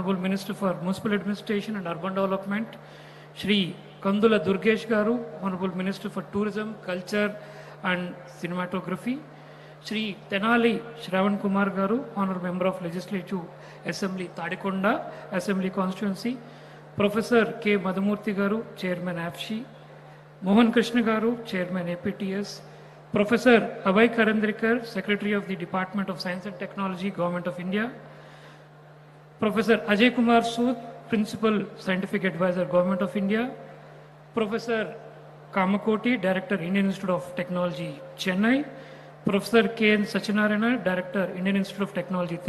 Honorable Minister for Municipal Administration and Urban Development, Shri Kandula Durgesh Garu, Honorable Minister for Tourism, Culture and Cinematography, Shri Tenali Shravan Kumar Garu, Honorable Member of Legislative Assembly Tadikonda, Assembly Constituency, Professor K. Madhumurthy Garu, Chairman AFSHI, Mohan Krishna Garu, Chairman APTS, Professor Abhay Karandrikar, Secretary of the Department of Science and Technology, Government of India, Professor Ajay Kumar Sood, Principal Scientific Advisor, Government of India, Professor Kamakoti, Director, Indian Institute of Technology, Chennai, Professor K. N. Sachinarayana, Director, Indian Institute of Technology,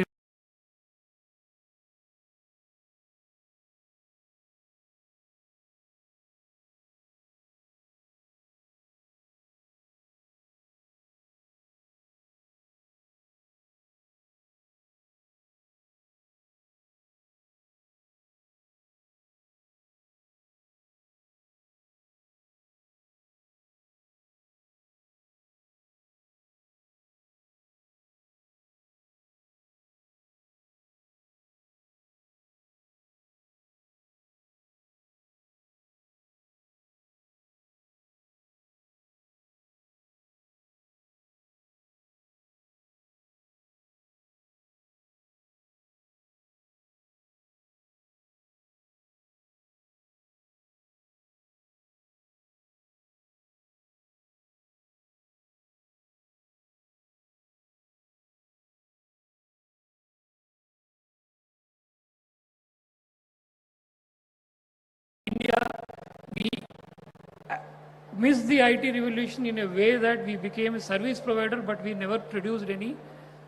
India. We missed the IT revolution in a way that we became a service provider, but we never produced any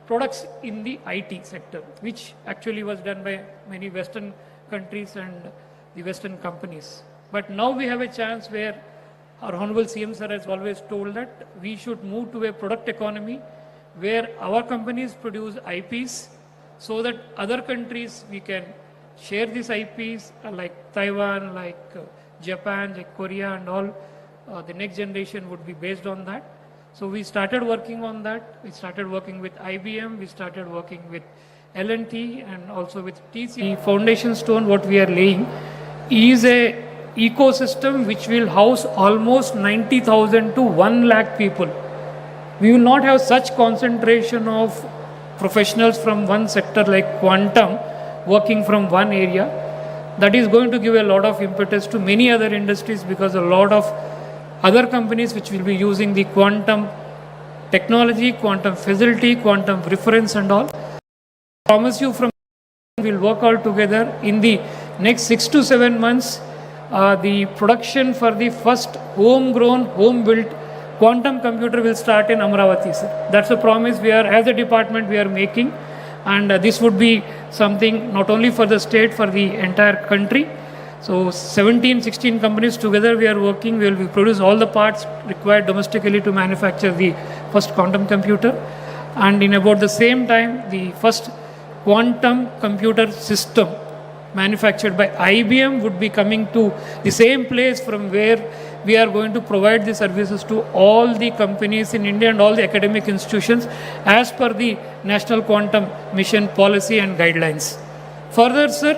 products in the IT sector, which actually was done by many Western countries and the Western companies. But now we have a chance where our Honorable CM Sir has always told that we should move to a product economy where our companies produce IPs so that other countries we can share these IPs like Taiwan, like Japan, like Korea and all. The next generation would be based on that. So we started working on that. We started working with IBM. We started working with L&T and also with TCS. The foundation stone what we are laying is a ecosystem which will house almost 90,000 to 1 lakh people. We will not have such concentration of professionals from one sector like quantum working from one area. That is going to give a lot of impetus to many other industries because a lot of other companies which will be using the quantum technology, quantum facility, quantum reference and all. I promise you from we'll work all together in the next 6 to 7 months. The production for the first homegrown, home-built quantum computer will start in Amravati, sir. That's a promise we are, as a department, we are making. And this would be something not only for the state, for the entire country. So 17, 16 companies together we are working. We will produce all the parts required domestically to manufacture the first quantum computer. And in about the same time, the first quantum computer system manufactured by IBM would be coming to the same place from where we are going to provide the services to all the companies in India and all the academic institutions as per the National Quantum Mission policy and guidelines. Further, sir,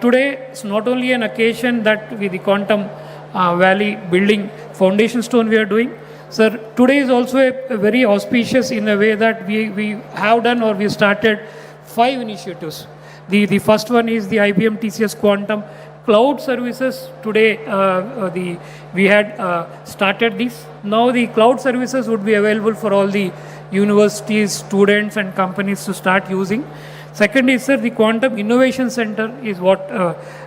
today is not only an occasion that with the Quantum Valley building foundation stone we are doing. Sir, today is also a very auspicious in a way that we have done or we started 5 initiatives. The first one is the IBM TCS Quantum Cloud Services. Today we had started this. Now the cloud services would be available for all the universities, students and companies to start using. Second is, sir, the Quantum Innovation Center is what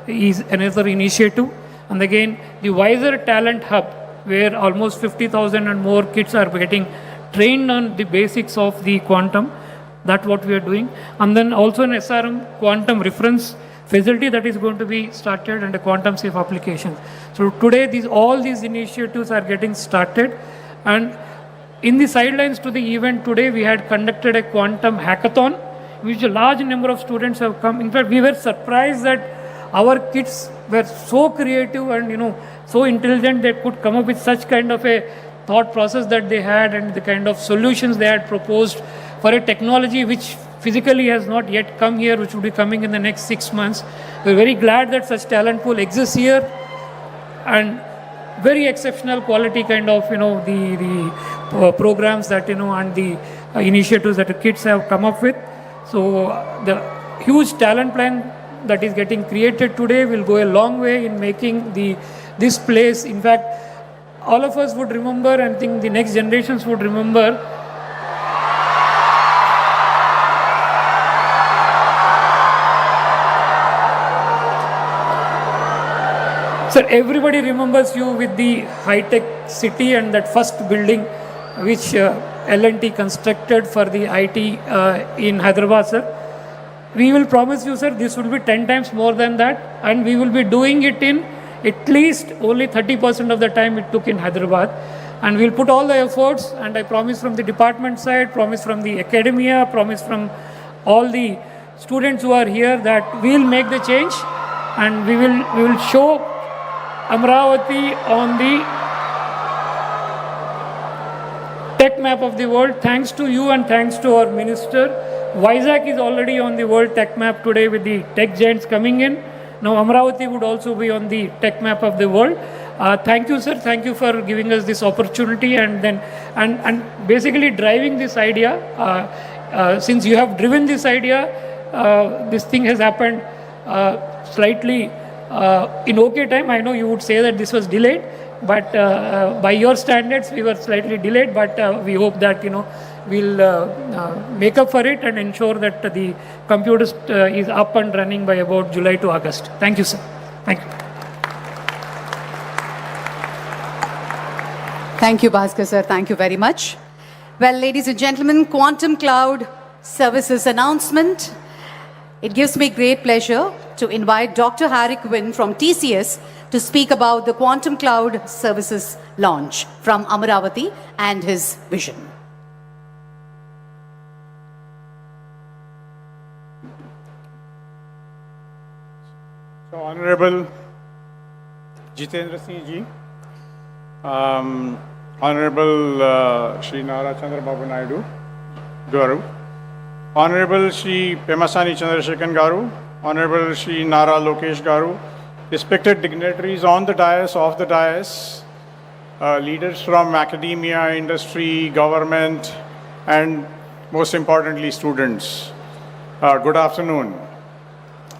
is another initiative. And again, the Wiser Talent Hub, where almost 50,000 and more kids are getting trained on the basics of the quantum. That's what we are doing. And then also an SRM quantum reference facility that is going to be started and a quantum safe application. So today all these initiatives are getting started. And in the sidelines to the event today, we had conducted a quantum hackathon, which a large number of students have come. In fact, we were surprised that our kids were so creative and so intelligent they could come up with such kind of a thought process that they had and the kind of solutions they had proposed for a technology which physically has not yet come here, which will be coming in the next 6 months. We're very glad that such talent pool exists here, and very exceptional quality kind of, the programs that, and the initiatives that the kids have come up with. So the huge talent plan that is getting created today will go a long way in making this place. In fact, all of us would remember, and think the next generations would remember, sir, everybody remembers you with the high-tech city and that first building which L&T constructed for the IT in Hyderabad, sir. We will promise you, sir, this will be 10 times more than that, and we will be doing it in at least only 30% of the time it took in Hyderabad. And we'll put all the efforts, and I promise from the department side, promise from the academia, promise from all the students who are here that we'll make the change, and we will show Amaravati on the tech map of the world. Thanks to you and thanks to our minister. Vizag is already on the world tech map today with the tech giants coming in. Now Amaravati would also be on the tech map of the world. Thank you, sir. Thank you for giving us this opportunity and basically driving this idea. Since you have driven this idea, this thing has happened slightly in okay time. I know you would say that this was delayed, but by your standards, we were slightly delayed. But we hope that we'll make up for it and ensure that the computer is up and running by about July to August. Thank you, sir. Thank you. Thank you, Bhaskar sir. Thank you very much. Well, ladies and gentlemen, Quantum Cloud Services announcement. It gives me great pleasure to invite Dr. Harry Quinn from TCS to speak about the Quantum Cloud Services launch from Amaravati and his vision. So, Honorable Jitendra Singh Ji, Honorable Shri Nara Chandrababu Naidu Garu, Honorable Shri Pemasani Chandrasekhan Garu, Honorable Shri Nara Lokesh Garu, respected dignitaries on the dais, off the dais, leaders from academia, industry, government, and most importantly, students. Good afternoon.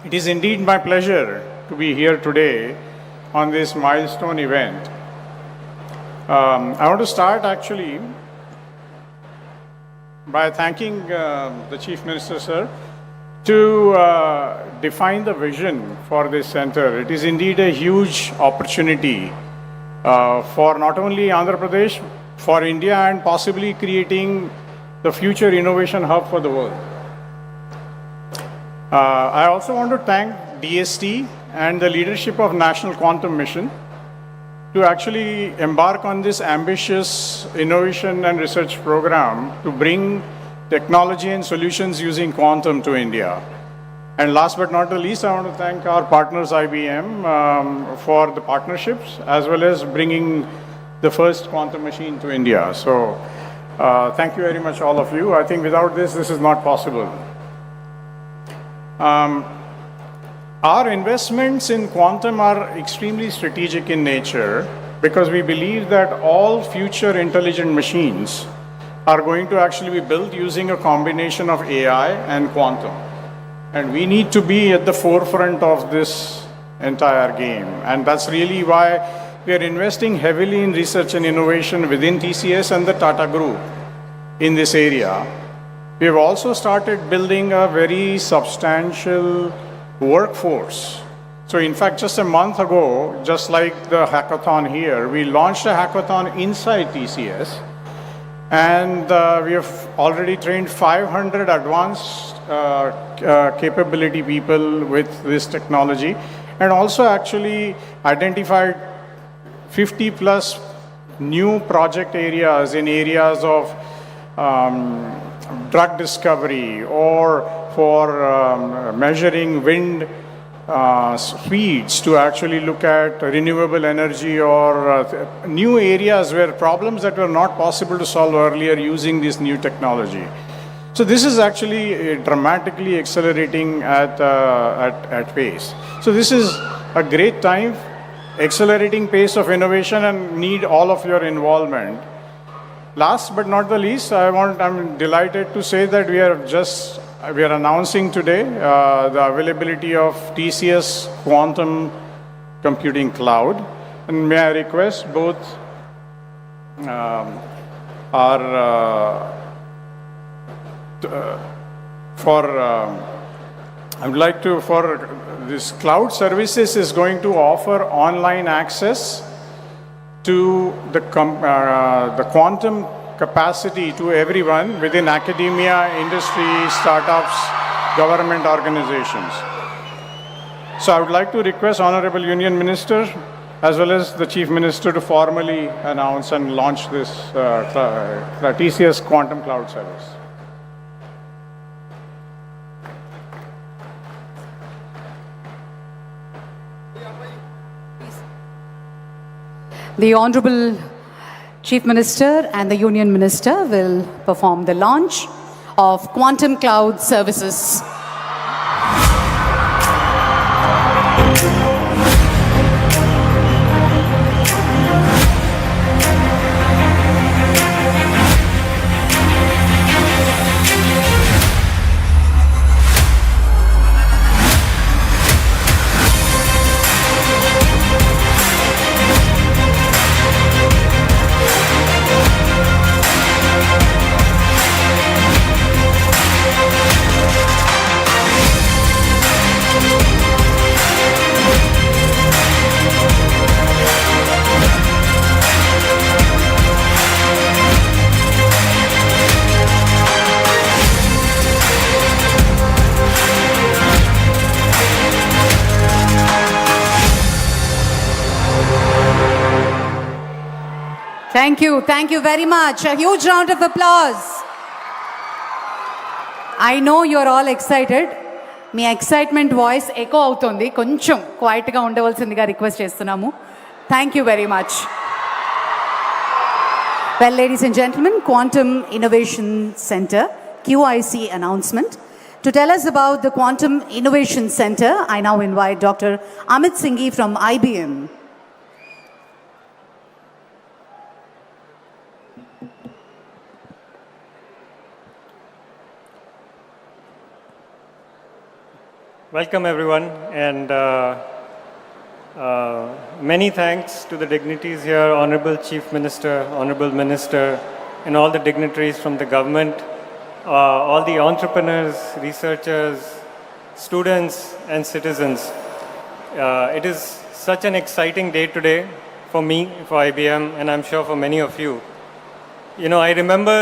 It is indeed my pleasure to be here today on this milestone event. I want to start actually by thanking the Chief Minister, sir, to define the vision for this center. It is indeed a huge opportunity for not only Andhra Pradesh, for India, and possibly creating the future innovation hub for the world. I also want to thank DST and the leadership of National Quantum Mission to actually embark on this ambitious innovation and research program to bring technology and solutions using quantum to India. And last but not the least, I want to thank our partners IBM for the partnerships as well as bringing the first quantum machine to India. So thank you very much, all of you. I think without this is not possible. Our investments in quantum are extremely strategic in nature because we believe that all future intelligent machines are going to actually be built using a combination of AI and quantum. And we need to be at the forefront of this entire game. And that's really why we are investing heavily in research and innovation within TCS and the Tata Group in this area. We have also started building a very substantial workforce. So in fact, just a month ago, just like the hackathon here, we launched a hackathon inside TCS, and we have already trained 500 advanced capability people with this technology, and also actually identified 50 plus new project areas in areas of drug discovery or for measuring wind speeds to actually look at renewable energy or new areas where problems that were not possible to solve earlier using this new technology. So this is actually dramatically accelerating at pace. So this is a great time, accelerating pace of innovation, and need all of your involvement. Last but not the least, I'm delighted to say that we are announcing today the availability of TCS Quantum Computing Cloud. And may I request both for this cloud services is going to offer online access to the quantum capacity to everyone within academia, industry, startups, government organizations. So I would like to request Honorable Union Minister as well as the Chief Minister to formally announce and launch this TCS Quantum Cloud Service. The Honorable Chief Minister and the Union Minister will perform the launch of Quantum Cloud Services. Thank you very much. A huge round of applause. I know you're all excited. మీ excitement voice echo అవుతుంది, కొంచెం క్వైట్గా ఉండవలసిందిగా request చేస్తున్నాము. Thank you very much. Well, ladies and gentlemen, Quantum Innovation Center, QIC announcement. To tell us about the Quantum Innovation Center, I now invite Dr. Amit Singhi from IBM. Welcome everyone, and many thanks to the dignitaries here, Honorable Chief Minister, Honorable Minister, and all the dignitaries from the government, all the entrepreneurs, researchers, students, and citizens. It is such an exciting day today for me, for IBM, and I'm sure for many of you. You know, I remember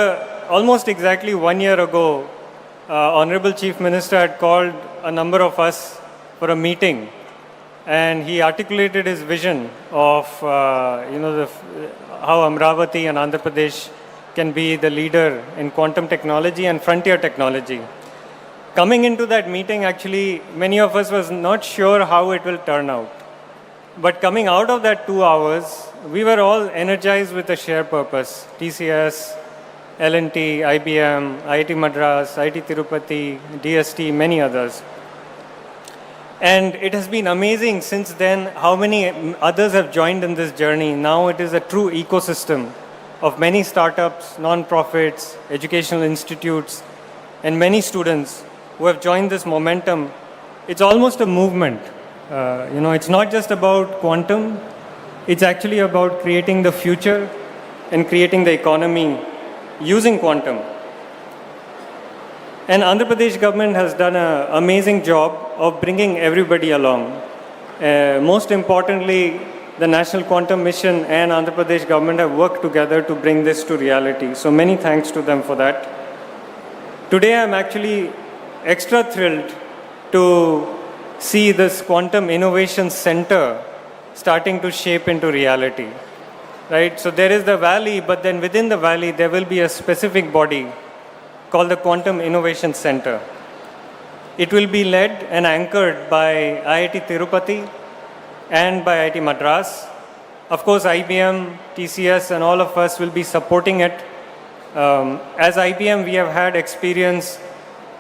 almost exactly 1 year ago, Honorable Chief Minister had called a number of us for a meeting, and he articulated his vision of how Amravati and Andhra Pradesh can be the leader in quantum technology and frontier technology. Coming into that meeting, actually, many of us was not sure how it will turn out. But coming out of that 2 hours, we were all energized with a shared purpose. TCS, L&T, IBM, IIT Madras, IIT Tirupati, DST, many others. And it has been amazing since then how many others have joined in this journey. Now it is a true ecosystem of many startups, non-profits, educational institutes, and many students who have joined this momentum. It's almost a movement. It's not just about quantum, it's actually about creating the future and creating the economy using quantum. And Andhra Pradesh government has done an amazing job of bringing everybody along. Most importantly, the National Quantum Mission and Andhra Pradesh government have worked together to bring this to reality. So many thanks to them for that. Today I'm actually extra thrilled to see this Quantum Innovation Center starting to shape into reality. Right? So there is the valley, but then within the valley there will be a specific body called the Quantum Innovation Center. It will be led and anchored by IIT Tirupati and by IIT Madras. Of course, IBM, TCS, and all of us will be supporting it As IBM, we have had experience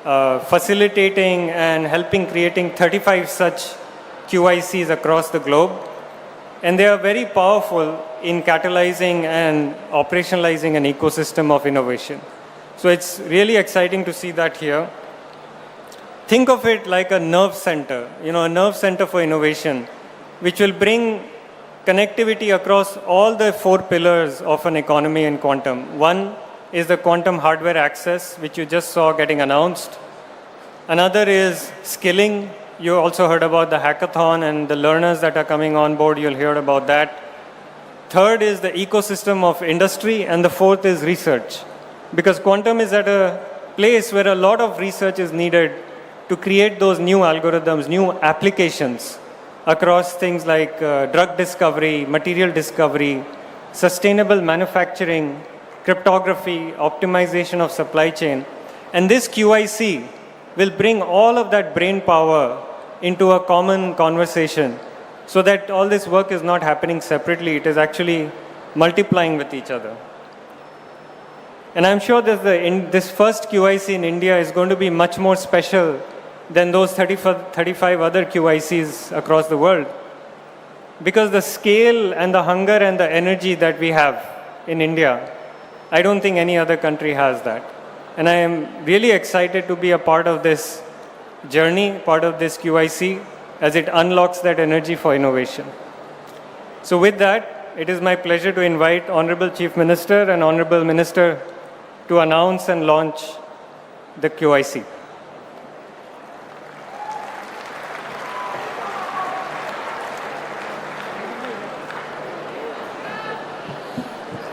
facilitating and helping creating 35 such QICs across the globe. And they are very powerful in catalyzing and operationalizing an ecosystem of innovation. So it's really exciting to see that here. Think of it like a nerve center, a nerve center for innovation, which will bring connectivity across all the 4 pillars of an economy in quantum. One is the quantum hardware access, which you just saw getting announced. Another is skilling. You also heard about the hackathon and the learners that are coming on board. You'll hear about that. Third is the ecosystem of industry. And the fourth is research. Because quantum is at a place where a lot of research is needed to create those new algorithms, new applications across things like drug discovery, material discovery, sustainable manufacturing, cryptography, optimization of supply chain. And this QIC will bring all of that brain power into a common conversation so that all this work is not happening separately. It is actually multiplying with each other. And I'm sure that this first QIC in India is going to be much more special than those 35 other QICs across the world. Because the scale and the hunger and the energy that we have in India, I don't think any other country has that. And I am really excited to be a part of this journey, part of this QIC, as it unlocks that energy for innovation. So with that, it is my pleasure to invite Honorable Chief Minister and Honorable Minister to announce and launch the QIC.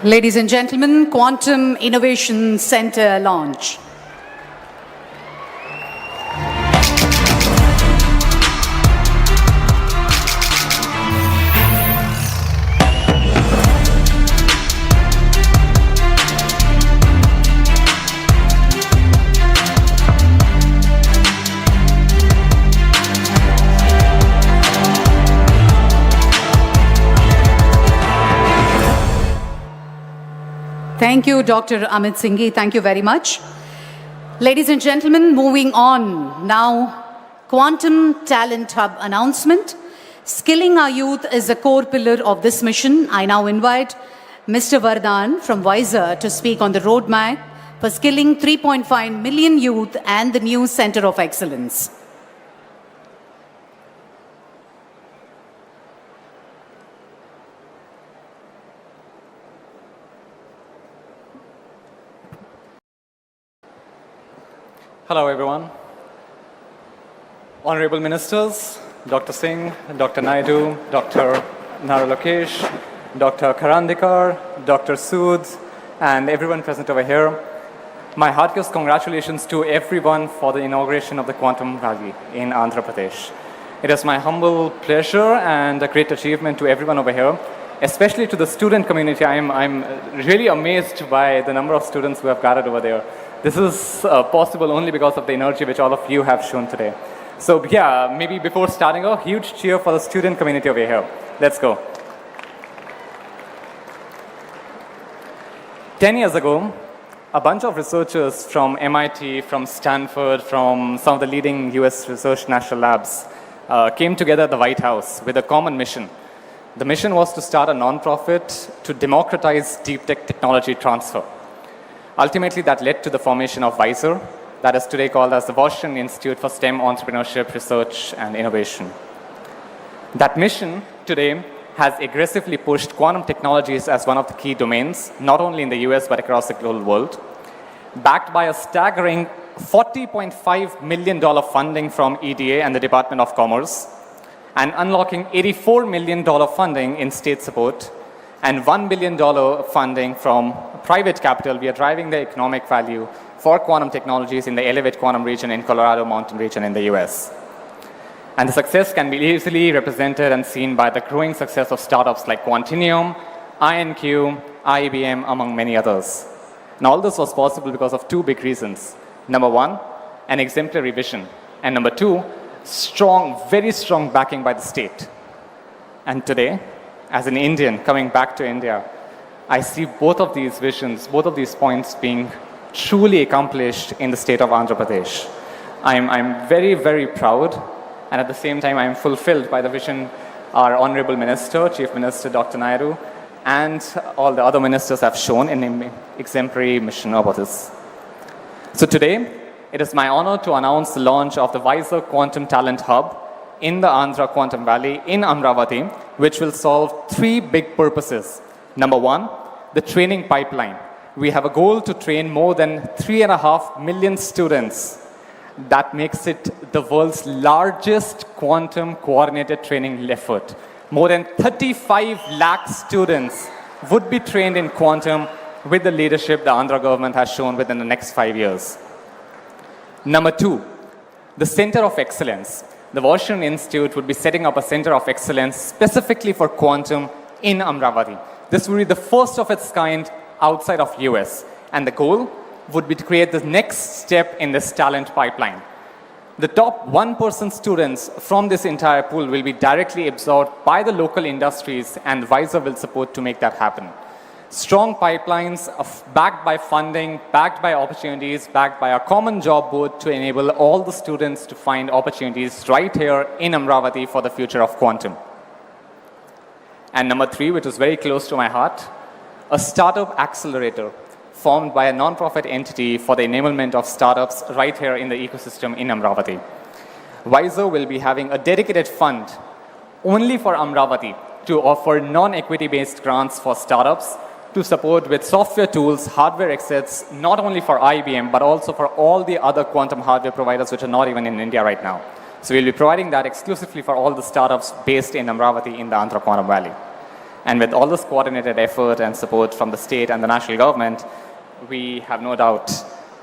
Ladies and gentlemen, Quantum Innovation Center launch. Thank you, Dr. Amit Singhi. Thank you very much. Ladies and gentlemen, moving on now, Quantum Talent Hub announcement. Skilling our youth is a core pillar of this mission. I now invite Mr. Vardhan from WISER to speak on the roadmap for skilling 3.5 million youth and the new Center of Excellence. Hello, everyone. Honorable Ministers, Dr. Singh, Dr. Naidu, Dr. Naralokesh, Dr. Karandikar, Dr. Sood, and everyone present over here. My heartiest congratulations to everyone for the inauguration of the Quantum Valley in Andhra Pradesh. It is my humble pleasure and a great achievement to everyone over here, especially to the student community. I'm really amazed by the number of students who have gathered over there. This is possible only because of the energy which all of you have shown today. So yeah, maybe before starting, a huge cheer for the student community over here. Let's go. 10 years ago, a bunch of researchers from MIT, from Stanford, from some of the leading US research national labs came together at the White House with a common mission. The mission was to start a nonprofit to democratize deep tech technology transfer. Ultimately, that led to the formation of WISER, that is today called as the Washington Institute for STEM Entrepreneurship, Research, and Innovation. That mission today has aggressively pushed quantum technologies as one of the key domains, not only in the US, but across the global world, backed by a staggering $40.5 million funding from EDA and the Department of Commerce, and unlocking $84 million funding in state support, and $1 billion funding from private capital. We are driving the economic value for quantum technologies in the Elevate Quantum region in Colorado Mountain region in the US. And the success can be easily represented and seen by the growing success of startups like Quantinuum, IonQ, IBM, among many others. And all this was possible because of two big reasons. Number one, an exemplary vision. And number two, strong, very strong backing by the state. And today, as an Indian coming back to India, I see both of these visions, both of these points being truly accomplished in the state of Andhra Pradesh. I'm very, very proud, and at the same time, I'm fulfilled by the vision our Honorable Minister, Chief Minister Dr. Naidu, and all the other ministers have shown in an exemplary mission about this. So today, it is my honor to announce the launch of the Visor Quantum Talent Hub in the Andhra Quantum Valley in Amravati, which will solve three big purposes. Number one, the training pipeline. We have a goal to train more than 3.5 million students. That makes it the world's largest quantum coordinated training effort. More than 35 lakh students would be trained in quantum with the leadership the Andhra government has shown within the next 5 years. Number two, the Center of Excellence. The Washington Institute would be setting up a Center of Excellence specifically for quantum in Amravati. This will be the first of its kind outside of US, and the goal would be to create the next step in this talent pipeline. The top 1% students from this entire pool will be directly absorbed by the local industries, and Visor will support to make that happen. Strong pipelines backed by funding, backed by opportunities, backed by a common job board to enable all the students to find opportunities right here in Amravati for the future of quantum. And number three, which is very close to my heart, a startup accelerator formed by a non-profit entity for the enablement of startups right here in the ecosystem in Amravati. Visor will be having a dedicated fund only for Amravati to offer non-equity based grants for startups to support with software tools, hardware exits, not only for IBM, but also for all the other quantum hardware providers which are not even in India right now. So we'll be providing that exclusively for all the startups based in Amravati in the Andhra Quantum Valley. And with all this coordinated effort and support from the state and the national government, we have no doubt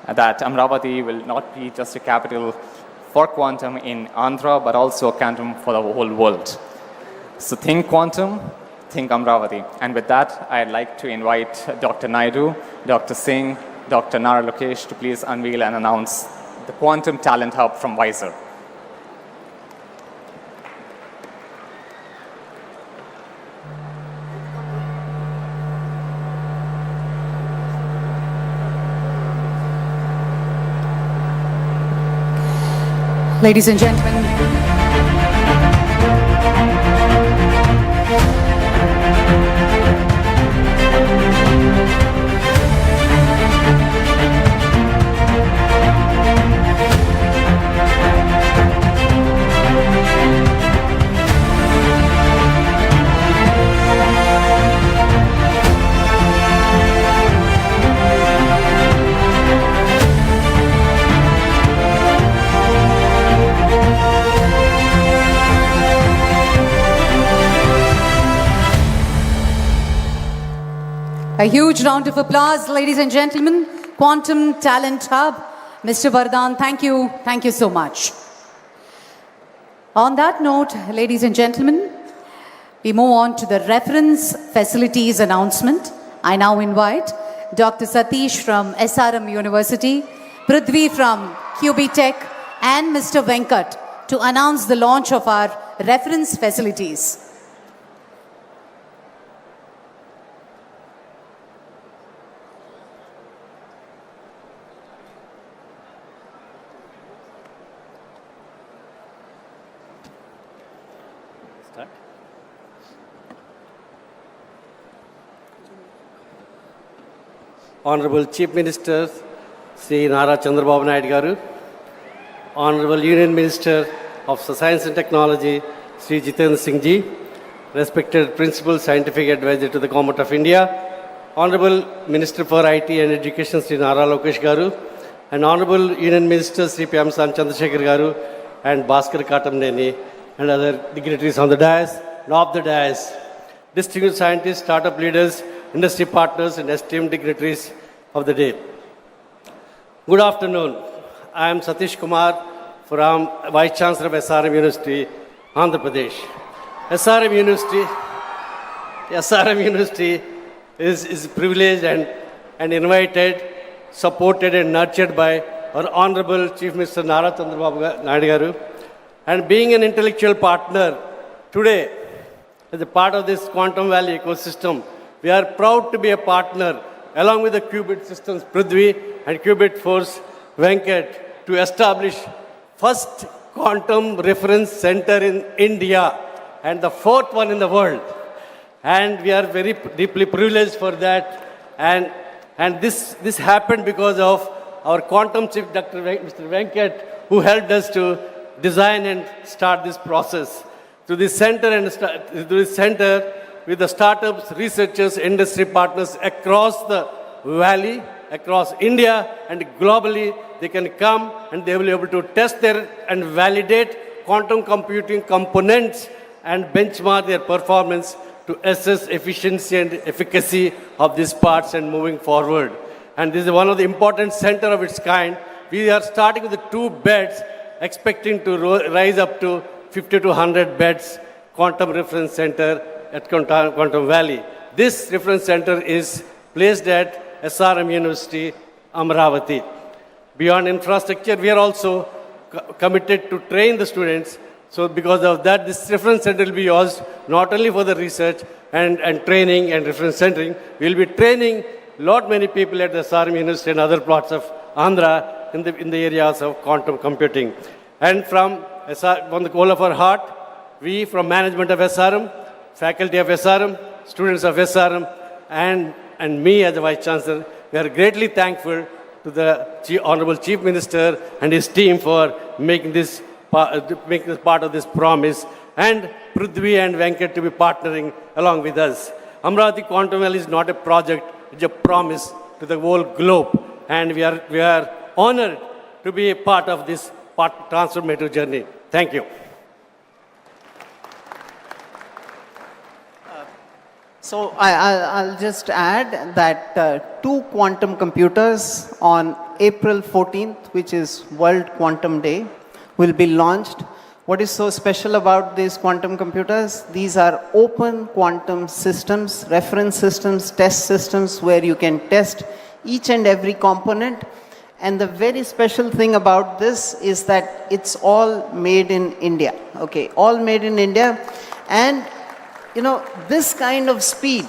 that Amravati will not be just a capital for quantum in Andhra, but also a quantum for the whole world. So think quantum, think Amravati. And with that, I'd like to invite Dr. Naidu, Dr. Singh, Dr. Nara Lokesh to please unveil and announce the Quantum Talent Hub from Visor. Ladies and gentlemen, a huge round of applause, ladies and gentlemen. Quantum Talent Hub. Mr. Vardhan, thank you. Thank you so much. On that note, ladies and gentlemen, we move on to the reference facilities announcement. I now invite Dr. Satish from SRM University, Prithvi from QB Tech, and Mr. Venkat to announce the launch of our reference facilities. Honorable Chief Minister Sri Nara Chandrababu Naidu Garu, Honorable Union Minister of Science and Technology Sri Jitendra Singh Ji, respected Principal Scientific Advisor to the Government of India, Honorable Minister for IT and Education Sri Nara Lokesh Garu, and Honorable Union Minister Sri Pyamsan Chandrasekhar Garu and Bhaskar Katamneni and other dignitaries on the dais and off the dais, distinguished scientists, startup leaders, industry partners, and esteemed dignitaries of the day. Good afternoon. I am Satish Kumar from Vice Chancellor of SRM University, Andhra Pradesh. SRM University is privileged and invited, supported and nurtured by our Honorable Chief Minister Nara Chandrababu Naidu Garu. And being an intellectual partner today, as a part of this Quantum Valley ecosystem, We are proud to be a partner along with the Qubit Systems Prithvi and Qubit Force Venkat to establish first quantum reference center in India and the fourth one in the world. And we are very deeply privileged for that. And this happened because of our quantum chief, Mr. Venkat, who helped us to design and start this process. To this center with the startups, researchers, industry partners across the valley, across India and globally, they can come and they will be able to test their and validate quantum computing components and benchmark their performance to assess efficiency and efficacy of these parts and moving forward. And this is one of the important center of its kind. We are starting with the 2 beds, expecting to rise up to 50 to 100 beds quantum reference center at Quantum Valley. This reference center is placed at SRM University, Amravati. Beyond infrastructure, we are also committed to train the students. So because of that, this reference center will be used not only for the research and training and reference centering, we will be training many people at the SRM University and other parts of Andhra in the areas of quantum computing. And from the whole of our heart, we from management of SRM, faculty of SRM, students of SRM, and me as the Vice Chancellor, we are greatly thankful to the Honorable Chief Minister and his team for making this part of this promise, and Prithvi and Venkat to be partnering along with us. Amravati Quantum Valley is not a project, it's a promise to the whole globe, and we are honored to be a part of this transformative journey. Thank you. So I'll just add that 2 quantum computers on April 14th, which is World Quantum Day, will be launched. What is so special about these quantum computers? These are open quantum systems, reference systems, test systems where you can test each and every component. And the very special thing about this is that it's all made in India. Okay, all made in India. And you know, this kind of speed,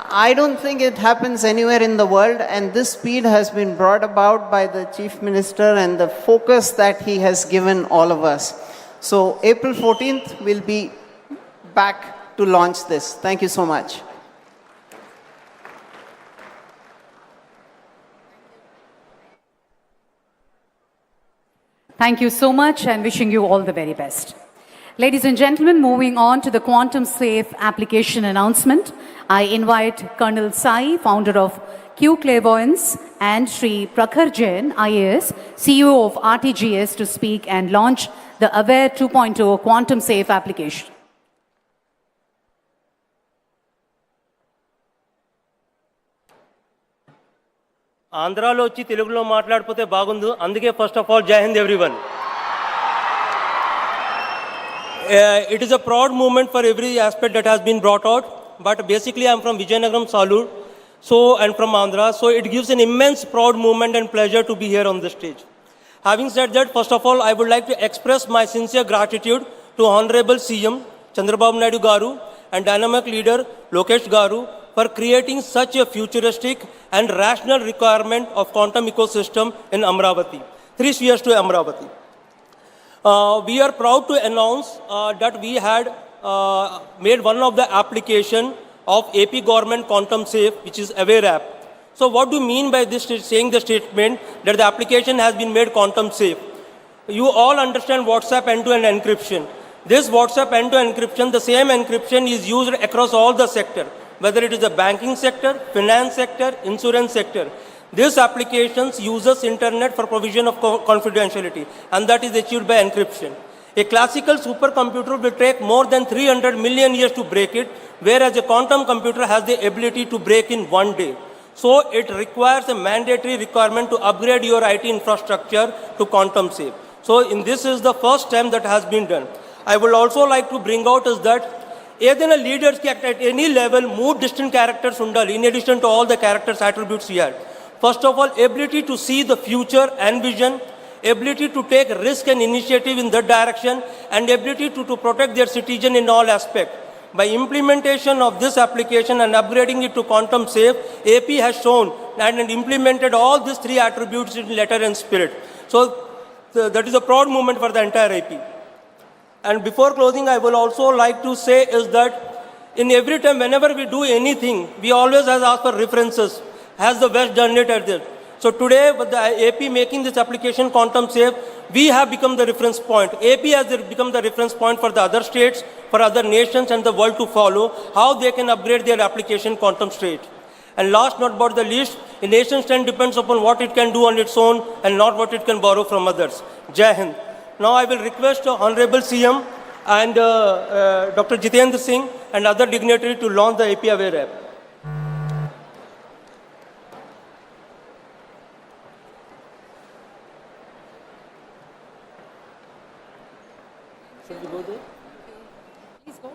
I don't think it happens anywhere in the world, and this speed has been brought about by the Chief Minister and the focus that he has given all of us. So April 14th, we'll be back to launch this. Thank you so much. Thank you so much and wishing you all the very best. Ladies and gentlemen, moving on to the Quantum Safe application announcement, I invite Colonel Sai, founder of Q Clairvoyance, and Sri Prakhar Jain, IAS, CEO of RTGS, to speak and launch the Aware 2.0 Quantum Safe application. ఆంధ్రాలో వచ్చి తెలుగులో మాట్లాడిపోతే బాగుండు. అందుకే first of all జై Hind everyone. It is a proud moment for every aspect that has been brought out, but basically I'm from Vijayanagaram, Salur, and from Andhra, so it gives an immense proud moment and pleasure to be here on this stage. Having said that, first of all, I would like to express my sincere gratitude to Honorable CM Chandrababu Naidu Garu and dynamic leader Lokesh Garu for creating such a futuristic and rational requirement of quantum ecosystem in Amravati. 3 spheres to Amravati. We are proud to announce that we had made one of the application of AP Government Quantum Safe, which is Aware app. So what do you mean by this saying the statement that the application has been made quantum safe? You all understand WhatsApp end-to-end encryption. This WhatsApp end-to-end encryption, the same encryption is used across all the sector, whether it is the banking sector, finance sector, insurance sector. This application uses internet for provision of confidentiality, and that is achieved by encryption. A classical supercomputer will take more than 300 million years to break it, whereas a quantum computer has the ability to break in 1 day. So it requires a mandatory requirement to upgrade your IT infrastructure to quantum safe. So this is the first step that has been done. I would also like to bring out is that ఏదైనా లీడర్స్కి at any level 3 distinct characters ఉండాలి, in addition to all the characters attributes here. First of all, ability to see the future and vision, ability to take risk and initiative in that direction, and ability to protect their citizen in all aspects. By implementation of this application and upgrading it to quantum safe, AP has shown and implemented all these three attributes in letter and spirit. So that is a proud moment for the entire AP. And before closing, I will also like to say is that in every time, whenever we do anything, we always ask for references. Has the West done it at this? So today, with the AP making this application quantum safe, we have become the reference point. AP has become the reference point for the other states, for other nations and the world to follow, how they can upgrade their application quantum state. And last but not the least, a nation state depends upon what it can do on its own and not what it can borrow from others. Jai Hind. Now I will request Honorable CM and Dr. Jitendra Singh and other dignitaries to launch the AP Aware app. Should we go there? Please go.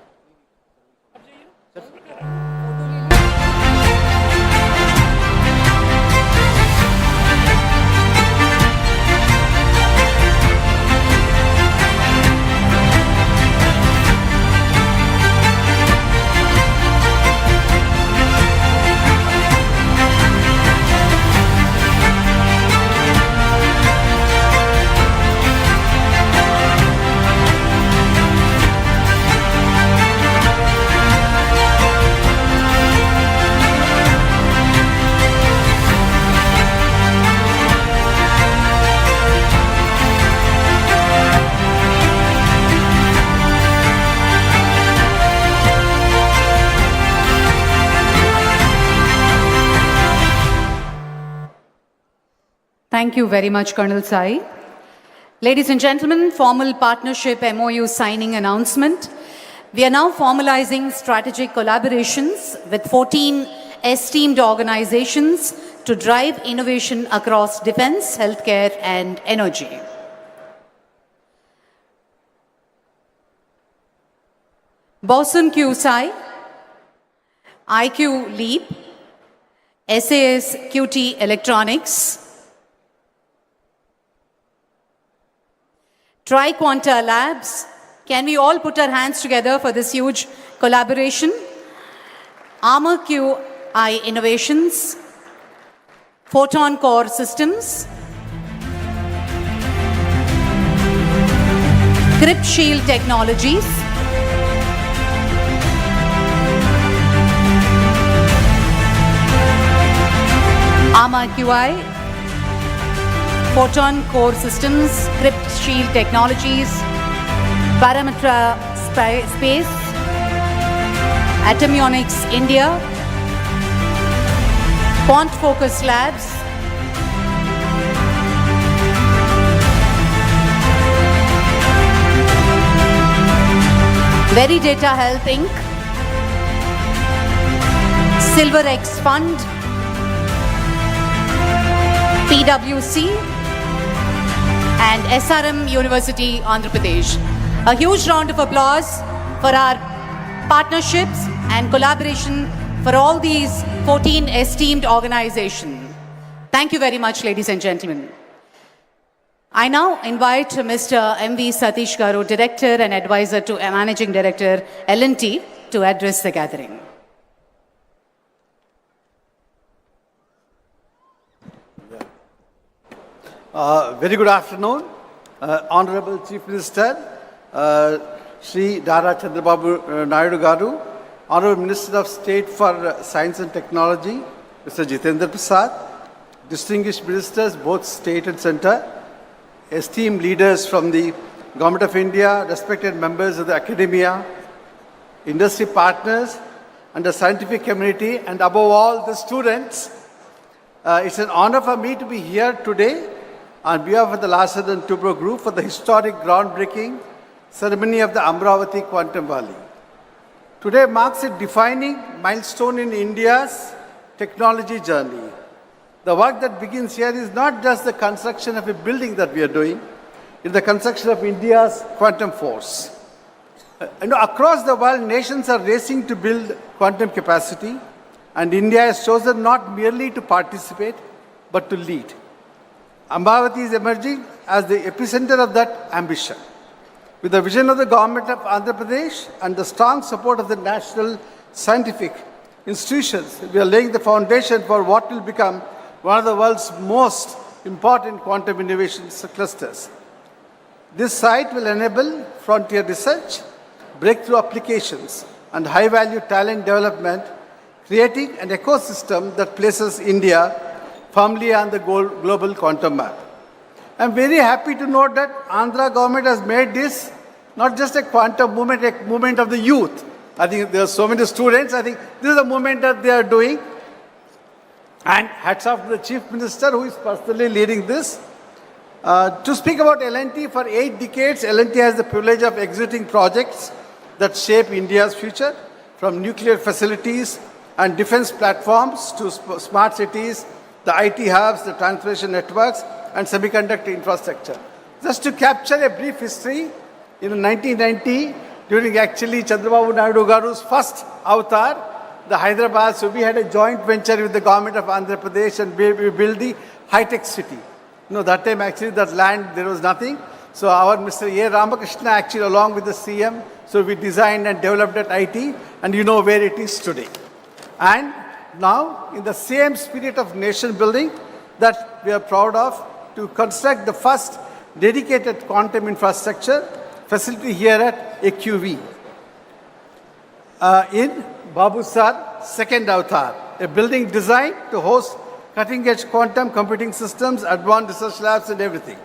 Thank you very much, Colonel Sai. Ladies and gentlemen, formal partnership MOU signing announcement. We are now formalizing strategic collaborations with 14 esteemed organizations to drive innovation across defense, healthcare, and energy. Bosun QSI, IQ Leap, SAS QT Electronics, TriQuanta Labs. Can we all put our hands together for this huge collaboration? Armor QI Innovations, Photon Core Systems, Crypt Shield Technologies, Armor QI, Photon Core Systems, Crypt Shield Technologies, Parametra Space, Atomionics India, Quant Focus Labs, Veridata Health Inc., SilverX Fund, PwC, and SRM University, Andhra Pradesh. A huge round of applause for our partnerships and collaboration for all these 14 esteemed organizations. Thank you very much, ladies and gentlemen. I now invite Mr. M.V. Satish Garu, Director and Advisor to Managing Director, L&T, to address the gathering. Very good afternoon, Honorable Chief Minister, Sri Nara Chandrababu Naidu Garu, Honorable Minister of State for Science and Technology, Mr. Jitendra Prasad, distinguished ministers, both state and center, esteemed leaders from the Government of India, respected members of the academia, industry partners, and the scientific community, and above all, the students. It's an honor for me to be here today on behalf of the Larsen & Toubro Group for the historic groundbreaking ceremony of the Amravati Quantum Valley. Today marks a defining milestone in India's technology journey. The work that begins here is not just the construction of a building that we are doing, it's the construction of India's quantum force. Across the world, nations are racing to build quantum capacity, and India has chosen not merely to participate, but to lead. Amravati is emerging as the epicenter of that ambition. With the vision of the government of Andhra Pradesh and the strong support of the national scientific institutions, we are laying the foundation for what will become one of the world's most important quantum innovation clusters. This site will enable frontier research, breakthrough applications, and high-value talent development, creating an ecosystem that places India firmly on the global quantum map. I'm very happy to note that Andhra government has made this not just a quantum movement, a movement of the youth. I think there are so many students. I think this is a movement that they are doing. And hats off to the Chief Minister who is personally leading this. To speak about L&T, for 8 decades, L&T has the privilege of executing projects that shape India's future, from nuclear facilities and defense platforms to smart cities, the IT hubs, the transportation networks, and semiconductor infrastructure. Just to capture a brief history, in 1990, during actually Chandrababu Naidu Garu's first avatar, the Hyderabad, so we had a joint venture with the government of Andhra Pradesh and we built the high-tech city. That time actually that land, there was nothing. So our Mr. A. Ramakrishna actually along with the CM, so we designed and developed that IT and you know where it is today. And now in the same spirit of nation building that we are proud of, to construct the first dedicated quantum infrastructure facility here at AQV in Babu Sar second avatar, a building designed to host cutting-edge quantum computing systems, advanced research labs and everything.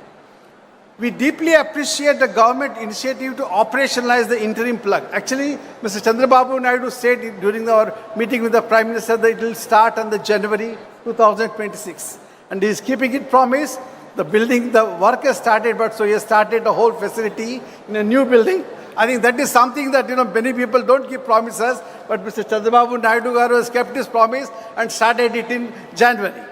We deeply appreciate the government initiative to operationalize the interim plug. Actually, Mr. Chandrababu Naidu said during our meeting with the Prime Minister that it will start on the January 2026. And he is keeping it promise. The building, the work has started, but so he has started the whole facility in a new building. I think that is something that, many people don't keep promises, but Mr. Chandrababu Naidu Garu has kept his promise and started it in January.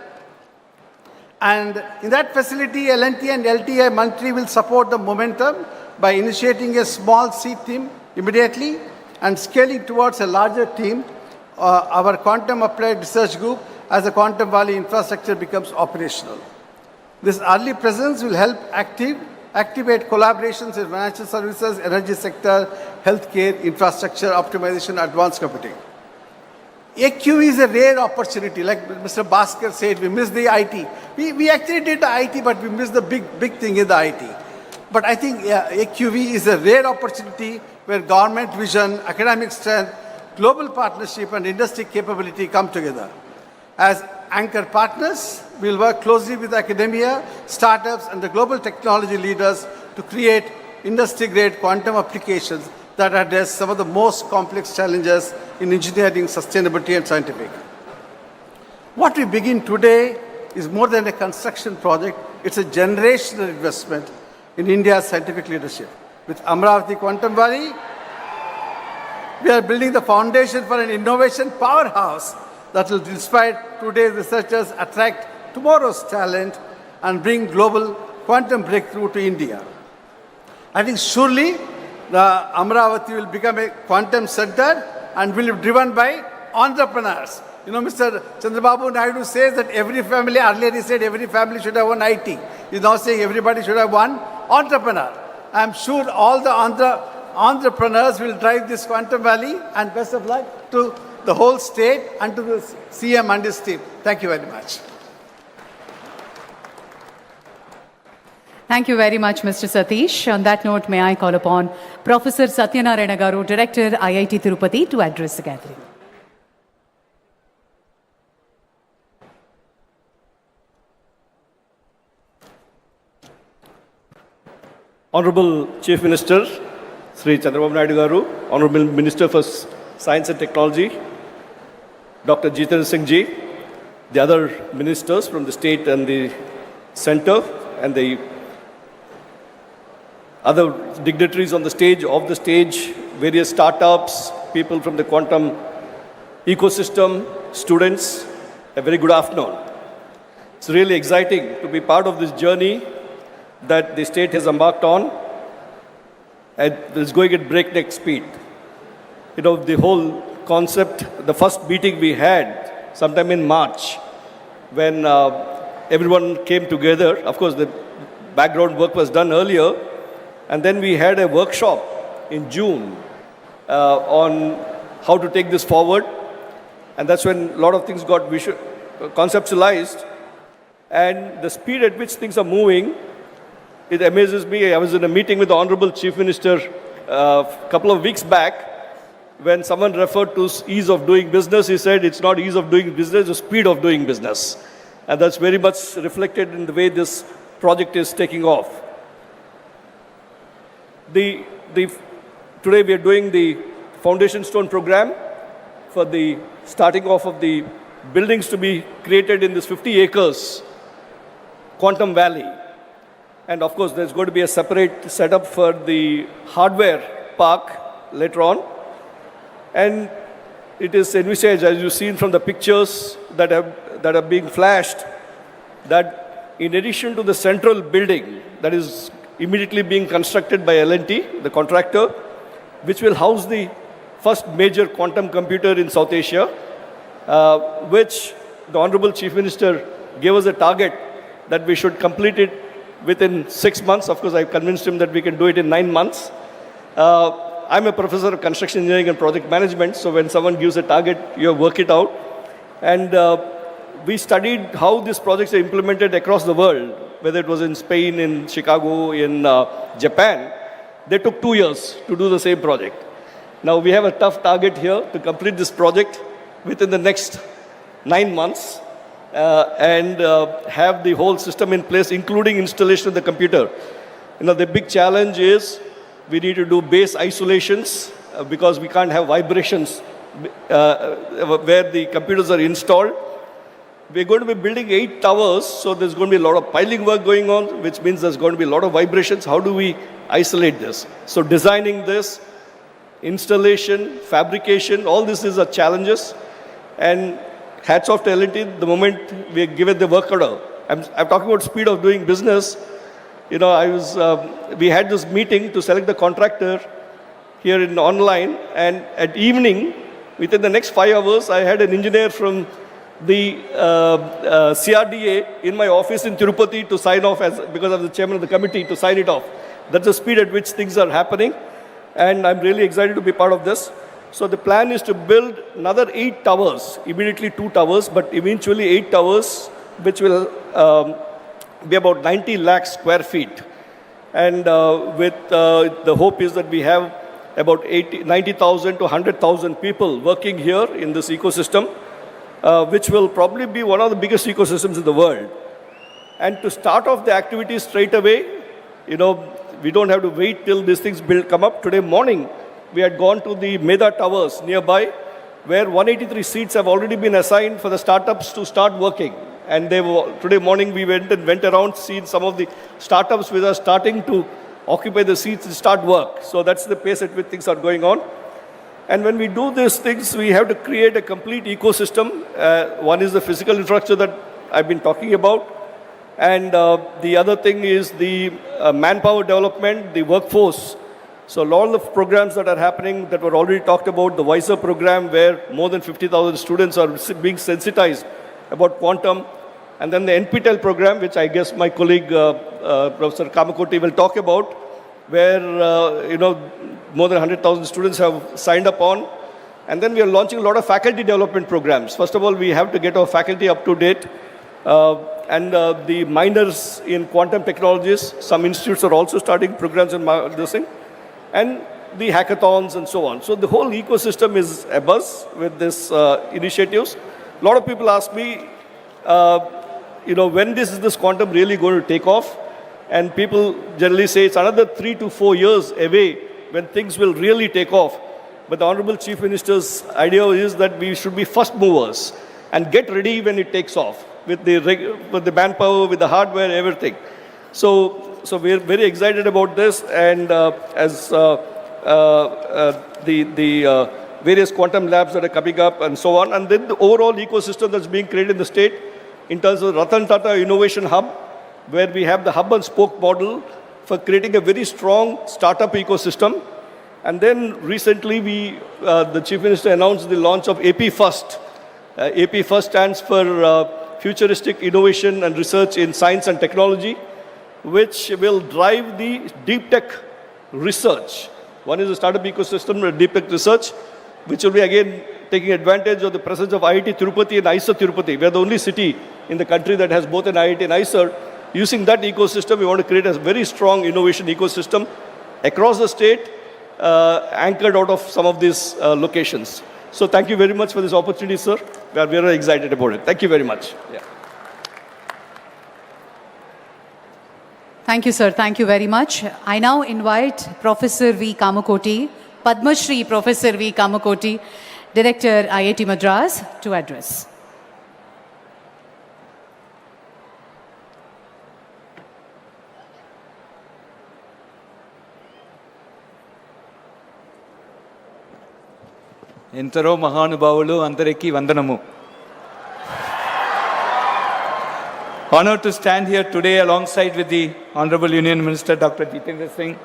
And in that facility, L&T and LTI Mantri will support the momentum by initiating a small seed team immediately and scaling towards a larger team, our Quantum Applied Research Group, as the Quantum Valley infrastructure becomes operational. This early presence will help activate collaborations in financial services, energy sector, healthcare, infrastructure, optimization, advanced computing. AQ is a rare opportunity. Like Mr. Bhaskar said, we missed the IT. We actually did the IT, but we missed the big thing in the IT. But I think AQV is a rare opportunity where government vision, academic strength, global partnership, and industry capability come together. As anchor partners, we'll work closely with academia, startups, and the global technology leaders to create industry-grade quantum applications that address some of the most complex challenges in engineering, sustainability, and scientific. What we begin today is more than a construction project. It's a generational investment in India's scientific leadership. With Amravati Quantum Valley, we are building the foundation for an innovation powerhouse that will inspire today's researchers, attract tomorrow's talent, and bring global quantum breakthrough to India. I think surely the Amravati will become a quantum center and will be driven by entrepreneurs. Mr. Chandrababu Naidu says that every family, earlier he said every family should have one IT. He's now saying everybody should have one entrepreneur. I'm sure all the entrepreneurs will drive this Quantum Valley, and best of luck to the whole state and to the CM and his team. Thank you very much. Thank you very much, Mr. Satish. On that note, may I call upon Professor Satyanarayana Garu, Director, IIT Tirupati, to address the gathering. Honorable Chief Minister, Sri Chandrababu Naidu Garu, Honorable Minister for Science and Technology, Dr. Jitendra Singh Ji, the other ministers from the state and the center, and the other dignitaries on the stage, off the stage, various startups, people from the quantum ecosystem, students, a very good afternoon. It's really exciting to be part of this journey that the state has embarked on and is going at breakneck speed. The whole concept, the first meeting we had sometime in March, when everyone came together, of course the background work was done earlier, And then we had a workshop in June on how to take this forward. And that's when a lot of things got conceptualized. And the speed at which things are moving, it amazes me. I was in a meeting with the Honorable Chief Minister a couple of weeks back. When someone referred to ease of doing business, he said it's not ease of doing business, it's speed of doing business. And that's very much reflected in the way this project is taking off. Today we are doing the foundation stone program for the starting off of the buildings to be created in this 50 acres Quantum Valley. And of course, there's going to be a separate setup for the hardware park later on. And it is envisaged, as you've seen from the pictures that are being flashed, that in addition to the central building that is immediately being constructed by L&T, the contractor, which will house the first major quantum computer in South Asia, which the Honorable Chief Minister gave us a target that we should complete it within 6 months. Of course, I convinced him that we can do it in 9 months. I'm a professor of construction engineering and project management, so when someone gives a target, you work it out. And we studied how these projects are implemented across the world, whether it was in Spain, in Chicago, in Japan. They took 2 years to do the same project. Now we have a tough target here to complete this project within the next 9 months and have the whole system in place, including installation of the computer. The big challenge is we need to do base isolations because we can't have vibrations where the computers are installed. We're going to be building 8 towers, so there's going to be a lot of piling work going on, which means there's going to be a lot of vibrations. How do we isolate this? So designing this, installation, fabrication, all this is challenges. And hats off to L&T, the moment we give the work order. I'm talking about speed of doing business. We had this meeting to select the contractor here in online, and at evening, within the next 5 hours, I had an engineer from the CRDA in my office in Tirupati to sign off because I'm the chairman of the committee to sign it off. That's the speed at which things are happening, and I'm really excited to be part of this. So the plan is to build another 8 towers, immediately 2 towers, but eventually 8 towers, which will be about 90 lakh square feet. And the hope is that we have about 90,000 to 100,000 people working here in this ecosystem, which will probably be one of the biggest ecosystems in the world. And to start off the activities straight away, we don't have to wait till these things come up. Today morning, we had gone to the Meda Towers nearby, where 183 seats have already been assigned for the startups to start working. And today morning, we went around, seeing some of the startups which are starting to occupy the seats and start work. So that's the pace at which things are going on. And when we do these things, we have to create a complete ecosystem. One is the physical infrastructure that I've been talking about. And the other thing is the manpower development, the workforce. So a lot of programs that are happening that were already talked about, the WISER program, where more than 50,000 students are being sensitized about quantum. And then the NPTEL program, which I guess my colleague, Professor Kamakoti, will talk about, where, more than 100,000 students have signed up on. And then we are launching a lot of faculty development programs. First of all, we have to get our faculty up to date. And the minors in quantum technologies, some institutes are also starting programs in this thing. And the hackathons and so on. So the whole ecosystem is abuzz with these initiatives. A lot of people ask me, when is this quantum really going to take off? And people generally say it's another 3 to 4 years away when things will really take off. But the Honorable Chief Minister's idea is that we should be first movers and get ready when it takes off with the manpower, with the hardware, everything. So we're very excited about this, and as the various quantum labs that are coming up and so on, and then the overall ecosystem that's being created in the state in terms of Ratan Tata Innovation Hub, where we have the hub and spoke model for creating a very strong startup ecosystem. And then recently the Chief Minister announced the launch of AP First. AP First stands for Futuristic Innovation and Research in Science and Technology, which will drive the deep tech research. One is the startup ecosystem, deep tech research, which will be again taking advantage of the presence of IIT Tirupati and IISER Tirupati. We are the only city in the country that has both an IIT and IISER. Using that ecosystem, we want to create a very strong innovation ecosystem across the state, anchored out of some of these locations. So thank you very much for this opportunity, sir. We are very excited about it. Thank you very much. Yeah. Thank you, sir. Thank you very much. I now invite Professor V. Kamakoti, Padma Shri Professor V. Kamakoti, Director IIT Madras, to address. ఎంతరో మహానుభావులు అందరికీ వందనము. Honored to stand here today alongside with the Honorable Union Minister Dr. Jitendra Singh,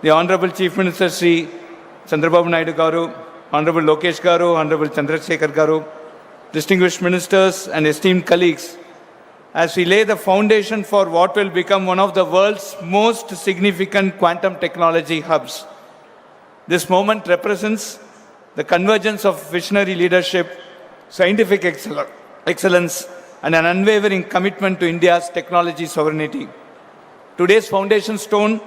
the Honorable Chief Minister Sri Chandrababu Naidu Garu, Honorable Lokesh Garu, Honorable Chandrasekhar Garu, distinguished ministers and esteemed colleagues, as we lay the foundation for what will become one of the world's most significant quantum technology hubs. This moment represents the convergence of visionary leadership, scientific excellence, and an unwavering commitment to India's technology sovereignty. Today's foundation stone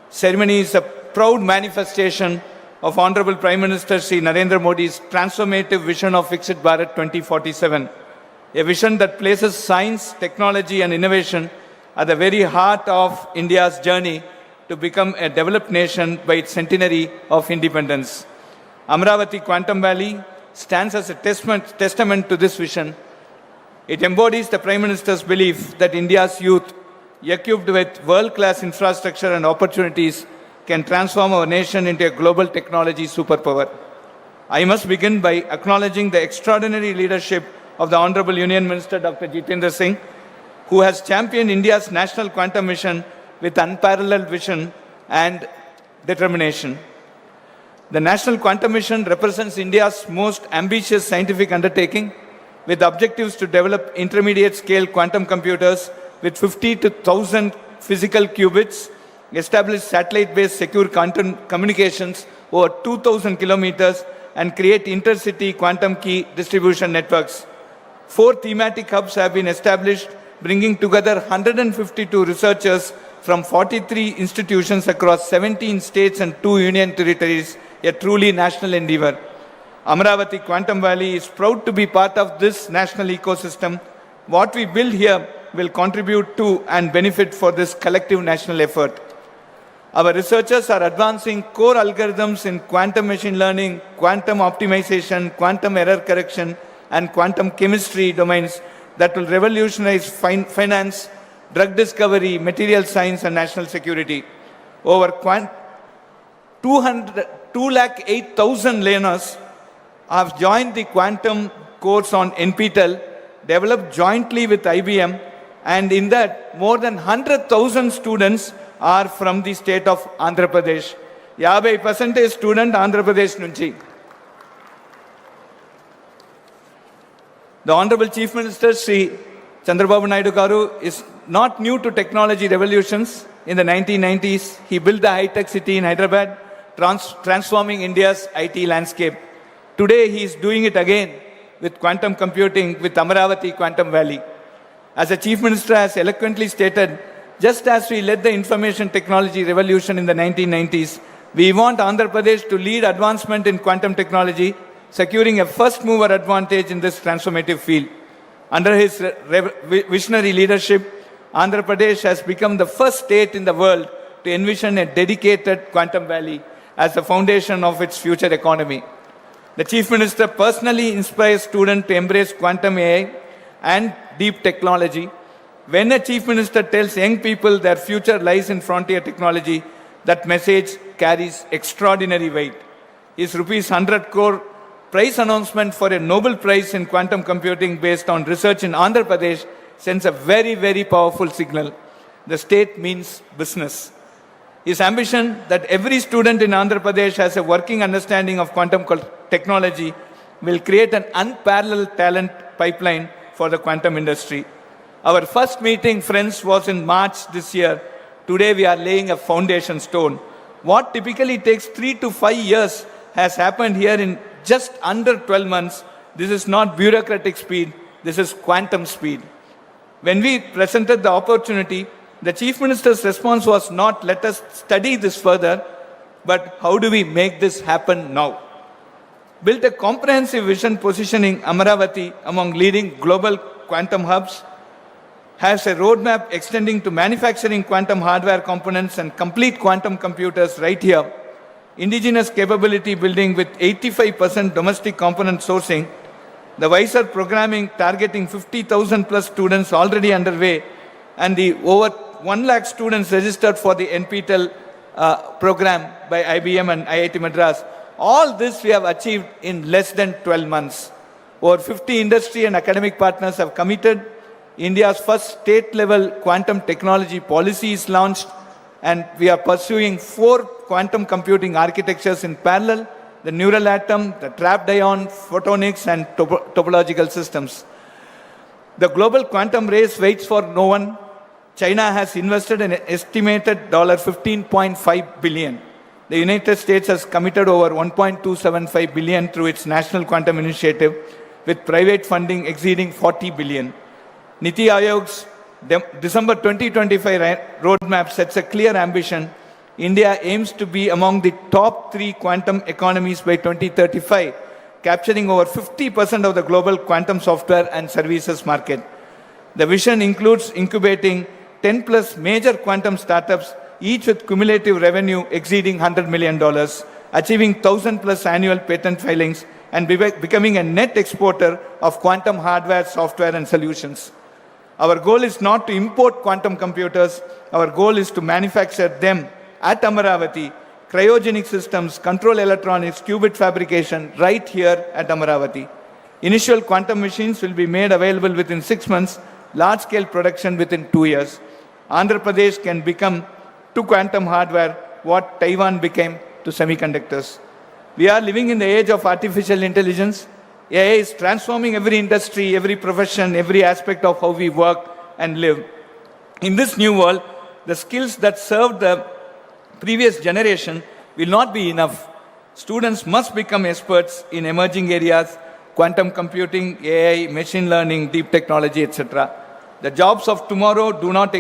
ceremony is a proud manifestation of Honorable Prime Minister Sri Narendra Modi's transformative vision of Viksit Bharat 2047, a vision that places science, technology, and innovation at the very heart of India's journey to become a developed nation by its centenary of independence. Amaravati Quantum Valley stands as a testament to this vision. It embodies the Prime Minister's belief that India's youth, equipped with world-class infrastructure and opportunities, can transform our nation into a global technology superpower. I must begin by acknowledging the extraordinary leadership of the Honorable Union Minister Dr. Jitendra Singh, who has championed India's national quantum mission with unparalleled vision and determination. The National Quantum Mission represents India's most ambitious scientific undertaking, with objectives to develop intermediate-scale quantum computers with 50 to 1,000 physical qubits, establish satellite-based secure quantum communications over 2,000 kilometers, and create intercity quantum key distribution networks. 4 thematic hubs have been established, bringing together 152 researchers from 43 institutions across 17 states and 2 union territories, a truly national endeavor. Amaravati Quantum Valley is proud to be part of this national ecosystem. What we build here will contribute to and benefit for this collective national effort. Our researchers are advancing core algorithms in quantum machine learning, quantum optimization, quantum error correction, and quantum chemistry domains that will revolutionize finance, drug discovery, material science, and national security. Over 208,000 learners have joined the quantum course on NPTEL, developed jointly with IBM, and in that, more than 100,000 students are from the state of Andhra Pradesh. 50% student Andhra Pradesh nunchi. The Honorable Chief Minister Sri Chandrababu Naidu Garu is not new to technology revolutions. In the 1990s, he built the high-tech city in Hyderabad, transforming India's IT landscape. Today, he is doing it again with quantum computing with Amaravati Quantum Valley. As the Chief Minister has eloquently stated, just as we led the information technology revolution in the 1990s, we want Andhra Pradesh to lead advancement in quantum technology, securing a first-mover advantage in this transformative field. Under his visionary leadership, Andhra Pradesh has become the first state in the world to envision a dedicated quantum valley as the foundation of its future economy. The Chief Minister personally inspires students to embrace quantum AI and deep technology. When a Chief Minister tells young people their future lies in frontier technology, that message carries extraordinary weight. His rupees 100 crore prize announcement for a Nobel Prize in quantum computing based on research in Andhra Pradesh sends a very, very powerful signal. The state means business. His ambition that every student in Andhra Pradesh has a working understanding of quantum technology will create an unparalleled talent pipeline for the quantum industry. Our first meeting, friends, was in March this year. Today we are laying a foundation stone. What typically takes 3 to 5 years has happened here in just under 12 months. This is not bureaucratic speed, this is quantum speed. When we presented the opportunity, the Chief Minister's response was not, let us study this further, but how do we make this happen now? Built a comprehensive vision positioning Amaravati among leading global quantum hubs, has a roadmap extending to manufacturing quantum hardware components and complete quantum computers right here, indigenous capability building with 85% domestic component sourcing, the WISER programming targeting 50,000 plus students already underway, and the over 1 lakh students registered for the NPTEL program by IBM and IIT Madras. All this we have achieved in less than 12 months. Over 50 industry and academic partners have committed. India's first state-level quantum technology policy is launched, and we are pursuing 4 quantum computing architectures in parallel: the neural atom, the trapped ion, photonics, and topological systems. The global quantum race waits for no one. China has invested an estimated $15.5 billion. The United States has committed over $1.275 billion through its National Quantum Initiative, with private funding exceeding $40 billion. Niti Aayog's December 2025 roadmap sets a clear ambition. India aims to be among the top 3 quantum economies by 2035, capturing over 50% of the global quantum software and services market. The vision includes incubating 10 plus major quantum startups, each with cumulative revenue exceeding $100 million, achieving 1,000 plus annual patent filings, and becoming a net exporter of quantum hardware, software, and solutions. Our goal is not to import quantum computers. Our goal is to manufacture them at Amaravati, cryogenic systems, control electronics, qubit fabrication, right here at Amaravati. Initial quantum machines will be made available within 6 months, large-scale production within 2 years. Andhra Pradesh can become to quantum hardware what Taiwan became to semiconductors. We are living in the age of artificial intelligence. AI is transforming every industry, every profession, every aspect of how we work and live. In this new world, the skills that served the previous generation will not be enough. Students must become experts in emerging areas: quantum computing, AI, machine learning, deep technology, etc. The jobs of tomorrow do not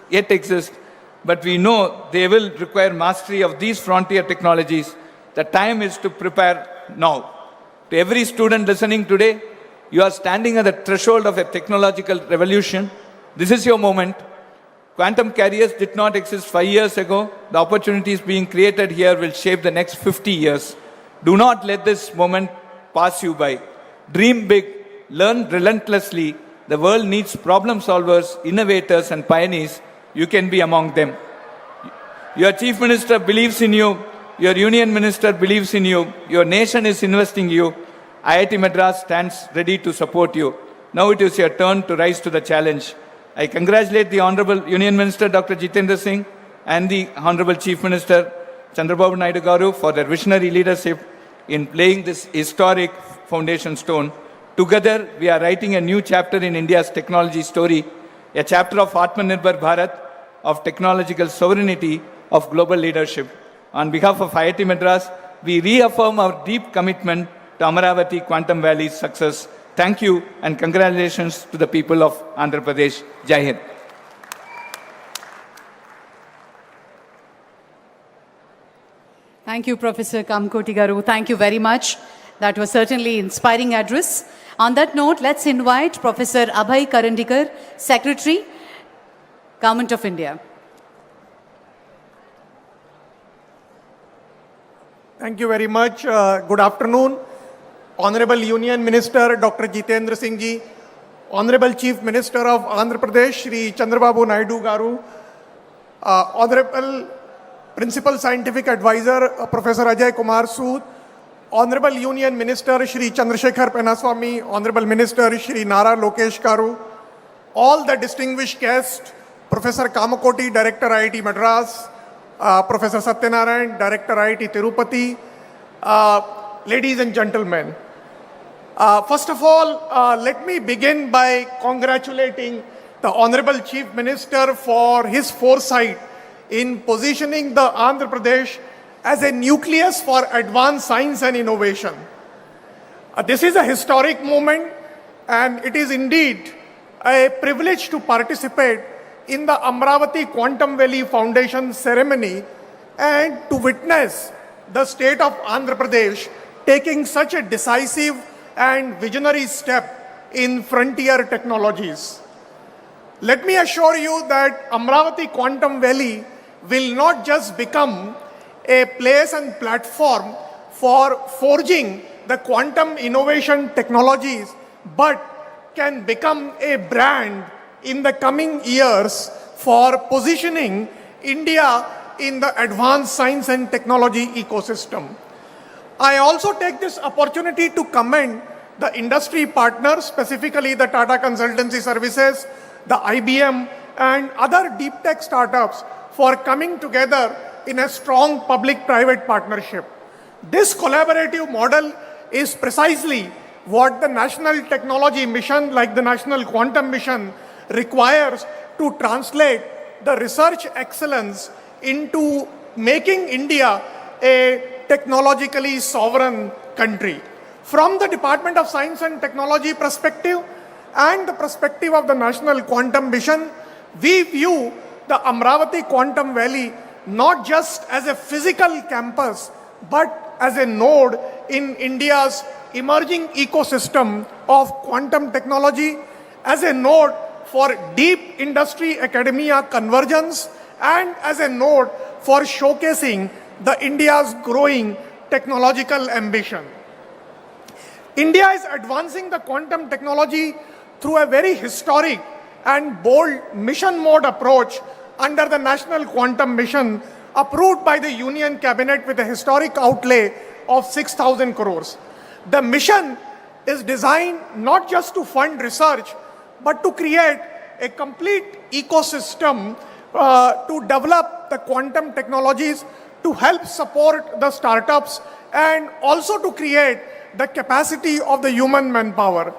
yet exist, but we know they will require mastery of these frontier technologies. The time is to prepare now. To every student listening today, you are standing at the threshold of a technological revolution. This is your moment. Quantum careers did not exist 5 years ago. The opportunities being created here will shape the next 50 years. Do not let this moment pass you by. Dream big, learn relentlessly. The world needs problem solvers, innovators, and pioneers. You can be among them. Your Chief Minister believes in you. Your Union Minister believes in you. Your nation is investing in you. IIT Madras stands ready to support you. Now it is your turn to rise to the challenge. I congratulate the Honorable Union Minister Dr. Jitendra Singh and the Honorable Chief Minister Chandrababu Naidu Garu for their visionary leadership in laying this historic foundation stone. Together, we are writing a new chapter in India's technology story, a chapter of Atmanirbhar Bharat, of technological sovereignty, of global leadership. On behalf of IIT Madras, we reaffirm our deep commitment to Amaravati Quantum Valley's success. Thank you and congratulations to the people of Andhra Pradesh. Jai Hind. Thank you, Professor Kamakoti Garu. Thank you very much. That was certainly inspiring address. On that note, let's invite Professor Abhay Karandikar, Secretary, Government of India. Thank you very much. Good afternoon. Honorable Union Minister Dr. Jitendra Singh Ji, Honorable Chief Minister of Andhra Pradesh Shri Chandrababu Naidu Garu, Honorable Principal Scientific Advisor Professor Ajay Kumar Sood, Honorable Union Minister Shri Chandrasekhar Penaswamy, Honorable Minister Shri Nara Lokesh Garu, all the distinguished guests, Professor Kamakoti, Director IIT Madras, Professor Satyanarayan, Director IIT Tirupati, ladies and gentlemen. First of all, let me begin by congratulating the Honorable Chief Minister for his foresight in positioning the Andhra Pradesh as a nucleus for advanced science and innovation. This is a historic moment, and it is indeed a privilege to participate in the Amravati Quantum Valley Foundation ceremony and to witness the state of Andhra Pradesh taking such a decisive and visionary step in frontier technologies. Let me assure you that Amravati Quantum Valley will not just become a place and platform for forging the quantum innovation technologies, but can become a brand in the coming years for positioning India in the advanced science and technology ecosystem. I also take this opportunity to commend the industry partners, specifically the Tata Consultancy Services, the IBM, and other deep tech startups for coming together in a strong public-private partnership. This collaborative model is precisely what the national technology mission, like the National Quantum Mission, requires to translate the research excellence into making India a technologically sovereign country. From the Department of Science and Technology perspective and the perspective of the National Quantum Mission, we view the Amravati Quantum Valley not just as a physical campus, but as a node in India's emerging ecosystem of quantum technology, as a node for deep industry academia convergence, and as a node for showcasing the India's growing technological ambition. India is advancing the quantum technology through a very historic and bold mission mode approach under the National Quantum Mission, approved by the Union Cabinet with a historic outlay of 6,000 crores. The mission is designed not just to fund research, but to create a complete ecosystem to develop the quantum technologies, to help support the startups, and also to create the capacity of the human manpower.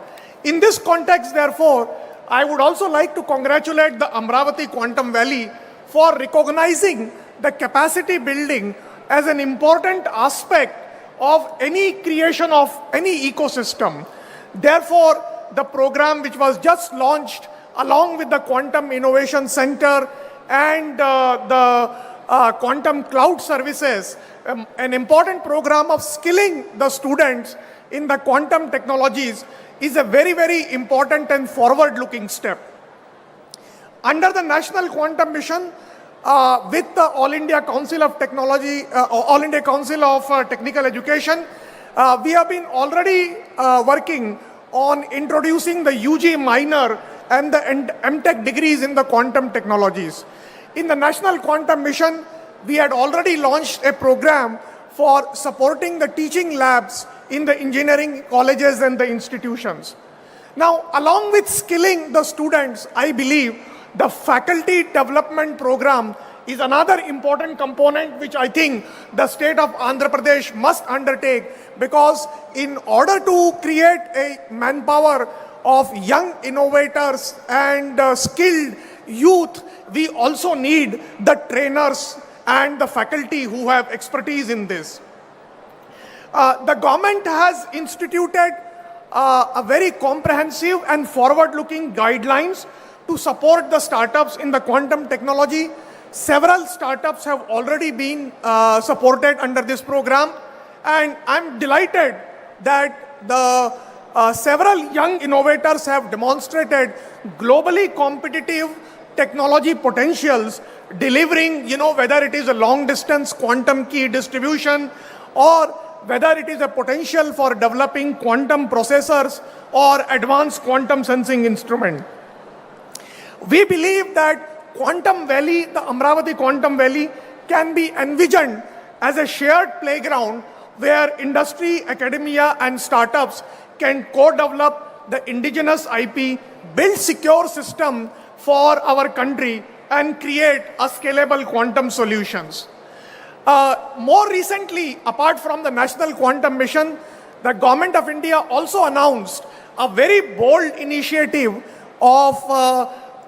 In this context, therefore, I would also like to congratulate the Amravati Quantum Valley for recognizing the capacity building as an important aspect of any creation of any ecosystem. Therefore, the program which was just launched along with the Quantum Innovation Center and the Quantum Cloud Services, an important program of skilling the students in the quantum technologies, is a very, very important and forward-looking step. Under the National Quantum Mission, with the All India Council of Technology, All India Council of Technical Education, we have been already working on introducing the UG minor and the MTech degrees in the quantum technologies. In the National Quantum Mission, we had already launched a program for supporting the teaching labs in the engineering colleges and the institutions. Now, along with skilling the students, I believe the faculty development program is another important component which I think the state of Andhra Pradesh must undertake, because in order to create a manpower of young innovators and skilled youth, we also need the trainers and the faculty who have expertise in this. The government has instituted a very comprehensive and forward-looking guidelines to support the startups in the quantum technology. Several startups have already been supported under this program, and I'm delighted that the several young innovators have demonstrated globally competitive technology potentials, delivering, whether it is a long-distance quantum key distribution or whether it is a potential for developing quantum processors or advanced quantum sensing instrument. We believe that Quantum Valley, the Amravati Quantum Valley, can be envisioned as a shared playground where industry, academia, and startups can co-develop the indigenous IP, build secure system for our country, and create a scalable quantum solutions. More recently, apart from the National Quantum Mission, the Government of India also announced a very bold initiative of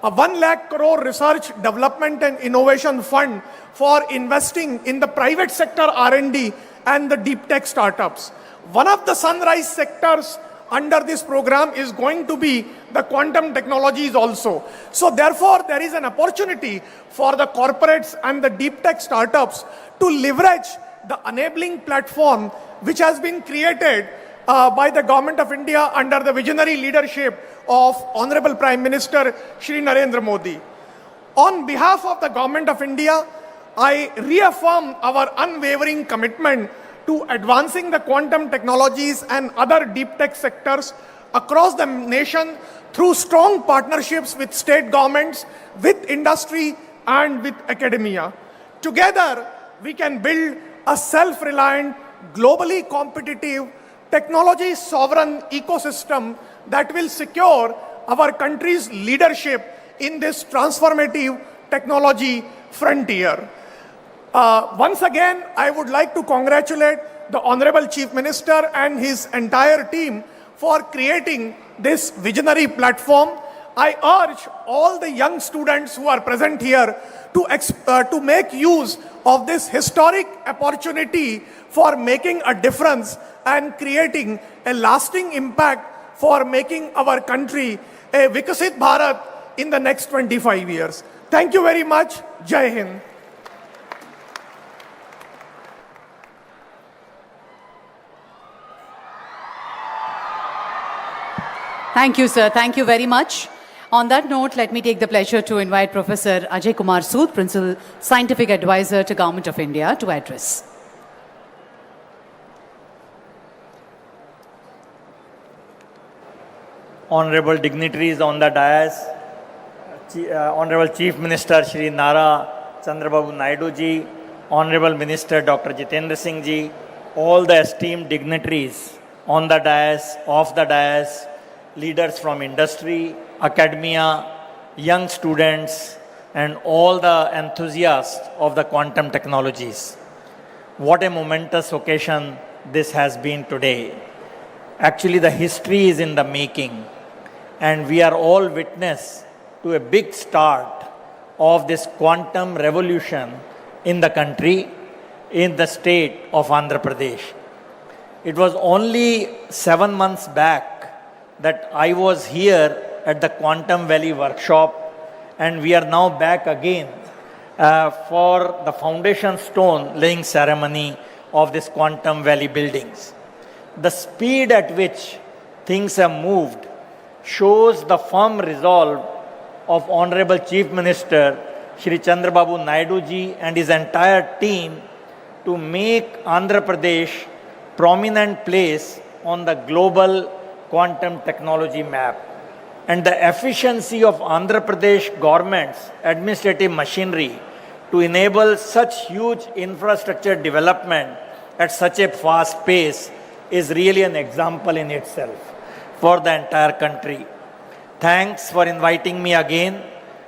a 1 lakh crore research development and innovation fund for investing in the private sector R&D and the deep tech startups. One of the sunrise sectors under this program is going to be the quantum technologies also. So therefore, there is an opportunity for the corporates and the deep tech startups to leverage the enabling platform which has been created by the Government of India under the visionary leadership of Honorable Prime Minister Shri Narendra Modi. On behalf of the Government of India, I reaffirm our unwavering commitment to advancing the quantum technologies and other deep tech sectors across the nation through strong partnerships with state governments, with industry, and with academia. Together, we can build a self-reliant, globally competitive, technology sovereign ecosystem that will secure our country's leadership in this transformative technology frontier. Once again, I would like to congratulate the Honorable Chief Minister and his entire team for creating this visionary platform. I urge all the young students who are present here to make use of this historic opportunity for making a difference and creating a lasting impact for making our country a Vikasit Bharat in the next 25 years. Thank you very much. Jai Hind. Thank you, sir. Thank you very much. On that note, let me take the pleasure to invite Professor Ajay Kumar Sood, Principal Scientific Advisor to Government of India, to address. Honorable dignitaries on the dais, Honorable Chief Minister Shri Nara Chandrababu Naidu ji, Honorable Minister Dr. Jitendra Singh ji, all the esteemed dignitaries on the dais, off the dais, leaders from industry, academia, young students, and all the enthusiasts of the quantum technologies. What a momentous occasion this has been today. Actually, the history is in the making, and we are all witness to a big start of this quantum revolution in the country, in the state of Andhra Pradesh. It was only 7 months back that I was here at the Quantum Valley workshop, and we are now back again for the foundation stone laying ceremony of this Quantum Valley buildings. The speed at which things have moved shows the firm resolve of Honorable Chief Minister Shri Chandrababu Naidu ji and his entire team to make Andhra Pradesh prominent place on the global quantum technology map. And the efficiency of Andhra Pradesh government's administrative machinery to enable such huge infrastructure development at such a fast pace is really an example in itself for the entire country. Thanks for inviting me again,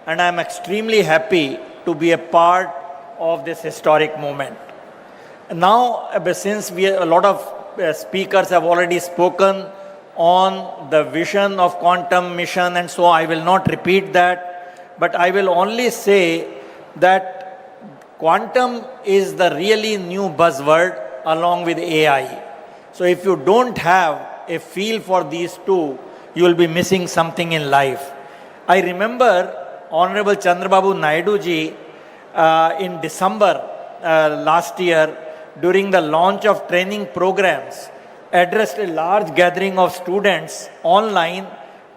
and I am extremely happy to be a part of this historic moment. Now, since a lot of speakers have already spoken on the vision of quantum mission, and so I will not repeat that, but I will only say that quantum is the really new buzzword along with AI. So if you don't have a feel for these two, you will be missing something in life. I remember Honorable Chandrababu Naidu ji in December last year during the launch of training programs addressed a large gathering of students online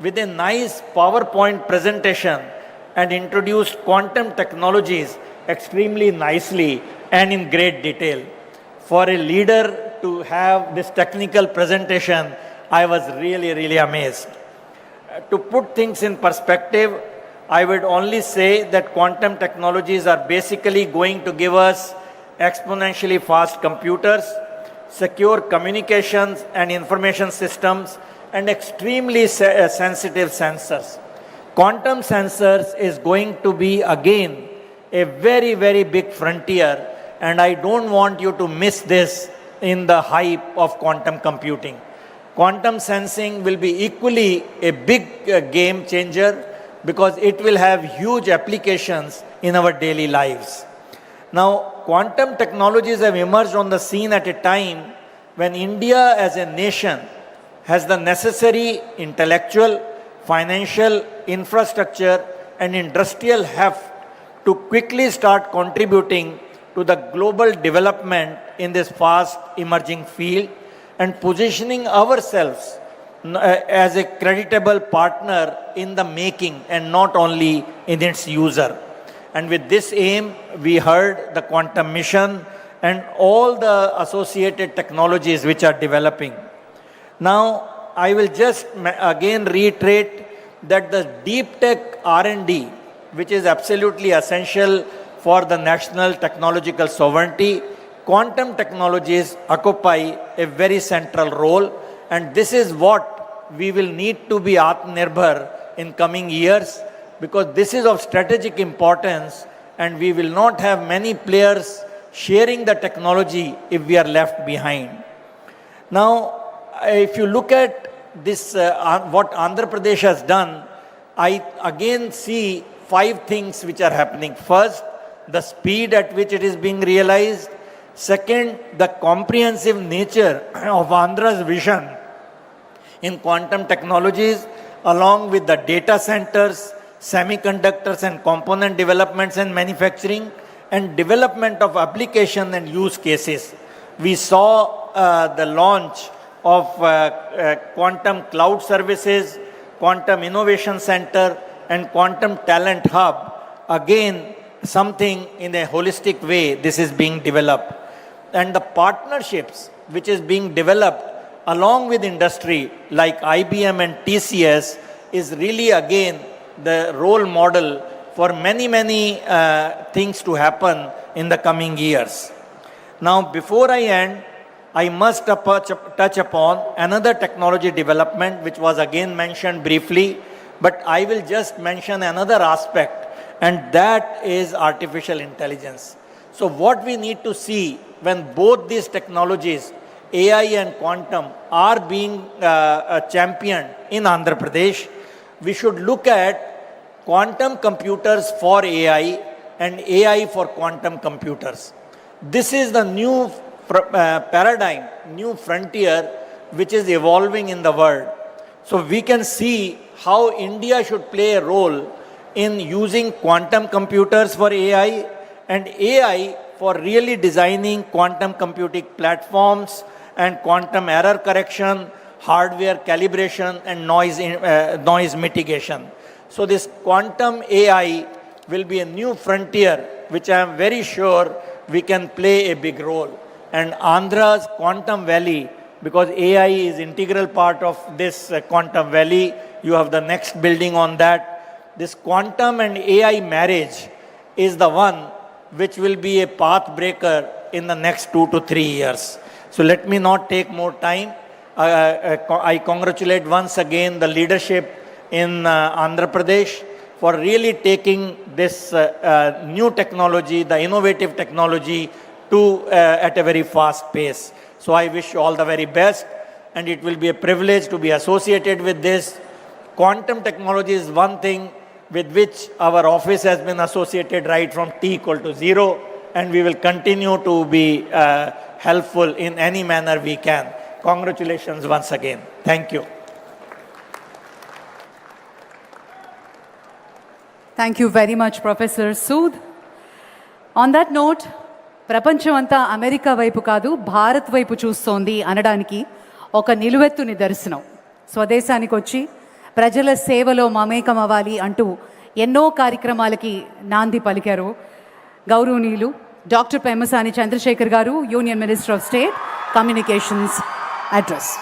with a nice PowerPoint presentation and introduced quantum technologies extremely nicely and in great detail. For a leader to have this technical presentation, I was really amazed. To put things in perspective, I would only say that quantum technologies are basically going to give us exponentially fast computers, secure communications and information systems, and extremely sensitive sensors. Quantum sensors is going to be again a very big frontier, and I don't want you to miss this in the hype of quantum computing. Quantum sensing will be equally a big game changer. because it will have huge applications in our daily lives. Now, quantum technologies have emerged on the scene at a time when India as a nation has the necessary intellectual, financial, infrastructure, and industrial heft to quickly start contributing to the global development in this fast emerging field and positioning ourselves as a creditable partner in the making and not only in its user. And with this aim, we heard the quantum mission and all the associated technologies which are developing. Now, I will just again reiterate that the deep tech R&D, which is absolutely essential for the national technological sovereignty, quantum technologies occupy a very central role, and this is what we will need to be Atmanirbhar in coming years, because this is of strategic importance and we will not have many players sharing the technology if we are left behind. Now, if you look at this, what Andhra Pradesh has done, I again see 5 things which are happening. First, the speed at which it is being realized. Second, the comprehensive nature of Andhra's vision in quantum technologies, along with the data centers, semiconductors and component developments and manufacturing, and development of application and use cases. We saw the launch of Quantum Cloud Services, Quantum Innovation Center, and Quantum Talent Hub. Again, something in a holistic way, this is being developed. And the partnerships which is being developed along with industry like IBM and TCS is really again the role model for many things to happen in the coming years. Now, before I end, I must touch upon another technology development which was again mentioned briefly, but I will just mention another aspect, and that is artificial intelligence. So what we need to see when both these technologies, AI and quantum, are being championed in Andhra Pradesh, we should look at quantum computers for AI and AI for quantum computers. This is the new paradigm, new frontier which is evolving in the world. So we can see how India should play a role in using quantum computers for AI and AI for really designing quantum computing platforms and quantum error correction, hardware calibration, and noise mitigation. So this quantum AI will be a new frontier which I am very sure we can play a big role. And Andhra's Quantum Valley, because AI is integral part of this Quantum Valley, you have the next building on that. This quantum and AI marriage is the one which will be a path breaker in the next 2 to 3 years. So let me not take more time. I congratulate once again the leadership in Andhra Pradesh for really taking this new technology, the innovative technology, to at a very fast pace. So I wish you all the very best, and it will be a privilege to be associated with this. Quantum technology is one thing with which our office has been associated right from T=0, and we will continue to be helpful in any manner we can. Congratulations once again. Thank you. Thank you very much, Professor Sood. On that note, ప్రపంచమంతా America వైపు కాదు భారత్ వైపు చూస్తోంది అనడానికి ఒక నిలువెత్తు నిదర్శనం. స్వదేశానికి వచ్చి ప్రజల సేవలో మమేకం అవ్వాలి అంటూ ఎన్నో కార్యక్రమాలకి నాంది పలికారు గౌరవనీయులు డాక్టర్ పెమ్మసాని చంద్రశేఖర్ గారు, union minister of state communications address.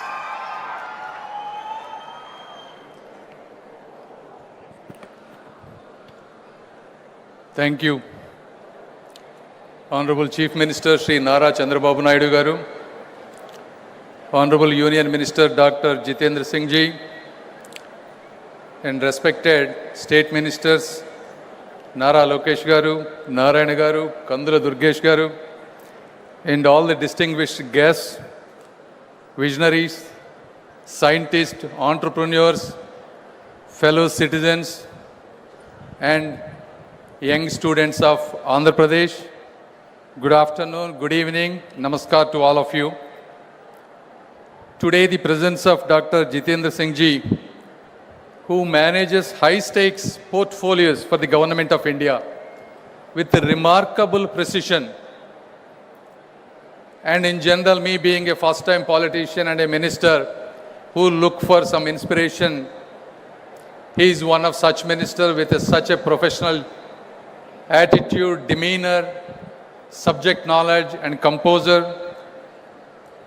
Thank you. Honorable Chief Minister Sri Nara Chandrababu Naidu Garu, Honorable Union Minister Dr. Jitendra Singh Ji, and respected State Ministers Nara Lokesh Garu, Narayana Garu, Kandula Durgesh Garu, and all the distinguished guests, visionaries, scientists, entrepreneurs, fellow citizens, and young students of Andhra Pradesh. Good afternoon, good evening, namaskar to all of you. Today, the presence of Dr. Jitendra Singh Ji, who manages high-stakes portfolios for the Government of India with remarkable precision. And in general, me being a first-time politician and a minister who look for some inspiration, he is one of such ministers with such a professional attitude, demeanor, subject knowledge, and composer.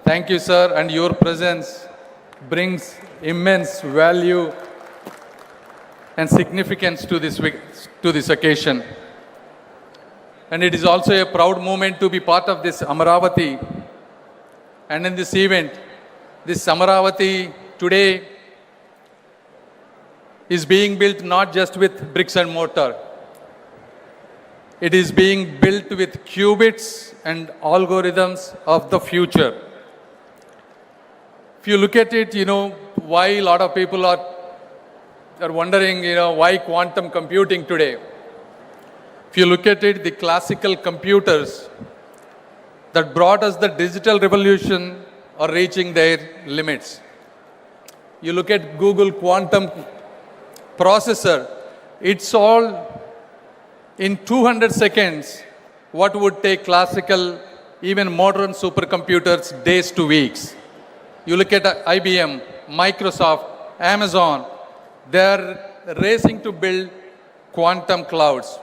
Thank you, sir, and your presence brings immense value and significance to this occasion. And it is also a proud moment to be part of this Amaravati. And in this event, this Amaravati today is being built not just with bricks and mortar. It is being built with qubits and algorithms of the future. If you look at it, why a lot of people are wondering, why quantum computing today. If you look at it, the classical computers that brought us the digital revolution are reaching their limits. You look at Google quantum processor, it's all in 200 seconds what would take classical, even modern supercomputers days to weeks. You look at IBM, Microsoft, Amazon, they're racing to build quantum clouds.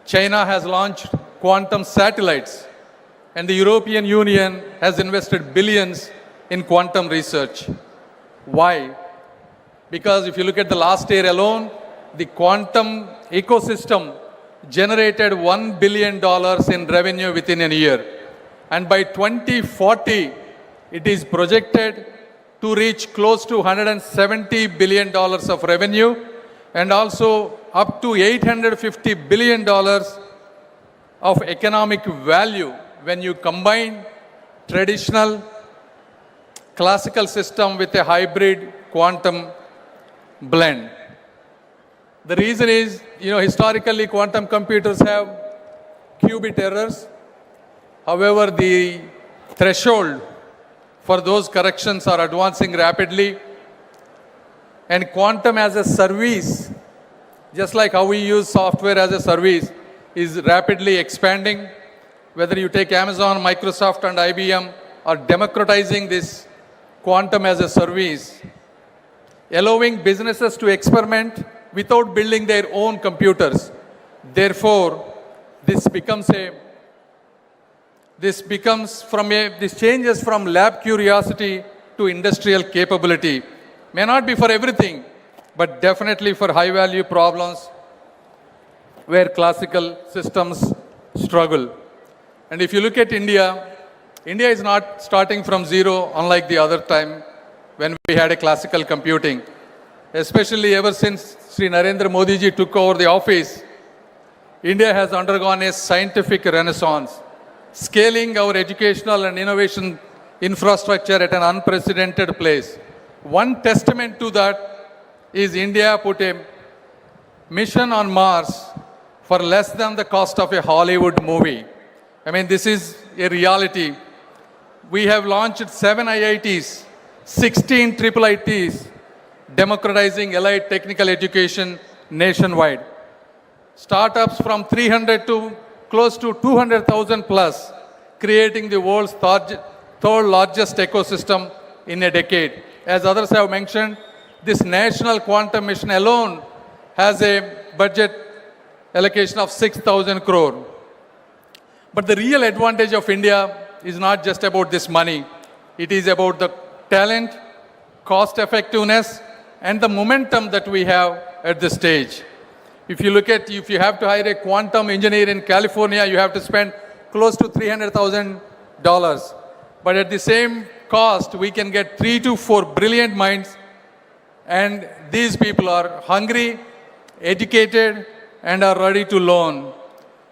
China has launched quantum satellites, and the European Union has invested billions in quantum research. Why? Because if you look at the last year alone, the quantum ecosystem generated $1 billion in revenue within a year. And by 2040, it is projected to reach close to $170 billion of revenue and also up to $850 billion of economic value when you combine traditional classical system with a hybrid quantum blend. The reason is, historically quantum computers have qubit errors. However, the threshold for those corrections are advancing rapidly. And quantum as a service, just like how we use software as a service, is rapidly expanding. Whether you take Amazon, Microsoft, and IBM are democratizing this quantum as a service, allowing businesses to experiment without building their own computers. Therefore, this changes from lab curiosity to industrial capability. May not be for everything, but definitely for high-value problems where classical systems struggle. And if you look at India, India is not starting from zero, unlike the other time when we had a classical computing. Especially ever since Sri Narendra Modi ji took over the office, India has undergone a scientific renaissance, scaling our educational and innovation infrastructure at an unprecedented place. One testament to that is India put a mission on Mars for less than the cost of a Hollywood movie. I mean, this is a reality. We have launched 7 IITs, 16 IIITs, democratizing allied technical education nationwide. Startups from 300 to close to 200,000 plus, creating the world's third largest ecosystem in a decade. As others have mentioned, this national quantum mission alone has a budget allocation of 6,000 crore. But the real advantage of India is not just about this money. It is about the talent, cost effectiveness, and the momentum that we have at this stage. If you look at, if you have to hire a quantum engineer in California, you have to spend close to $300,000. But at the same cost, we can get 3 to 4 brilliant minds, and these people are hungry, educated, and are ready to learn.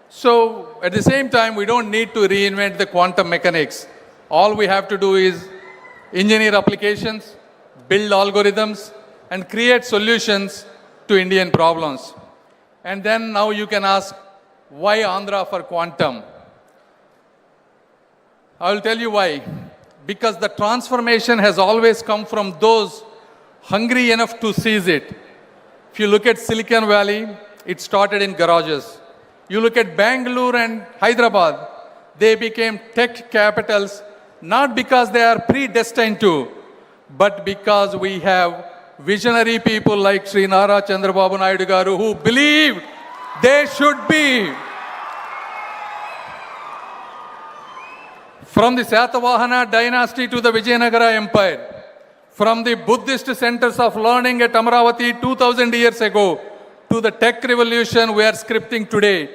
So at the same time, we don't need to reinvent the quantum mechanics. All we have to do is engineer applications, build algorithms, and create solutions to Indian problems. And then now you can ask, why Andhra for quantum? I will tell you why. Because the transformation has always come from those hungry enough to seize it. If you look at Silicon Valley, it started in garages. You look at Bangalore and Hyderabad, they became tech capitals not because they are predestined to, but because we have visionary people like Sri Nara Chandrababu Naidu Garu who believed they should be. From the Satavahana dynasty to the Vijayanagara Empire, from the Buddhist centers of learning at Amaravati 2000 years ago to the tech revolution we are scripting today,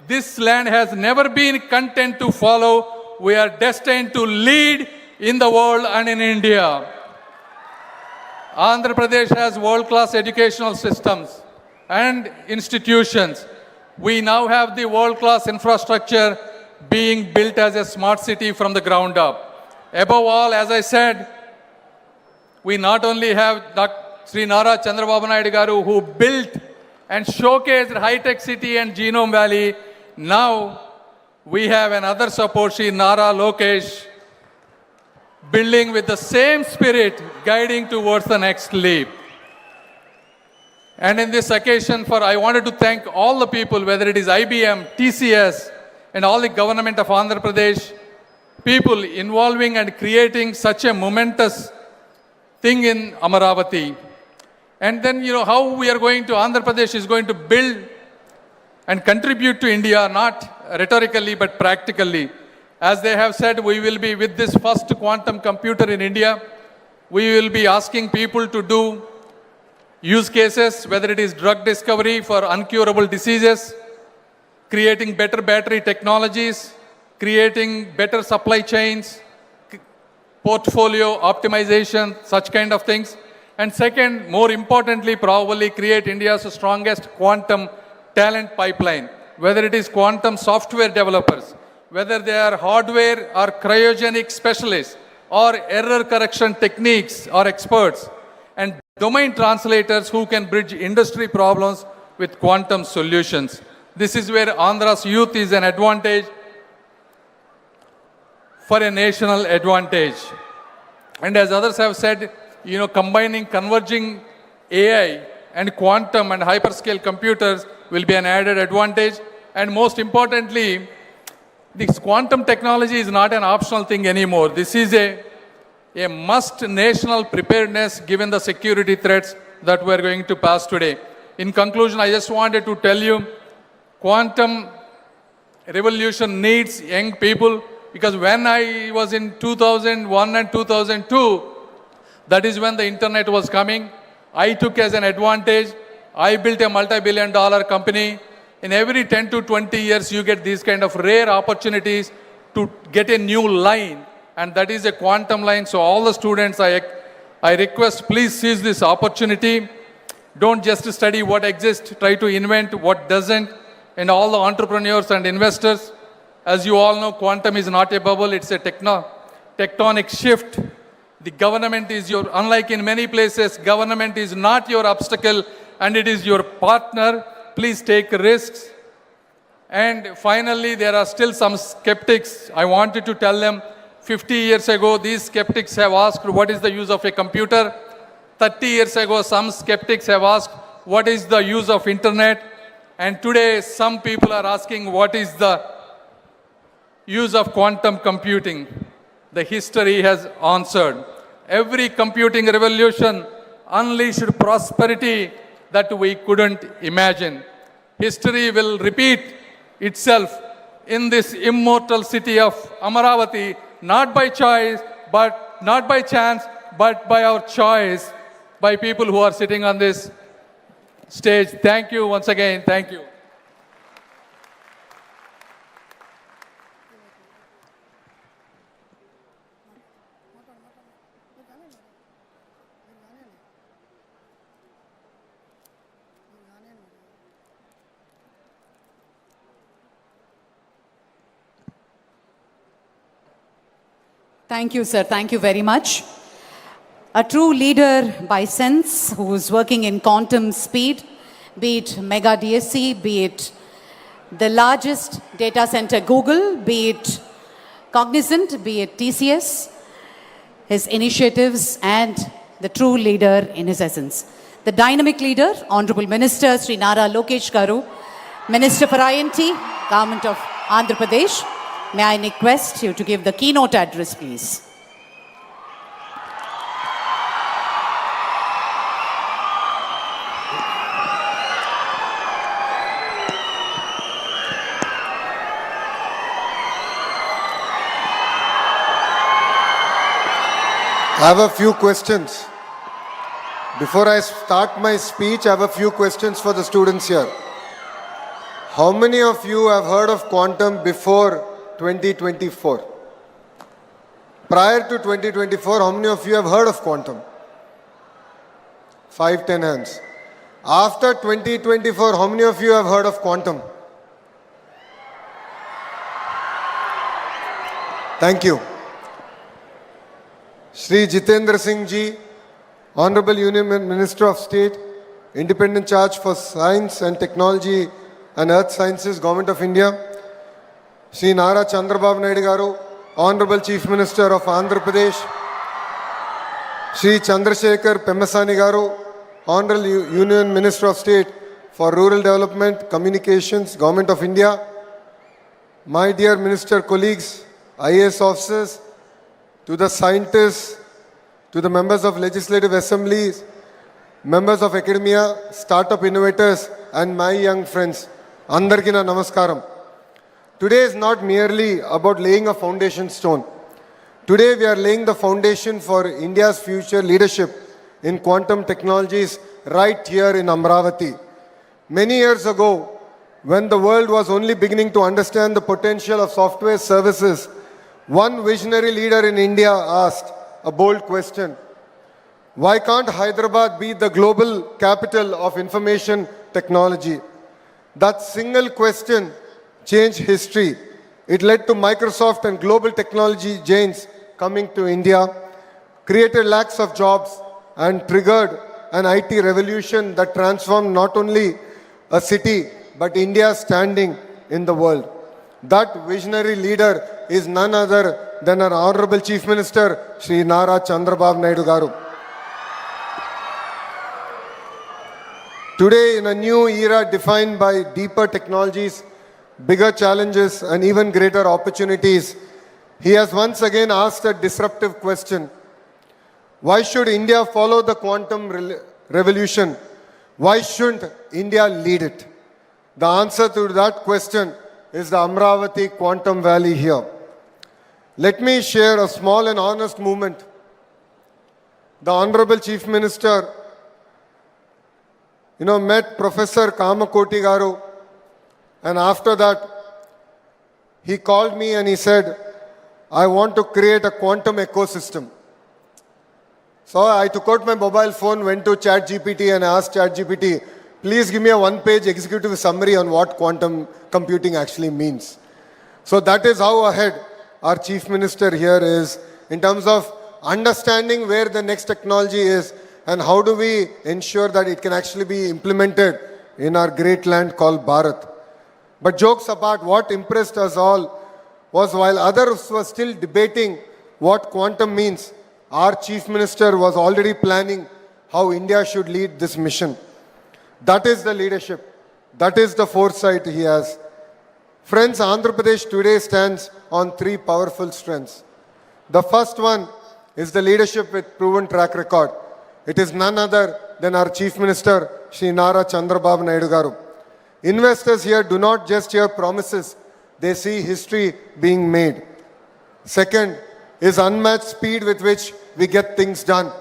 this land has never been content to follow. We are destined to lead in the world and in India. Andhra Pradesh has world-class educational systems and institutions. We now have the world-class infrastructure being built as a smart city from the ground up. Above all, as I said, we not only have Sri Nara Chandrababu Naidu Garu who built and showcased high-tech city and Genome Valley. Now we have another support, Sri Nara Lokesh, building with the same spirit, guiding towards the next leap. And in this occasion, I wanted to thank all the people, whether it is IBM, TCS, and all the government of Andhra Pradesh, people involving and creating such a momentous thing in Amaravati. And then, how we are going to, Andhra Pradesh is going to build and contribute to India, not rhetorically, but practically. As they have said, we will be with this first quantum computer in India. We will be asking people to do use cases, whether it is drug discovery for uncurable diseases, creating better battery technologies, creating better supply chains, portfolio optimization, such kind of things. And second, more importantly, probably create India's strongest quantum talent pipeline, whether it is quantum software developers, whether they are hardware or cryogenic specialists, or error correction techniques or experts, and domain translators who can bridge industry problems with quantum solutions. This is where Andhra's youth is an advantage for a national advantage. And as others have said, combining, converging AI and quantum and hyperscale computers will be an added advantage. And most importantly, this quantum technology is not an optional thing anymore. This is a must national preparedness given the security threats that we are going to pass today. In conclusion, I just wanted to tell you, quantum revolution needs young people, because when I was in 2001 and 2002, that is when the internet was coming. I took as an advantage. I built a multi-billion-dollar company. In every 10 to 20 years, you get these kind of rare opportunities to get a new line, and that is a quantum line. So all the students, I request, please seize this opportunity. Don't just study what exists, try to invent what doesn't. And all the entrepreneurs and investors, as you all know, quantum is not a bubble, it's a tectonic shift. The government is unlike in many places, government is not your obstacle and it is your partner. Please take risks. And finally, there are still some skeptics. I wanted to tell them, 50 years ago, these skeptics have asked, what is the use of a computer? 30 years ago, some skeptics have asked, what is the use of internet? And today, some people are asking, what is the use of quantum computing? The history has answered. Every computing revolution unleashed prosperity that we couldn't imagine. History will repeat itself in this immortal city of Amaravati, not by choice, but not by chance, but by our choice, by people who are sitting on this stage. Thank you once again. Thank you. Thank you, sir. Thank you very much. A true leader by sense who is working in quantum speed be it Mega DSC, be it the largest data center Google, be it Cognizant, be it TCS, his initiatives and the true leader in his essence. The dynamic leader, Honorable Minister Sri Nara Lokesh Garu, Minister for INT, Government of Andhra Pradesh. May I request you to give the keynote address, please. I have a few questions. Before I start my speech, I have a few questions for the students here. How many of you have heard of quantum before 2024? Prior to 2024, how many of you have heard of quantum? 5, 10 hands. After 2024, how many of you have heard of quantum? Thank you. Shri Jitendra Singh Ji, Honorable Union Minister of State, Independent Charge for Science and Technology and Earth Sciences, Government of India, Shri Nara Chandrababu Naidu Garu, Honorable Chief Minister of Andhra Pradesh, Shri Chandrasekhar Pemmasani Garu, Honorable Union Minister of State for Rural Development, Communications, Government of India, my dear Minister colleagues, IAS officers, to the scientists, to the members of legislative assemblies, members of academia, startup innovators, and my young friends, Andarki na namaskaram. Today is not merely about laying a foundation stone. Today we are laying the foundation for India's future leadership in quantum technologies right here in Amravati. Many years ago, when the world was only beginning to understand the potential of software services, one visionary leader in India asked a bold question. Why can't Hyderabad be the global capital of information technology? That single question changed history. It led to Microsoft and global technology giants coming to India, created lakhs of jobs, and triggered an IT revolution that transformed not only a city, but India's standing in the world. That visionary leader is none other than our Honorable Chief Minister, Sri Nara Chandrababu Naidu Garu. Today, in a new era defined by deeper technologies, bigger challenges, and even greater opportunities, he has once again asked a disruptive question. Why should India follow the quantum revolution? Why shouldn't India lead it? The answer to that question is the Amravati Quantum Valley here. Let me share a small and honest moment. The Honorable Chief Minister, met Professor Kamakoti Garu, and after that, he called me and he said, I want to create a quantum ecosystem. So I took out my mobile phone, went to ChatGPT and asked ChatGPT, please give me a one-page executive summary on what quantum computing actually means. So that is how ahead our Chief Minister here is in terms of understanding where the next technology is and how do we ensure that it can actually be implemented in our great land called Bharat. But jokes apart, what impressed us all was while others were still debating what quantum means, our Chief Minister was already planning how India should lead this mission. That is the leadership. That is the foresight he has. Friends, Andhra Pradesh today stands on 3 powerful strengths. The first one is the leadership with proven track record. It is none other than our Chief Minister, Sri Nara Chandrababu Naidu Garu. Investors here do not just hear promises, they see history being made. Second is unmatched speed with which we get things done.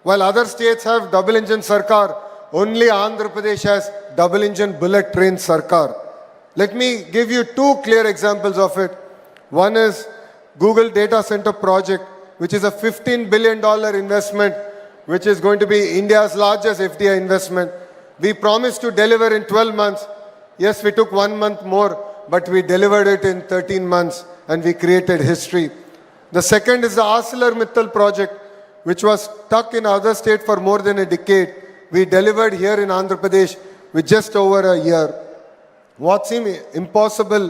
While other states have double-engine sarkar, only Andhra Pradesh has double-engine bullet train sarkar. Let me give you 2 clear examples of it. One is Google Data Center Project, which is a $15 billion investment, which is going to be India's largest FDI investment. We promised to deliver in 12 months. Yes, we took 1 month more, but we delivered it in 13 months and we created history. The second is the ArcelorMittal project, which was stuck in other state for more than a decade. We delivered here in Andhra Pradesh with just over a year. What seemed impossible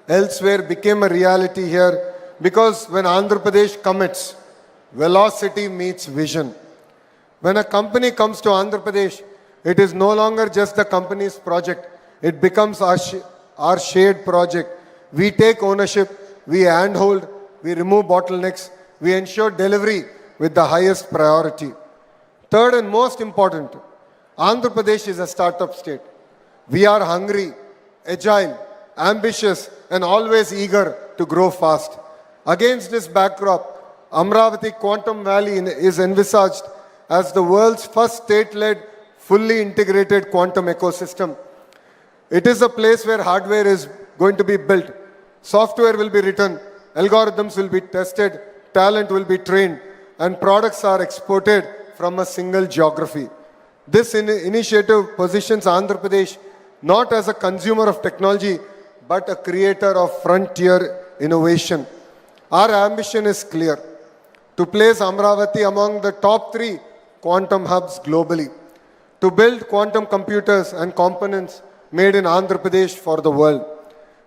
elsewhere became a reality here because when Andhra Pradesh commits, velocity meets vision. When a company comes to Andhra Pradesh, it is no longer just the company's project. It becomes our shared project. We take ownership, we handhold, we remove bottlenecks, we ensure delivery with the highest priority. Third and most important, Andhra Pradesh is a startup state. We are hungry, agile, ambitious, and always eager to grow fast. Against this backdrop, Amravati Quantum Valley is envisaged as the world's first state-led, fully integrated quantum ecosystem. It is a place where hardware is going to be built, software will be written, algorithms will be tested, talent will be trained, and products are exported from a single geography. This initiative positions Andhra Pradesh not as a consumer of technology, but a creator of frontier innovation. Our ambition is clear, to place Amravati among the top 3 quantum hubs globally, to build quantum computers and components made in Andhra Pradesh for the world,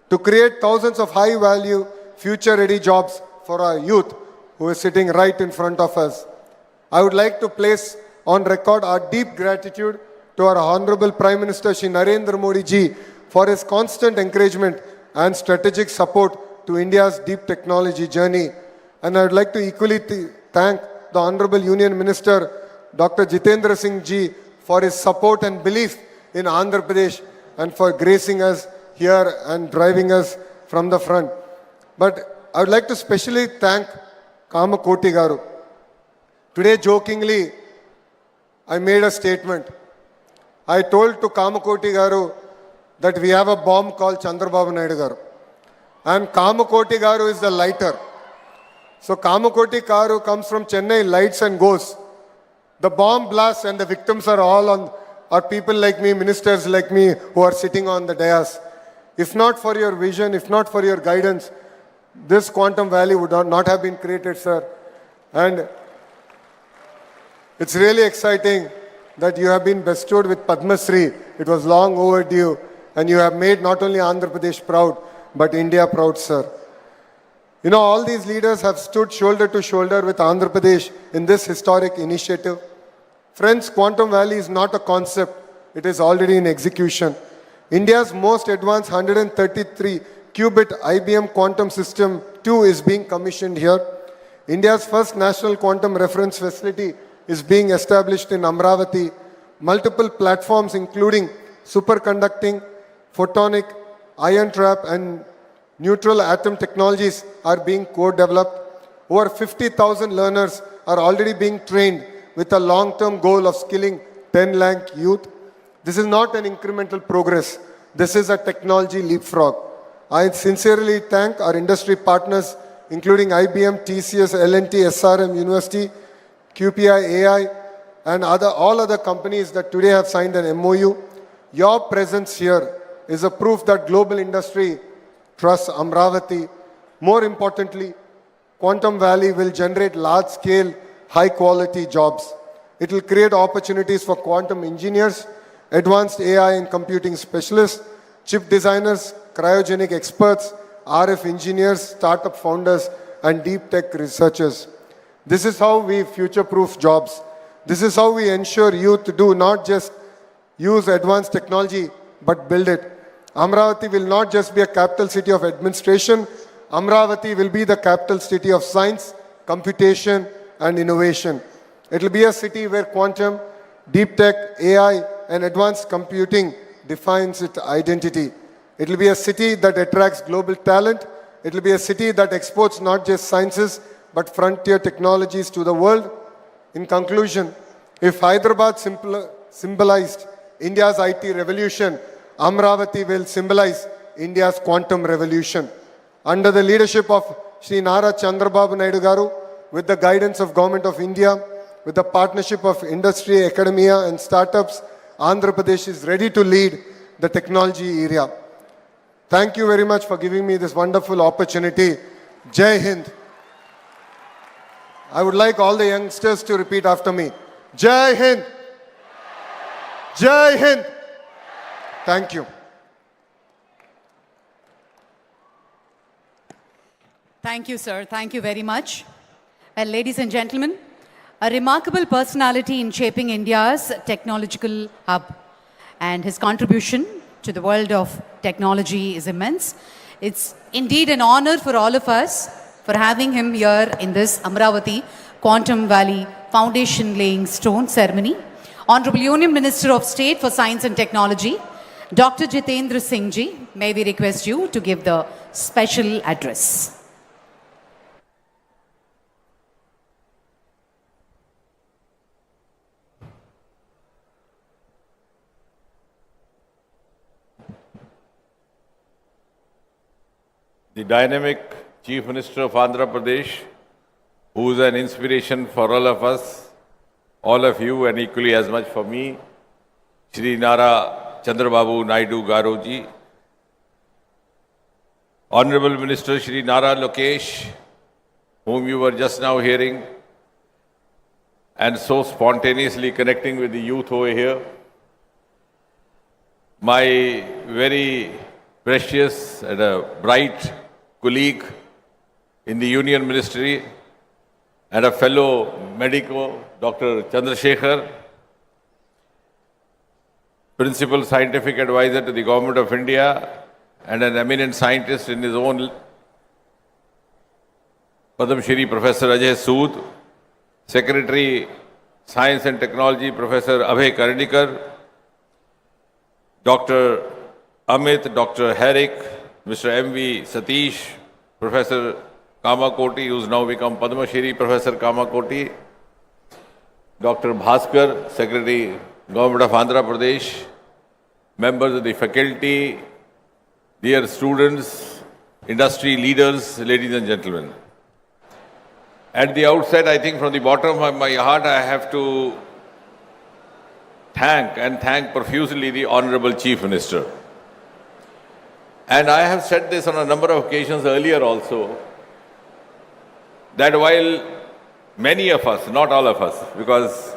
to create thousands of high-value, future-ready jobs for our youth who is sitting right in front of us. I would like to place on record our deep gratitude to our Honorable Prime Minister Shri Narendra Modi ji for his constant encouragement and strategic support to India's deep technology journey. And I would like to equally thank the Honorable Union Minister Dr. Jitendra Singh ji for his support and belief in Andhra Pradesh and for gracing us here and driving us from the front. But I would like to specially thank Kamakoti Garu. Today, jokingly, I made a statement. I told to Kamakoti Garu that we have a bomb called Chandrababu Naidu Garu. And Kamakoti Garu is the lighter. So Kamakoti Garu comes from Chennai, lights and goes. The bomb blasts and the victims are people like me, ministers like me, who are sitting on the dais. If not for your vision, if not for your guidance, this quantum valley would not have been created, sir. And it's really exciting that you have been bestowed with Padma Shri. It was long overdue, and you have made not only Andhra Pradesh proud, but India proud, sir. You know, all these leaders have stood shoulder to shoulder with Andhra Pradesh in this historic initiative. Friends, Quantum Valley is not a concept, it is already in execution. India's most advanced 133 qubit IBM quantum system 2 is being commissioned here. India's first national quantum reference facility is being established in Amravati. Multiple platforms including superconducting, photonic, ion trap and neutral atom technologies are being co-developed. Over 50,000 learners are already being trained with a long-term goal of skilling 10 lakh youth. This is not an incremental progress. This is a technology leapfrog. I sincerely thank our industry partners, including IBM, TCS, L&T, SRM University, QPI AI, and all other companies that today have signed an MOU. Your presence here is a proof that global industry trusts Amravati. More importantly, Quantum Valley will generate large-scale, high-quality jobs. It will create opportunities for quantum engineers, advanced AI and computing specialists, chip designers, cryogenic experts, RF engineers, startup founders, and deep tech researchers. This is how we future-proof jobs. This is how we ensure youth do not just use advanced technology, but build it. Amravati will not just be a capital city of administration. Amravati will be the capital city of science, computation, and innovation. It will be a city where quantum, deep tech, AI, and advanced computing defines its identity. It will be a city that attracts global talent. It will be a city that exports not just sciences, but frontier technologies to the world. In conclusion, if Hyderabad symbolized India's IT revolution, Amravati will symbolize India's quantum revolution. Under the leadership of Shri Nara Chandrababu Naidu Garu, with the guidance of Government of India, with the partnership of industry, academia and startups, Andhra Pradesh is ready to lead the technology area. Thank you very much for giving me this wonderful opportunity. Jai Hind. I would like all the youngsters to repeat after me. Jai Hind. Jai Hind. Thank you. Thank you, sir. Thank you very much. Well, ladies and gentlemen, a remarkable personality in shaping India's technological hub. And his contribution to the world of technology is immense. It's indeed an honor for all of us for having him here in this Amravati Quantum Valley Foundation laying stone ceremony. Honorable Union Minister of State for Science and Technology, Dr. Jitendra Singh Ji, may we request you to give the special address. The dynamic Chief Minister of Andhra Pradesh, who is an inspiration for all of us, all of you, and equally as much for me, Shri Nara Chandrababu Naidu Garuji, Honorable Minister Shri Nara Lokesh, whom you were just now hearing, and so spontaneously connecting with the youth over here, my very precious and a bright colleague in the Union Ministry and a fellow medico, Dr. Chandrasekhar, Principal Scientific Advisor to the Government of India and an eminent scientist in his own, Padam Shri Professor Ajay Sood, Secretary Science and Technology Professor Abhay Karnikar, Dr. Amit, Dr. Herrick, Mr. M.V. Satish, Professor Kamakoti, who's now become Padma Shri Professor Kamakoti, Dr. Bhaskar, Secretary, Government of Andhra Pradesh, members of the faculty, dear students, industry leaders, ladies and gentlemen. At the outset, I think from the bottom of my heart, I have to thank profusely the Honorable Chief Minister. And I have said this on a number of occasions earlier also, that while many of us, not all of us, because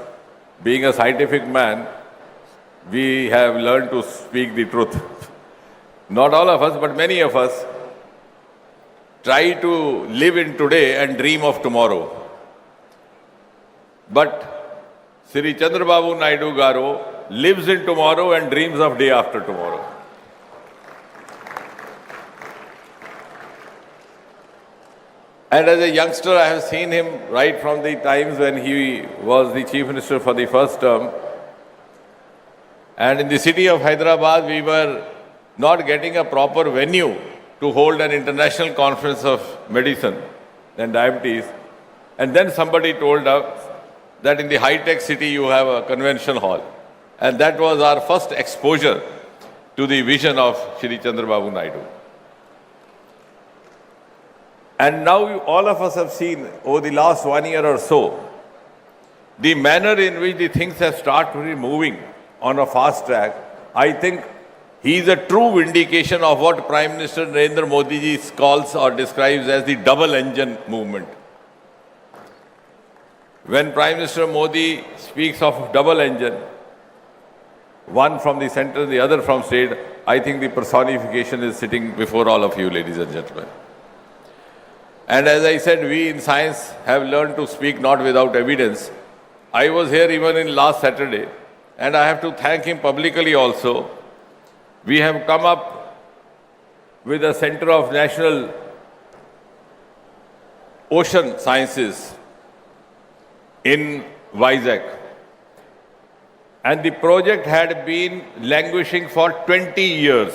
being a scientific man, we have learned to speak the truth. Not all of us, but many of us try to live in today and dream of tomorrow. But Sri Chandrababu Naidu Garu lives in tomorrow and dreams of day after tomorrow. And as a youngster, I have seen him right from the times when he was the Chief Minister for the first term. And in the city of Hyderabad, we were not getting a proper venue to hold an international conference of medicine and diabetes. And then somebody told us that in the high-tech city, you have a convention hall. And that was our first exposure to the vision of Shri Chandrababu Naidu. And now all of us have seen over the last 1 year or so, the manner in which the things have started moving on a fast track. I think he is a true vindication of what Prime Minister Narendra Modi ji calls or describes as the double engine movement. When Prime Minister Modi speaks of double engine, one from the center, the other from state, I think the personification is sitting before all of you, ladies and gentlemen. And as I said, we in science have learned to speak not without evidence. I was here even in last Saturday, and I have to thank him publicly also. We have come up with a Center of National Ocean Sciences in Vizag. And the project had been languishing for 20 years.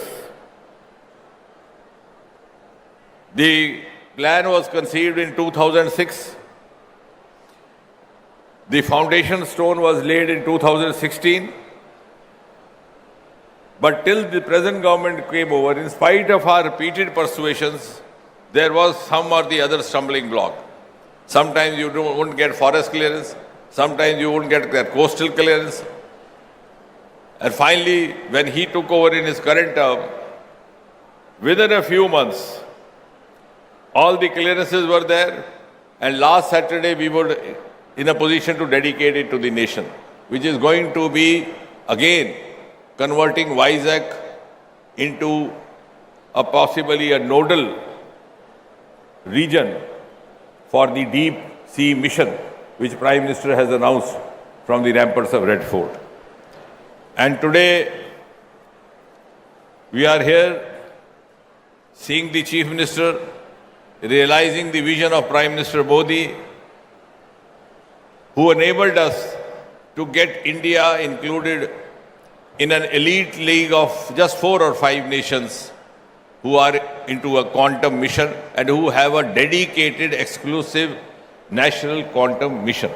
The plan was conceived in 2006. The foundation stone was laid in 2016. But till the present government came over, in spite of our repeated persuasions, there was some or the other stumbling block. Sometimes you wouldn't get forest clearance, sometimes you wouldn't get that coastal clearance. And finally, when he took over in his current term, within a few months, all the clearances were there, and last Saturday we were in a position to dedicate it to the nation, which is going to be, again, converting Vizag into a possibly a nodal region for the deep sea mission, which Prime Minister has announced from the ramparts of Red Fort. And today, we are here seeing the Chief Minister realizing the vision of Prime Minister Modi, who enabled us to get India included in an elite league of just 4 or 5 nations who are into a quantum mission and who have a dedicated, exclusive national quantum mission.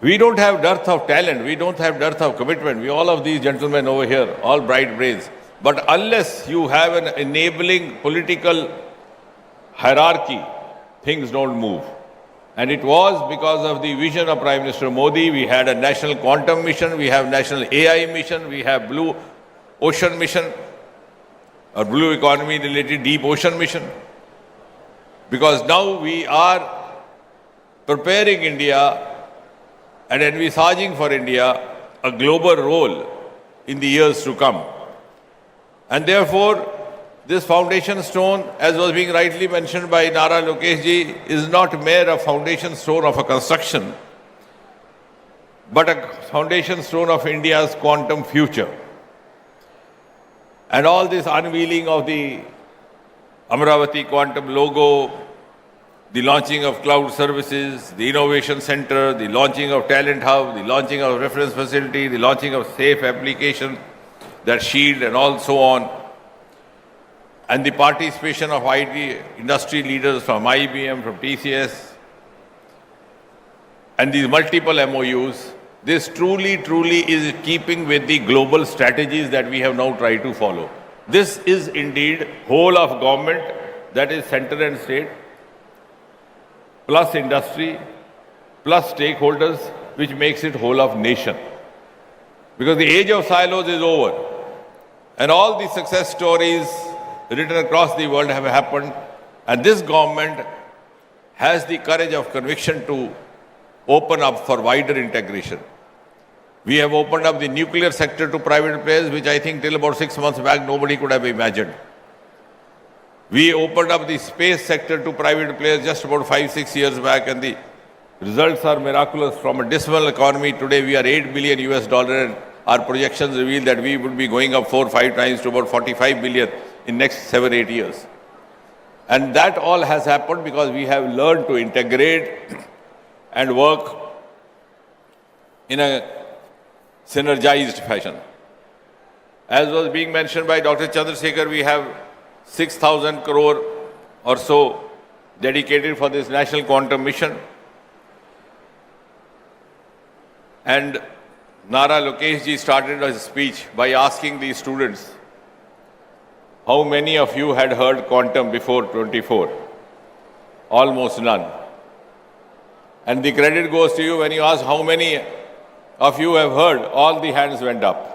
We don't have dearth of talent, we don't have dearth of commitment. We all of these gentlemen over here, all bright brains. But unless you have an enabling political hierarchy, things don't move. And it was because of the vision of Prime Minister Modi. We had a national quantum mission, we have national AI mission, we have blue ocean mission, or blue economy related deep ocean mission. Because now we are preparing India and envisaging for India a global role in the years to come. And therefore, this foundation stone, as was being rightly mentioned by Nara Lokesh ji, is not mere a foundation stone of a construction, but a foundation stone of India's quantum future. And all this unveiling of the Amravati Quantum logo, the launching of cloud services, the innovation center, the launching of talent hub, the launching of reference facility, the launching of safe application, that shield and all so on, and the participation of IT industry leaders from IBM, from TCS, and these multiple MOUs, this truly is keeping with the global strategies that we have now tried to follow. This is indeed whole of government, that is center and state, plus industry, plus stakeholders, which makes it whole of nation. Because the age of silos is over. And all the success stories written across the world have happened. And this government has the courage of conviction to open up for wider integration. We have opened up the nuclear sector to private players, which I think till about 6 months back nobody could have imagined. We opened up the space sector to private players just about 5-6 years back, and the results are miraculous. From a dismal economy, today we are $8 billion US, and our projections reveal that we would be going up 4 or 5 times to about 45 billion in next 7-8 years. And that all has happened because we have learned to integrate and work in a synergized fashion. As was being mentioned by Dr. Chandrasekhar, we have 6,000 crore or so dedicated for this national quantum mission. And Nara Lokesh ji started his speech by asking the students, how many of you had heard quantum before 24? Almost none. And the credit goes to you when you ask how many of you have heard, all the hands went up.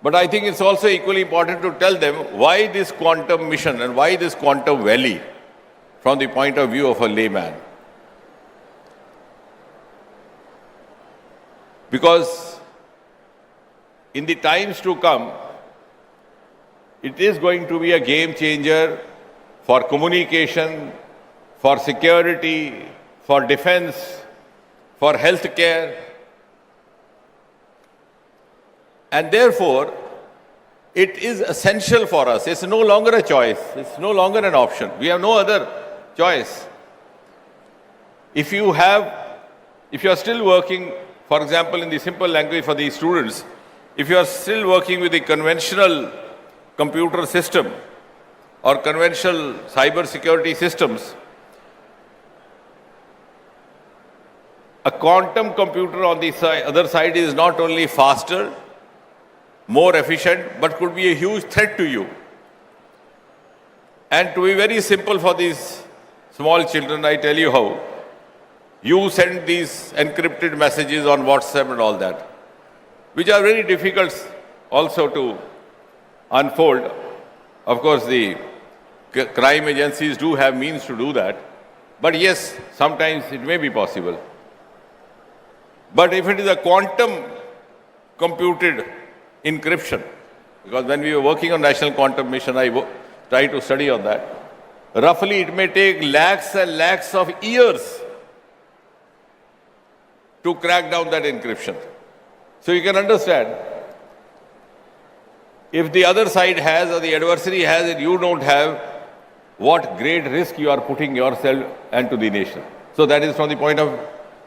But I think it's also equally important to tell them why this quantum mission and why this quantum valley from the point of view of a layman. Because in the times to come, it is going to be a game changer for communication, for security, for defense, for healthcare. And therefore, it is essential for us. It's no longer a choice. It's no longer an option. We have no other choice. If you are still working, for example, in the simple language for the students, if you are still working with the conventional computer system or conventional cyber security systems, a quantum computer on the other side is not only faster, more efficient, but could be a huge threat to you. And to be very simple for these small children, I tell you how. You send these encrypted messages on WhatsApp and all that, which are very difficult also to unfold. Of course, the crime agencies do have means to do that. But yes, sometimes it may be possible. But if it is a quantum computed encryption, because when we were working on National Quantum Mission, I tried to study on that. Roughly, it may take lakhs and lakhs of years to crack down that encryption. So you can understand, if the other side has or the adversary has and you don't have, what great risk you are putting yourself and to the nation. So that is from the point of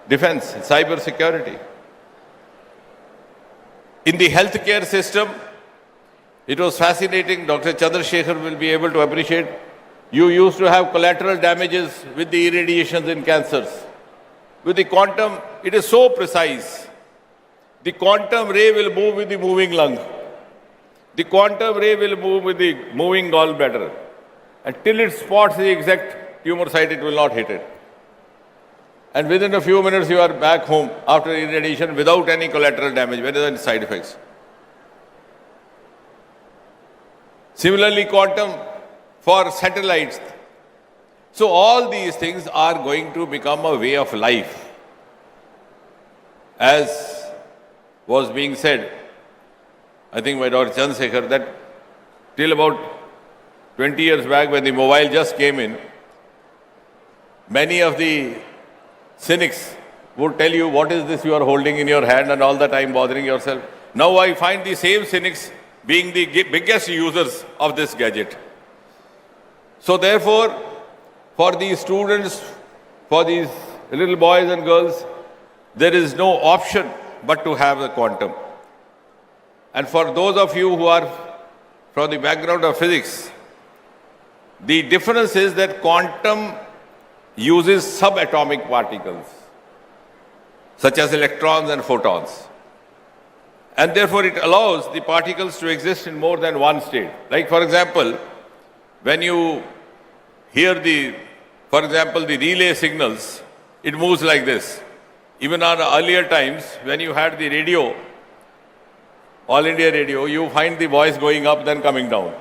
defense, cyber security. In the healthcare system, it was fascinating. Dr. Chandrasekhar will be able to appreciate. You used to have collateral damages with the irradiations in cancers. With the quantum, it is so precise. The quantum ray will move with the moving lung. The quantum ray will move with the moving gallbladder. Until it spots the exact tumor site, it will not hit it. And within a few minutes, you are back home after irradiation without any collateral damage, without any side effects. Similarly, quantum for satellites. So all these things are going to become a way of life. As was being said, I think by Dr. Chandrasekhar, that till about 20 years back when the mobile just came in, many of the cynics would tell you, what is this you are holding in your hand and all the time bothering yourself. Now I find the same cynics being the biggest users of this gadget. So therefore, for these students, for these little boys and girls, there is no option but to have the quantum. And for those of you who are from the background of physics, the difference is that quantum uses subatomic particles, such as electrons and photons. And therefore, it allows the particles to exist in more than one state. Like, for example, when you hear the relay signals, it moves like this. Even on earlier times, when you had the radio, All India Radio, you find the voice going up, then coming down,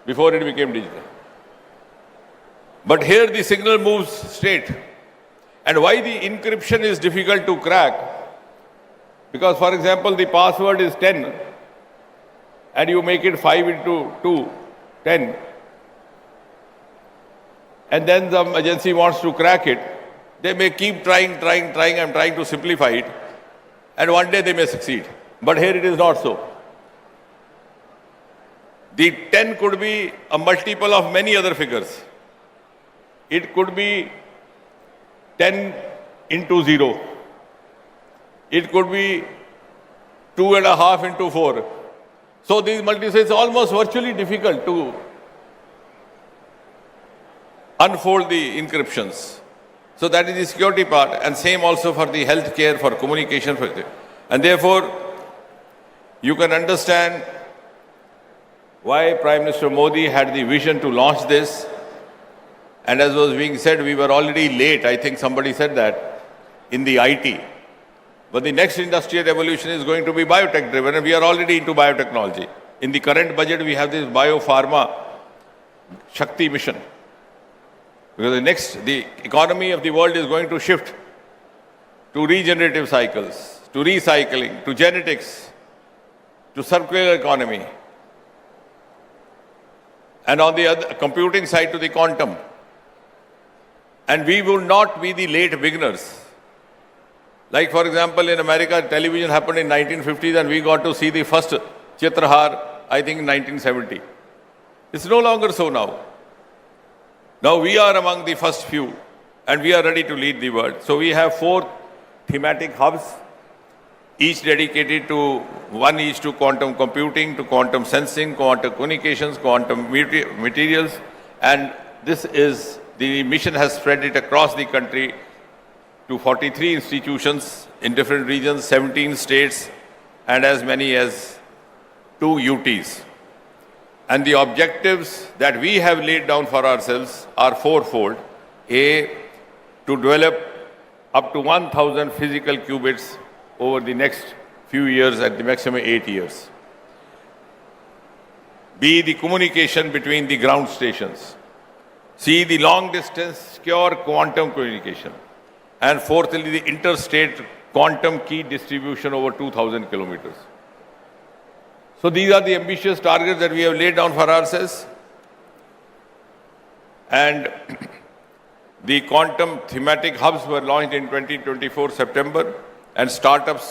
before it became digital. But here the signal moves straight. And why the encryption is difficult to crack? Because, for example, the password is 10, and you make it 5 into 2, 10. And then the agency wants to crack it. They may keep trying and trying to simplify it. And one day they may succeed. But here it is not so. The 10 could be a multiple of many other figures. It could be 10 into 0. It could be 2.5 into 4. So these multiples, it's almost virtually difficult to unfold the encryptions. So that is the security part, and same also for the healthcare, for communication. And therefore, you can understand why Prime Minister Modi had the vision to launch this. And as was being said, we were already late. I think somebody said that in the IT. But the next industrial revolution is going to be biotech driven, and we are already into biotechnology. In the current budget, we have this biopharma Shakti mission. Because the economy of the world is going to shift to regenerative cycles, to recycling, to genetics, to circular economy. And on the other computing side, to the quantum. And we will not be the late beginners. Like, for example, in America, television happened in 1950s, and we got to see the first Chitrahar, I think, in 1970. It's no longer so now. Now we are among the first few, and we are ready to lead the world. So we have 4 thematic hubs, each dedicated to, one each to quantum computing, to quantum sensing, quantum communications, quantum materials. And the mission has spread it across the country to 43 institutions in different regions, 17 states, and as many as 2 UTs. And the objectives that we have laid down for ourselves are 4-fold. A, to develop up to 1,000 physical qubits over the next few years, at the maximum 8 years. B, the communication between the ground stations. C, the long distance secure quantum communication. And fourthly, the interstate quantum key distribution over 2,000 kilometers. So these are the ambitious targets that we have laid down for ourselves. And the quantum thematic hubs were launched in 2024 September, and startups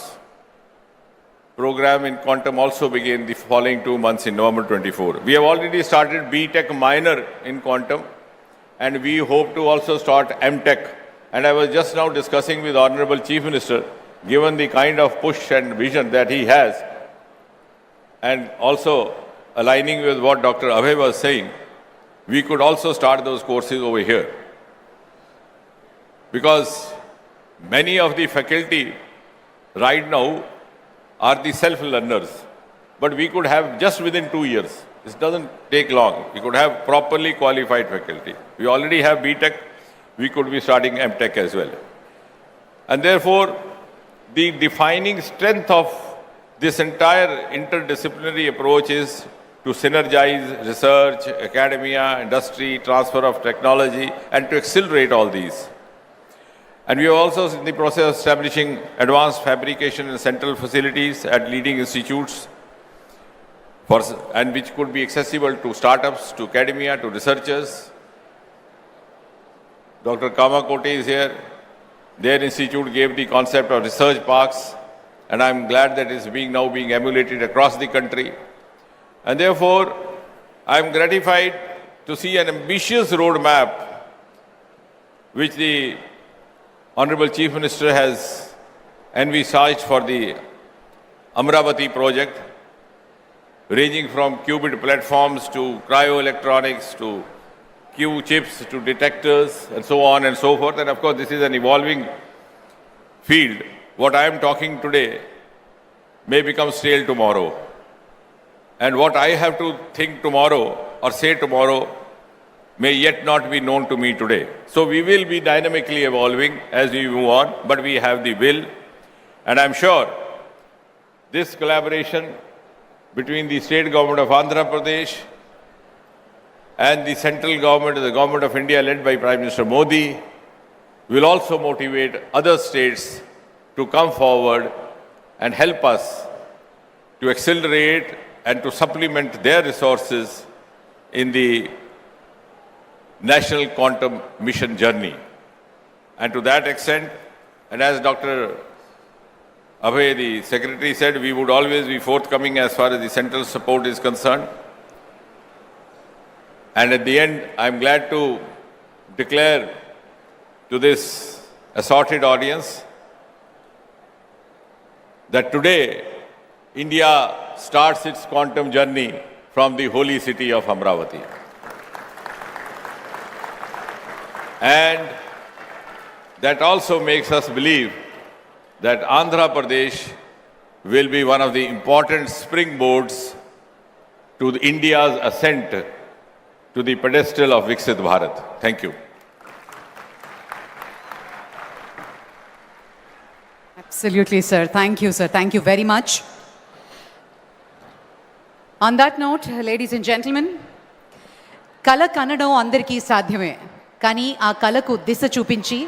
program in quantum also began the following 2 months in November 24. We have already started BTech minor in quantum, and we hope to also start MTech. And I was just now discussing with Honorable Chief Minister, given the kind of push and vision that he has, and also aligning with what Dr. Abhay was saying, we could also start those courses over here. Because many of the faculty right now are the self-learners. But we could have just within 2 years. This doesn't take long. We could have properly qualified faculty. We already have BTech. We could be starting MTech as well. And therefore, the defining strength of this entire interdisciplinary approach is to synergize research, academia, industry, transfer of technology, and to accelerate all these. And we are also in the process of establishing advanced fabrication and central facilities at leading institutes, and which could be accessible to startups, to academia, to researchers. Dr. Kamakoti is here. Their institute gave the concept of research parks, and I'm glad that it's now being emulated across the country. And therefore, I'm gratified to see an ambitious roadmap which the Honorable Chief Minister has envisaged for the Amravati project, ranging from qubit platforms to cryoelectronics to Q chips to detectors and so on and so forth. And of course, this is an evolving field. What I am talking today may become stale tomorrow. And what I have to think tomorrow or say tomorrow may yet not be known to me today. So we will be dynamically evolving as we move on, but we have the will. And I'm sure this collaboration between the state government of Andhra Pradesh and the central government, the government of India led by Prime Minister Modi, will also motivate other states to come forward and help us to accelerate and to supplement their resources in the National Quantum Mission journey. And to that extent, and as Dr. Abhay, the Secretary, said, we would always be forthcoming as far as the central support is concerned. And at the end, I'm glad to declare to this assorted audience that today, India starts its quantum journey from the holy city of Amravati. And that also makes us believe that Andhra Pradesh will be one of the important springboards to India's ascent to the pedestal of Viksit Bharat. Thank you. Absolutely, sir. Thank you, sir. Thank you very much. On that note, ladies and gentlemen, కళ కనడం అందరికీ సాధ్యమే, కానీ ఆ కళకు దిశ చూపించి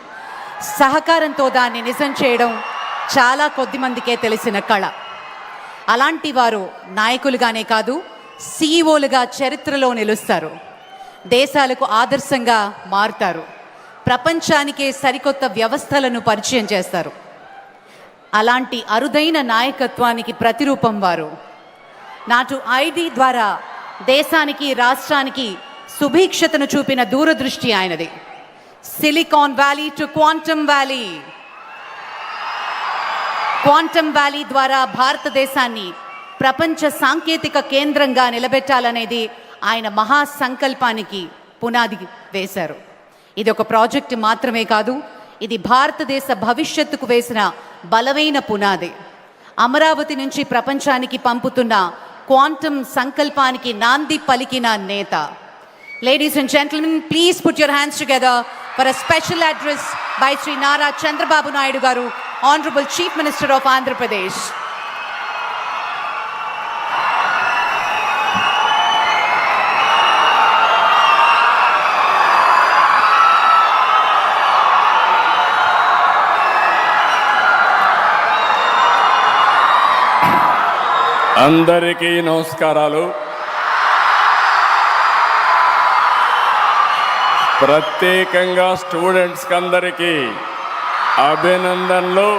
సహకారంతో దాన్ని నిజం చేయడం చాలా కొద్ది మందికే తెలిసిన కళ. అలాంటి వారు నాయకులుగానే కాదు, సీఈఓలుగా చరిత్రలో నిలుస్తారు, దేశాలకు ఆదర్శంగా మారుతారు, ప్రపంచానికే సరికొత్త వ్యవస్థలను పరిచయం చేస్తారు. అలాంటి అరుదైన నాయకత్వానికి ప్రతిరూపం వారు. నాటు ఐడి ద్వారా దేశానికి, రాష్ట్రానికి సుభిక్షతను చూపిన దూరదృష్టి ఆయనది. Silicon valley to quantum valley. Quantum valley ద్వారా భారతదేశాన్ని ప్రపంచ సాంకేతిక కేంద్రంగా నిలబెట్టాలనేది ఆయన మహా సంకల్పానికి పునాది వేశారు. ఇది ఒక ప్రాజెక్టు మాత్రమే కాదు, ఇది భారతదేశ భవిష్యత్తుకు వేసిన బలమైన పునాది. అమరావతి నుంచి ప్రపంచానికి పంపుతున్న క్వాంటమ్ సంకల్పానికి నాంది పలికిన నేత. Ladies and gentlemen, please put your hands together for a special address by Sri Nara Chandrababu Naidu Garu, Honorable Chief Minister of Andhra Pradesh. అందరికీ నమస్కారాలు. ప్రత్యేకంగా స్టూడెంట్స్కి అందరికీ అభినందనలు.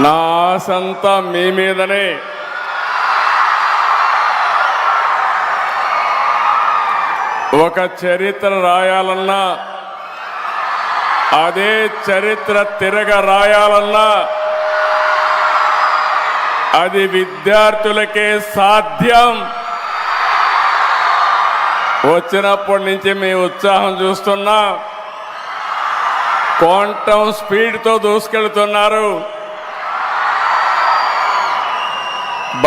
నా ఆశంతా మీ మీదనే. ఒక చరిత్ర రాయాలన్నా, అదే చరిత్ర తిరగ రాయాలన్నా అది విద్యార్థులకే సాధ్యం. వచ్చినప్పటి నుంచి మీ ఉత్సాహం చూస్తున్నా. క్వాంటం స్పీడ్తో దూసుకెళ్తున్నారు.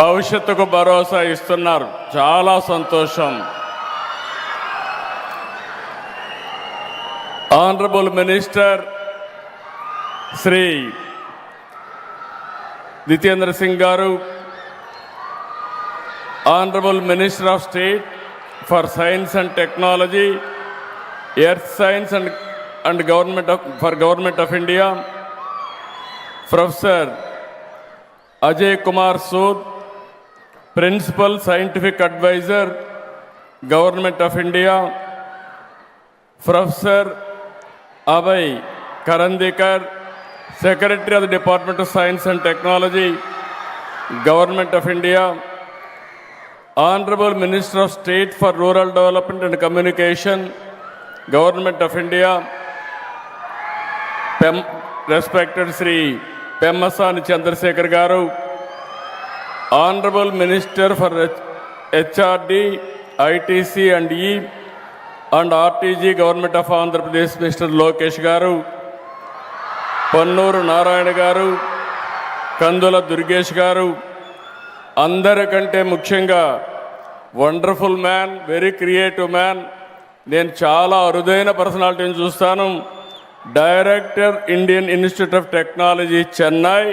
భవిష్యత్తుకు భరోసా ఇస్తున్నారు. చాలా సంతోషం. ఆనరబుల్ మినిస్టర్ శ్రీ జితేంద్ర సింగ్ గారు, honourable minister of state for science and technology, earth science and government of India, professor Ajay Kumar Sood, principal scientific adviser, government of India, professor Abhay Karandikar, Secretary of the Department of Science and Technology, Government of India, Honorable Minister of State for Rural Development and Communication, Government of India, Respected Sri Pemmasani Chandrasekhar Garu, Honorable Minister for HRD, ITC and E, and RTG, Government of Andhra Pradesh, Mr. Lokesh Garu, Pannuru Narayana Garu, Kandula Durgesh Garu, అందరికంటే ముఖ్యంగా wonderful man, very creative man. నేను చాలా అరుదైన పర్సనాలిటీని చూస్తాను. Director Indian Institute of Technology Chennai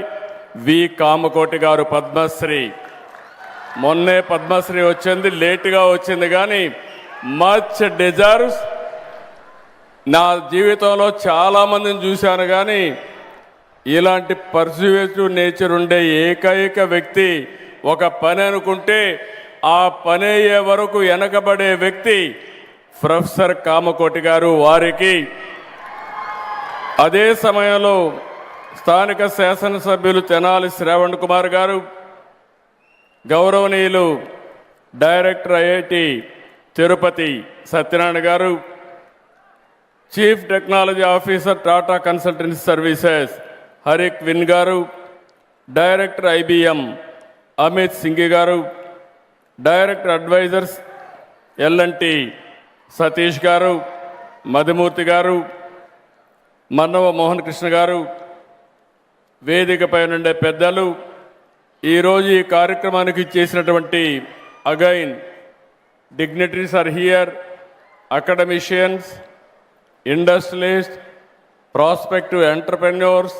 V Kamakoti garu, Padmashri. మొన్నే పద్మశ్రీ వచ్చింది, లేటుగా వచ్చింది కానీ మచ్ డిజర్వ్స్. నా జీవితంలో చాలామందిని చూశాను కానీ ఇలాంటి పర్స్యూటివ్ నేచర్ ఉండే ఏకైక వ్యక్తి, ఒక పని అనుకుంటే ఆ పని అయ్యే వరకు వెనకబడే వ్యక్తి ప్రొఫెసర్ కామకోటి గారు. వారికి అదే సమయంలో స్థానిక శాసనసభ్యులు తెనాలి శ్రావణ్ కుమార్ గారు, గౌరవనీయులు director IIT Tirupati Satyanarayana garu, chief technology officer Tata consultancy services Harrick Vin garu, director IBM Amit Singhi garu, director advisors L&T Satish గారు, మధుమూర్తి గారు, మన్నవ మోహన్ కృష్ణ గారు, వేదికపై నుండే పెద్దలు, ఈరోజు ఈ కార్యక్రమానికి చేసినటువంటి again dignitaries are here, academicians, industrialists, prospective entrepreneurs,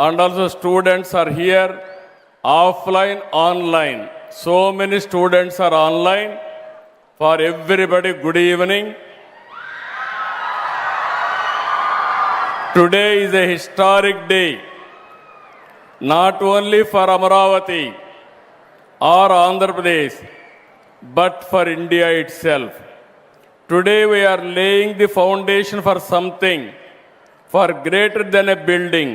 and also students are here, offline, online. So many students are online. For everybody, good evening. Today is a historic day, not only for Amaravati or Andhra Pradesh, but for India itself. Today we are laying the foundation for something far greater than a building.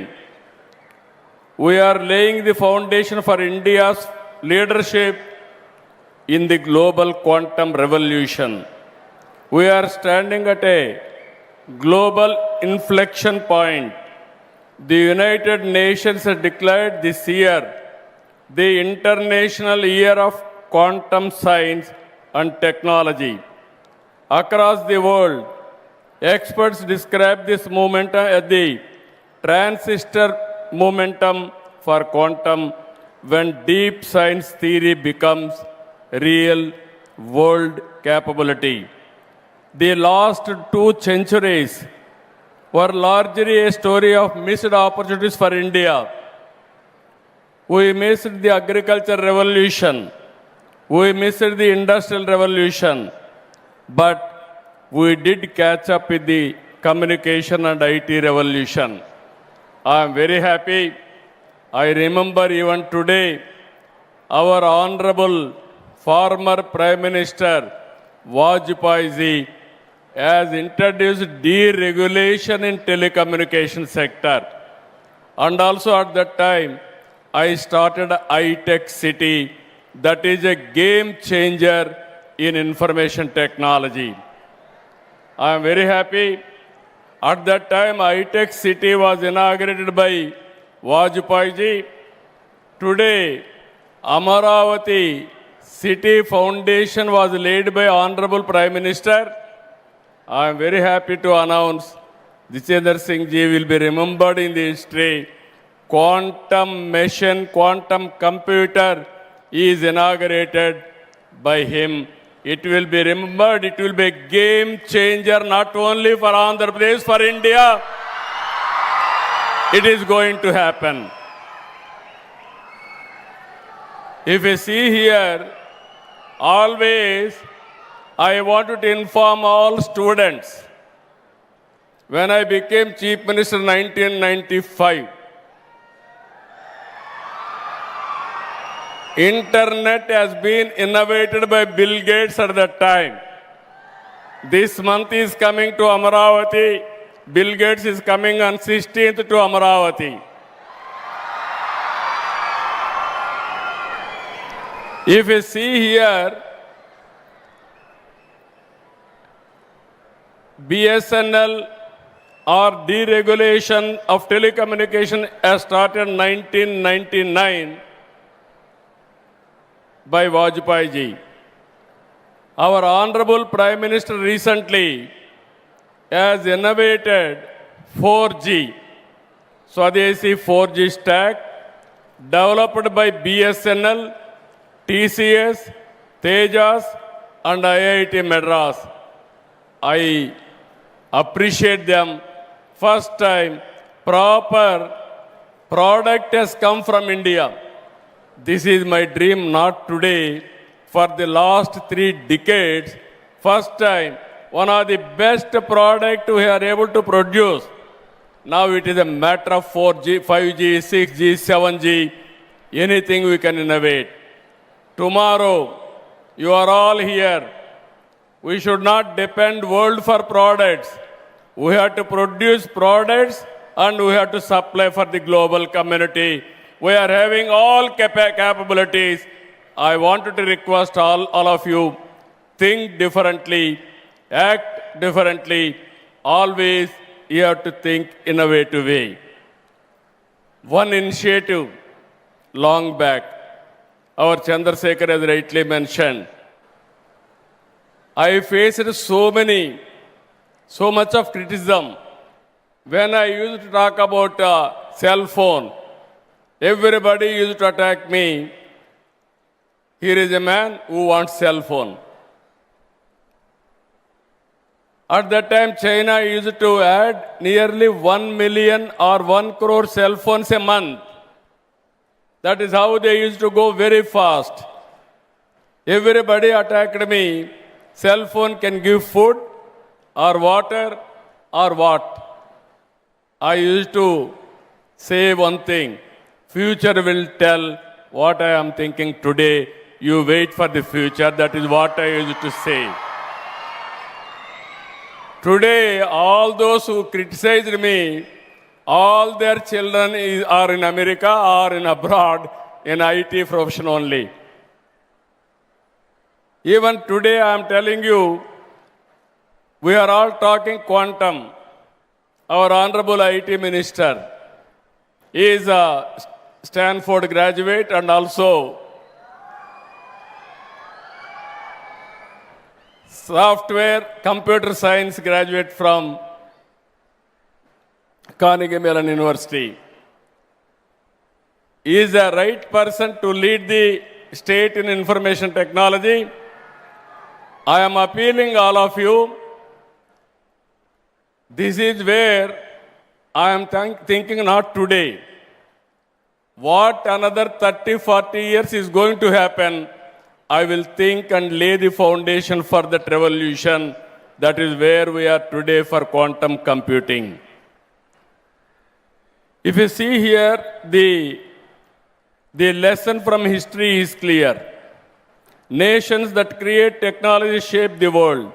We are laying the foundation for India's leadership in the global quantum revolution. We are standing at a global inflection point. The United Nations has declared this year the International Year of Quantum Science and Technology. Across the world, experts describe this momentum as the transistor momentum for quantum, when deep science theory becomes real world capability. The last 2 centuries were largely a story of missed opportunities for India. We missed the agriculture revolution. We missed the industrial revolution, but we did catch up with the communication and IT revolution. I am very happy I remember even today our Honorable former Prime Minister Vajpayee ji has introduced deregulation in telecommunication sector. And also at that time, I started iTech City, that is a game changer in information technology. I am very happy. At that time, iTech City was inaugurated by Vajpayee ji. Today, Amaravati City Foundation was laid by Honorable Prime Minister. I am very happy to announce Jitendra Singh ji will be remembered in the history. Quantum machine, quantum computer is inaugurated by him. It will be remembered, it will be a game changer not only for Andhra Pradesh, for India. It is going to happen. If you see here, always I wanted to inform all students. When I became Chief Minister in 1995, Internet has been innovated by Bill Gates at that time. This month is coming to Amaravati. Bill Gates is coming on 16th to Amaravati. If you see here, BSNL or deregulation of telecommunication has started in 1999 by Vajpayee ji. Our Honorable Prime Minister recently has innovated 4G, Swadeshi 4G stack, developed by BSNL, TCS, Tejas and IIT Madras. I appreciate them. First time proper product has come from India. This is my dream, not today. For the last 3 decades, first time, one of the best product we are able to produce. Now it is a matter of 4G, 5G, 6G, 7G, anything we can innovate. Tomorrow, you are all here. We should not depend world for products. We have to produce products and we have to supply for the global community. We are having all capabilities. I wanted to request all of you, think differently, act differently. Always you have to think innovative way. One initiative long back, our Chandrasekhar has rightly mentioned. I faced so much of criticism when I used to talk about cell phone. Everybody used to attack me. Here is a man who wants cell phone. At that time, China used to add nearly 1 million or 1 crore cell phones a month. That is how they used to go very fast. Everybody attacked me. Cell phone can give food or water or what? I used to say one thing. Future will tell what I am thinking today. You wait for the future. That is what I used to say. Today, all those who criticized me, all their children are in America or in abroad in IT profession only. Even today, I am telling you, we are all talking quantum. Our Honorable IT Minister is a Stanford graduate and also software computer science graduate from Carnegie Mellon University. He is the right person to lead the state in information technology. I am appealing all of you. This is where I am thinking not today. What another 30, 40 years is going to happen, I will think and lay the foundation for that revolution. That is where we are today for quantum computing. If you see here the The lesson from history is clear. Nations that create technology shape the world.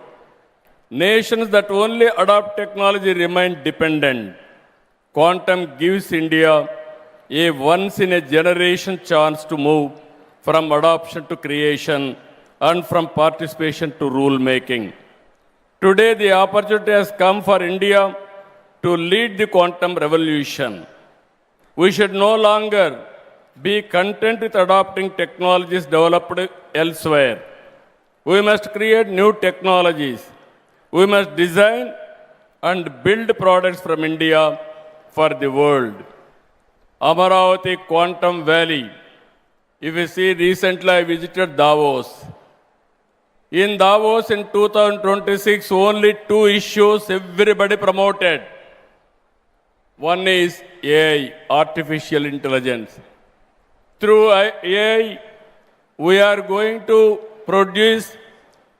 Nations that only adopt technology remain dependent. Quantum gives India a once-in-a-generation chance to move from adoption to creation and from participation to rule-making. Today, the opportunity has come for India to lead the quantum revolution. We should no longer be content with adopting technologies developed elsewhere. We must create new technologies. We must design and build products from India for the world. Amaravati Quantum Valley. If you see, recently I visited Davos. In Davos in 2026, only 2 issues everybody promoted. One is AI, artificial intelligence. Through AI, we are going to produce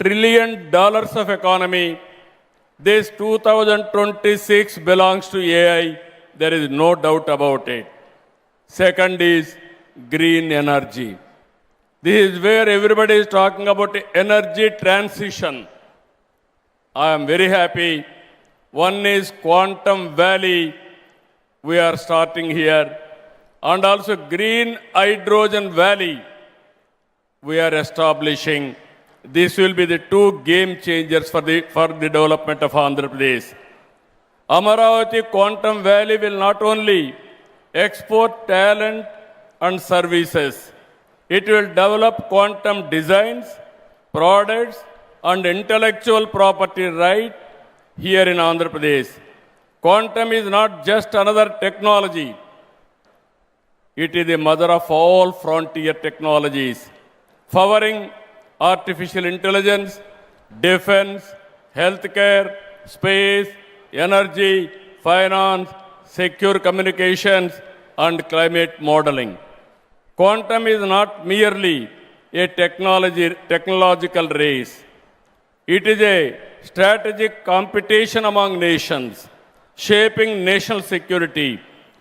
$1 trillion of economy. This 2026 belongs to AI. There is no doubt about it. Second is green energy. This is where everybody is talking about energy transition. I am very happy. One is Quantum Valley. We are starting here. And also Green Hydrogen Valley. We are establishing. This will be the 2 game changers for the development of Andhra Pradesh. Amaravati Quantum Valley will not only export talent and services, it will develop quantum designs, products, and intellectual property right here in Andhra Pradesh. Quantum is not just another technology. It is the mother of all frontier technologies, powering artificial intelligence, defense, healthcare, space, energy, finance, secure communications, and climate modeling. Quantum is not merely a technological race. It is a strategic competition among nations, shaping national security,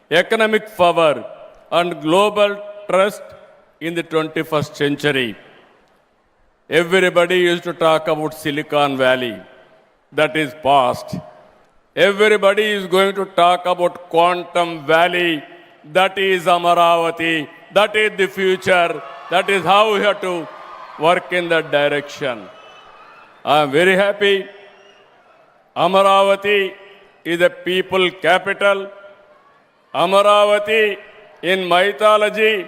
economic power, and global trust in the 21st century. Everybody used to talk about Silicon Valley. That is past. Everybody is going to talk about Quantum Valley. That is Amaravati. That is the future. That is how we have to work in that direction. I am very happy. Amaravati is a people capital. Amaravati in mythology,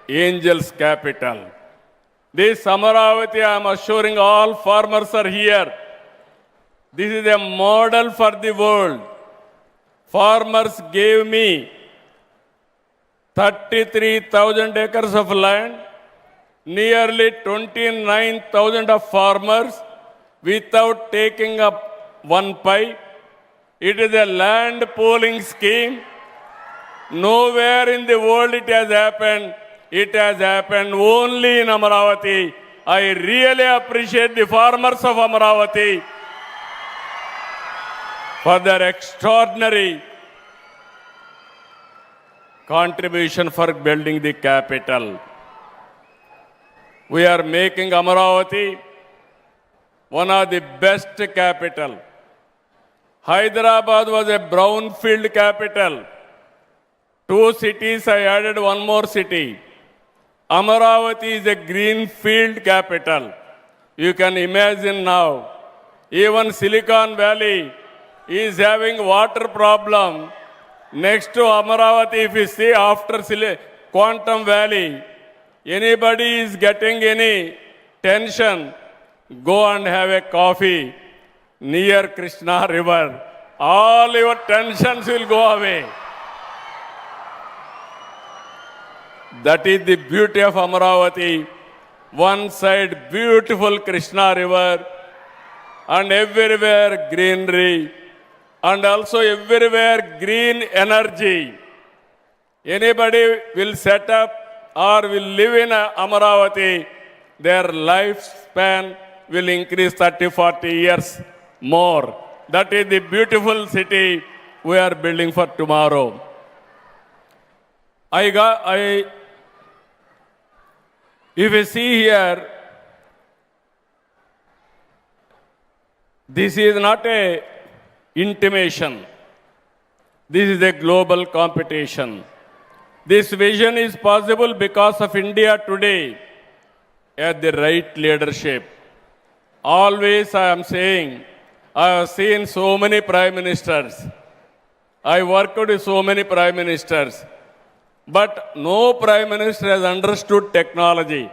angels capital. This Amaravati, I am assuring all farmers are here. This is a model for the world. Farmers gave me 33,000 acres of land, nearly 29,000 of farmers without taking up one pie. It is a land pooling scheme. Nowhere in the world it has happened. It has happened only in Amaravati. I really appreciate the farmers of Amaravati for their extraordinary contribution for building the capital. We are making Amaravati one of the best capital. Hyderabad was a brownfield capital. 2 cities, I added one more city. Amaravati is a greenfield capital. You can imagine now, even Silicon Valley is having water problem. Next to Amaravati, if you see after Quantum Valley, anybody is getting any tension, go and have a coffee near Krishna River. All your tensions will go away. That is the beauty of Amaravati. One side beautiful Krishna River and everywhere greenery and also everywhere green energy. Anybody will set up or will live in Amaravati, their lifespan will increase 30-40 years more. That is the beautiful city we are building for tomorrow. I If you see here, this is not a intimation. This is a global competition. This vision is possible because of India today at the right leadership. Always I am saying, I have seen so many prime ministers. I worked with so many prime ministers. But no prime minister has understood technology.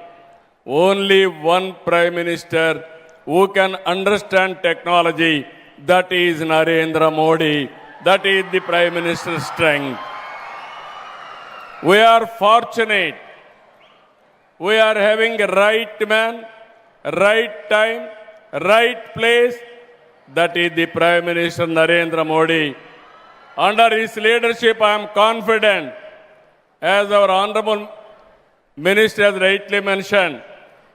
Only one prime minister who can understand technology, that is Narendra Modi. That is the prime minister's strength. We are fortunate. We are having a right man, right time, right place. That is the Prime Minister Narendra Modi. Under his leadership, I am confident, as our Honorable Minister has rightly mentioned,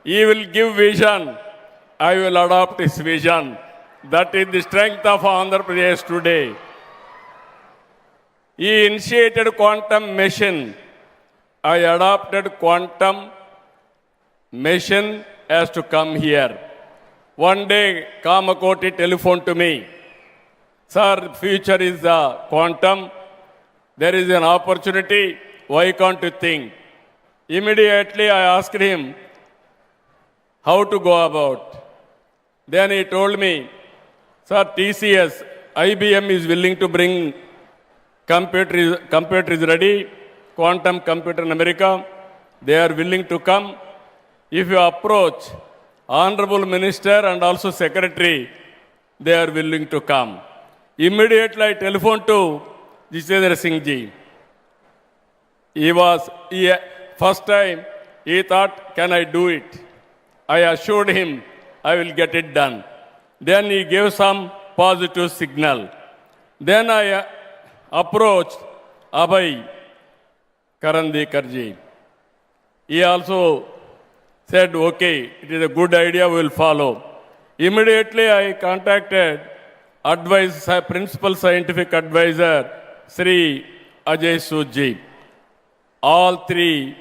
he will give vision. I will adopt his vision. That is the strength of Andhra Pradesh today. He initiated quantum mission. I adopted quantum mission as to come here. One day, Kamakoti telephoned to me. Sir, future is quantum. There is an opportunity. Why can't you think? Immediately, I asked him how to go about. Then he told me, sir, TCS, IBM is willing to bring computer is ready, quantum computer in America. They are willing to come. If you approach Honorable Minister and also Secretary, they are willing to come. Immediately I telephoned to Jitendra Singh Ji. First time, he thought, can I do it? I assured him, I will get it done. Then he gave some positive signal. Then I approached Abhay Karandikar Ji. He also said, okay, it is a good idea, we will follow. Immediately I contacted Principal Scientific Advisor, Sri Ajay Sood Ji. All three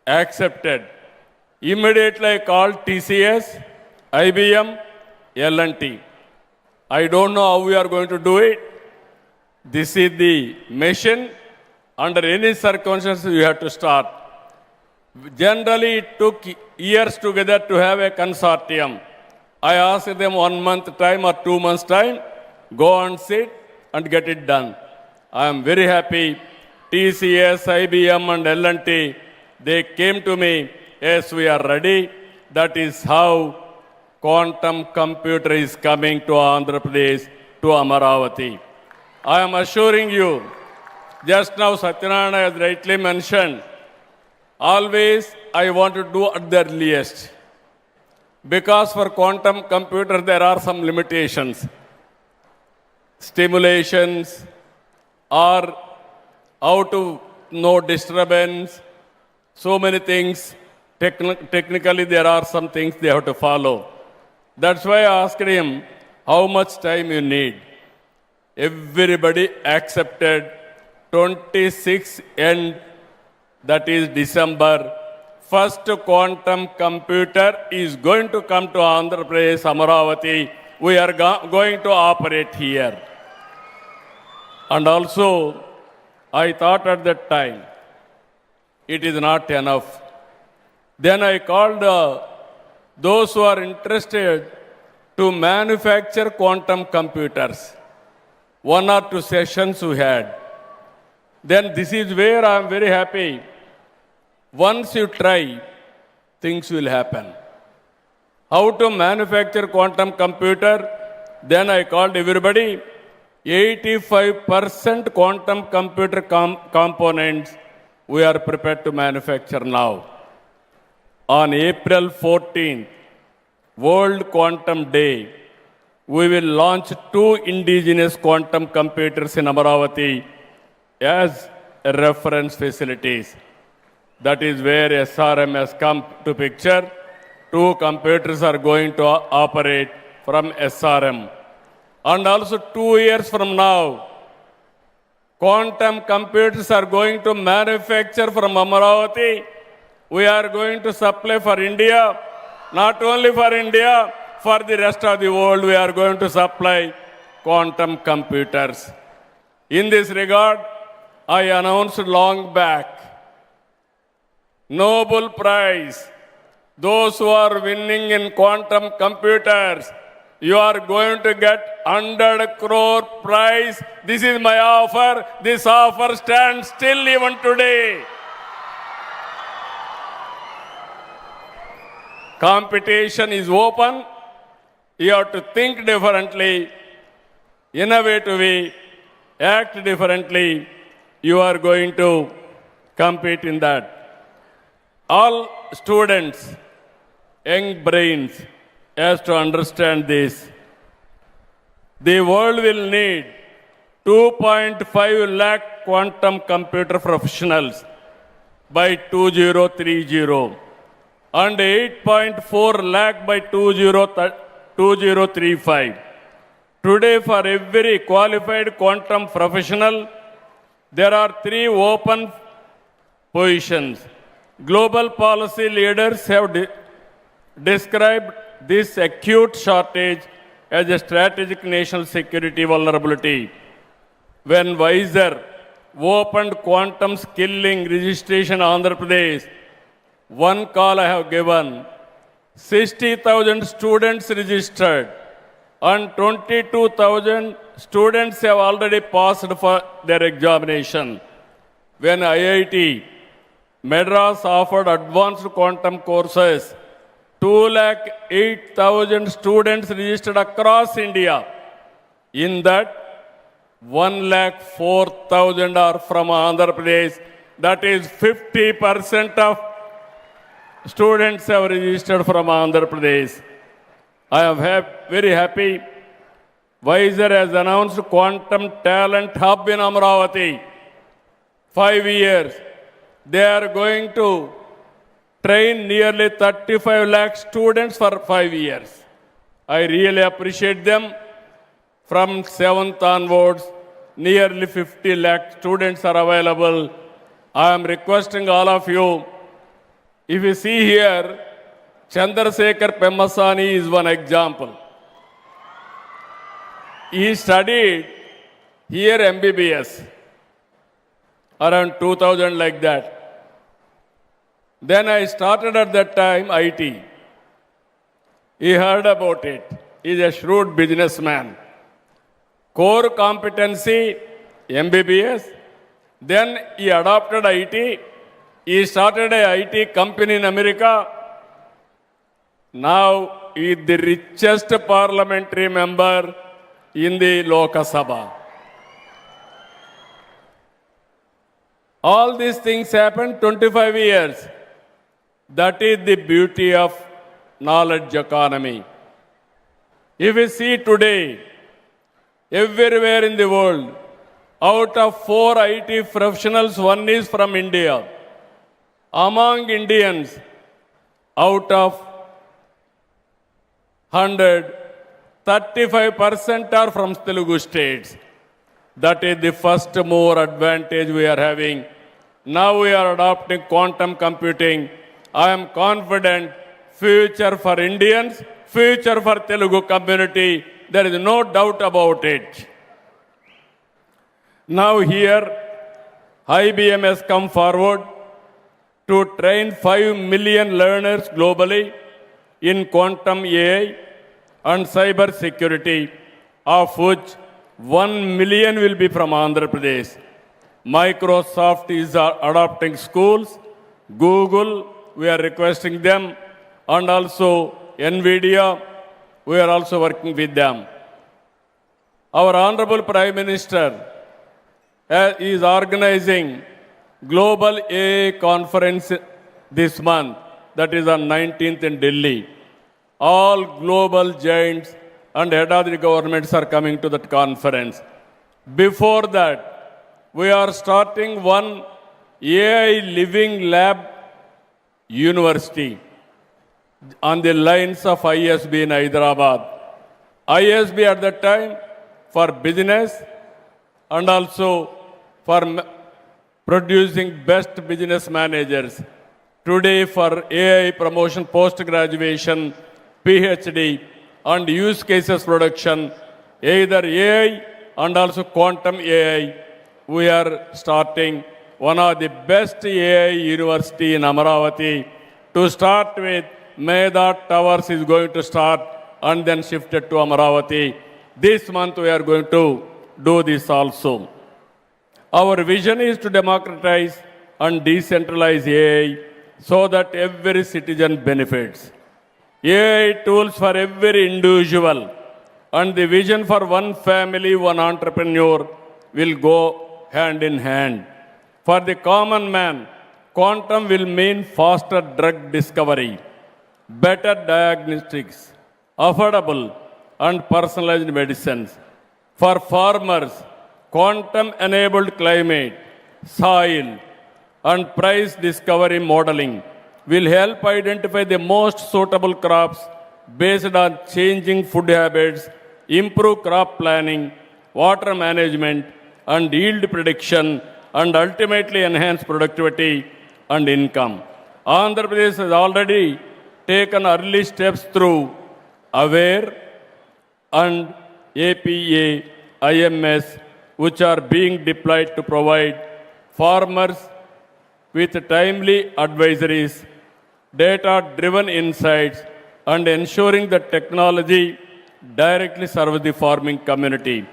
accepted. Immediately I called TCS, IBM, L&T. I don't know how we are going to do it. This is the mission. Under any circumstances, you have to start. Generally, it took years together to have a consortium. I asked them 1 month time or 2 months time, go and sit and get it done. I am very happy. TCS, IBM and L&T, they came to me, yes, we are ready. That is how quantum computer is coming to Andhra Pradesh, to Amaravati. I am assuring you, just now Satyanarayana has rightly mentioned, always I want to do at the earliest. Because for quantum computer there are some limitations. Stimulations or how to know disturbance, so many things. Technically there are some things they have to follow. That's why I asked him, how much time you need? Everybody accepted 26 end, that is December. First quantum computer is going to come to Andhra Pradesh, Amaravati. We are going to operate here. And also, I thought at that time, it is not enough. Then I called those who are interested to manufacture quantum computers. 1 or 2 sessions we had. Then this is where I am very happy. Once you try, things will happen. How to manufacture quantum computer? Then I called everybody. 85% quantum computer components we are prepared to manufacture now. On April 14th, World Quantum Day, we will launch 2 indigenous quantum computers in Amaravati as reference facilities. That is where SRM has come to picture. 2 computers are going to operate from SRM. And also 2 years from now, quantum computers are going to manufacture from Amaravati we are going to supply for India, not only for India, for the rest of the world, we are going to supply quantum computers. In this regard, I announced long back, Nobel Prize, those who are winning in quantum computers, you are going to get 100 crore prize. This is my offer. This offer stands still even today. Competition is open. You have to think differently, innovatively, act differently. You are going to compete in that. All students, young brains, has to understand this. The world will need 2.5 lakh quantum computer professionals by 2030 and 8.4 lakh by 2035. Today, for every qualified quantum professional, there are 3 open positions. Global policy leaders have described this acute shortage as a strategic national security vulnerability. When Wiser opened quantum skilling registration in Andhra Pradesh, one call I have given, 60,000 students registered and 22,000 students have already passed for their examination. When IIT Madras offered advanced quantum courses, 208,000 students registered across India. In that, 104,000 are from Andhra Pradesh. That is 50% of students have registered from Andhra Pradesh. I am very happy. Wiser has announced Quantum Talent Hub in Amravati. 5 years. They are going to train nearly 35 lakh students for 5 years. I really appreciate them. From 7th onwards, nearly 50 lakh students are available. I am requesting all of you, if you see here, Chandrasekhar Pemmasani is one example. He studied here MBBS, around 2000 like that. Then I started at that time IT. He heard about it. He is a shrewd businessman. Core competency, MBBS. Then he adopted IT. He started a IT company in America. Now he is the richest parliamentary member in the Lok Sabha. All these things happened 25 years. That is the beauty of knowledge economy. If we see today, everywhere in the world, out of 4 IT professionals, 1 is from India. Among Indians, out of 100, 35% are from Telugu states. That is the first more advantage we are having. Now we are adopting quantum computing. I am confident future for Indians, future for Telugu community. There is no doubt about it. Now here, IBM has come forward to train 5 million learners globally in quantum AI and cyber security, of which 1 million will be from Andhra Pradesh. Microsoft is adopting schools. Google, we are requesting them. And also NVIDIA, we are also working with them. Our Honorable Prime Minister is organizing Global AI Conference this month, that is on 19th in Delhi. All global giants and head of the governments are coming to that conference. Before that, we are starting one AI Living Lab University on the lines of ISB in Hyderabad. ISB at that time for business and also for producing best business managers. today for AI promotion, post-graduation, PhD, and use cases production, either AI and also quantum AI. We are starting one of the best AI university in Amaravati. To start with, Meda Towers is going to start and then shifted to Amaravati. This month we are going to do this also. Our vision is to democratize and decentralize AI so that every citizen benefits. AI tools for every individual and the vision for one family, one entrepreneur will go hand in hand. For the common man, quantum will mean faster drug discovery, better diagnostics, affordable and personalized medicines. For farmers, quantum-enabled climate, soil, and price discovery modeling will help identify the most suitable crops based on changing food habits, improve crop planning, water management, and yield prediction, and ultimately enhance productivity and income. Andhra Pradesh has already taken early steps through AWARE and APA, IMS, which are being deployed to provide farmers with timely advisories, data-driven insights, and ensuring that technology directly serves the farming community.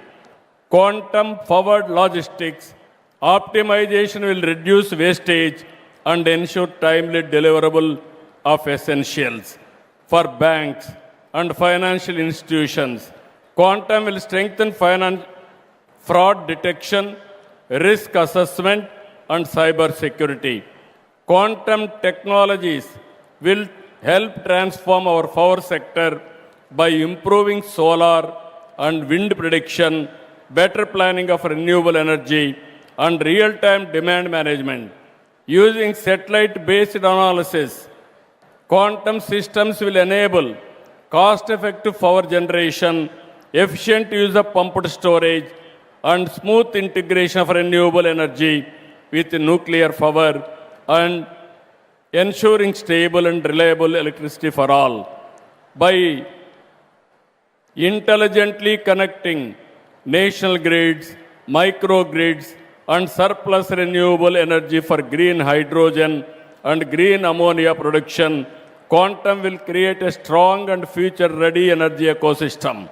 Quantum-forward logistics optimization will reduce wastage and ensure timely deliverable of essentials. For banks and financial institutions, quantum will strengthen fraud detection, risk assessment, and cyber security. Quantum technologies will help transform our power sector by improving solar and wind prediction, better planning of renewable energy, and real-time demand management. Using satellite-based analysis, quantum systems will enable cost-effective power generation, efficient use of pumped storage, and smooth integration of renewable energy with nuclear power, and ensuring stable and reliable electricity for all. By intelligently connecting national grids, microgrids, and surplus renewable energy for green hydrogen and green ammonia production, quantum will create a strong and future-ready energy ecosystem.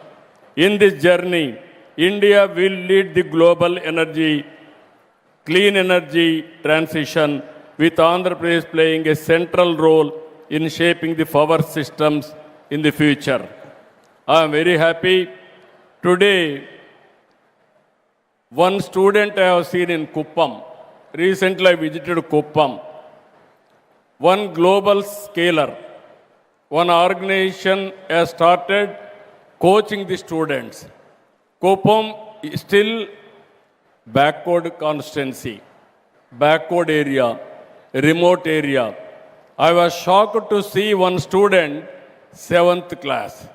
In this journey, India will lead the global clean energy transition, with Andhra Pradesh playing a central role in shaping the power systems in the future. I am very happy. Today, one student I have seen in Kuppam. Recently, I visited Kuppam. One global scaler, one organization has started coaching the students. Kuppam is still backward constituency, backward area, remote area. I was shocked to see one student, 7th class.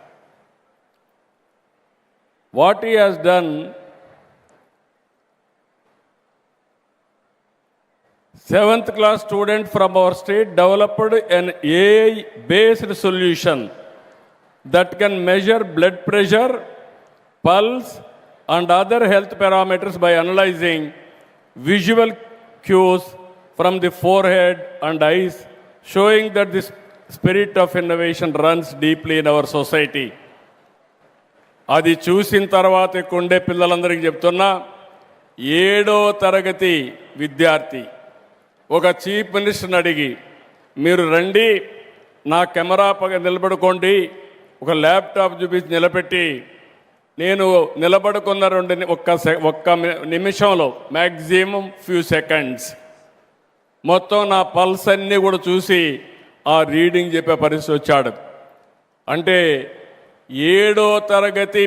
What he has done, 7th class student from our state developed an AI-based solution that can measure blood pressure, pulse, and other health parameters by analyzing visual cues from the forehead and eyes, showing that the spirit of innovation runs deeply in our society. అది చూసిన తర్వాత కొండే పిల్లలందరికీ చెప్తున్నా, 7వ తరగతి విద్యార్థి ఒక chief మినిస్టర్ని అడిగి, మీరు రండి నా కెమెరా పక్క నిలబడుకోండి, ఒక ల్యాప్టాప్ చూపించి నిలబెట్టి, నేను నిలబడుకున్న ఒక్క నిమిషంలో మ్యాక్సిమం ఫ్యూ సెకండ్స్ మొత్తం నా పల్స్ అన్నీ కూడా చూసి ఆ రీడింగ్ చెప్పే పరిస్థితి వచ్చాడు. అంటే 7వ తరగతి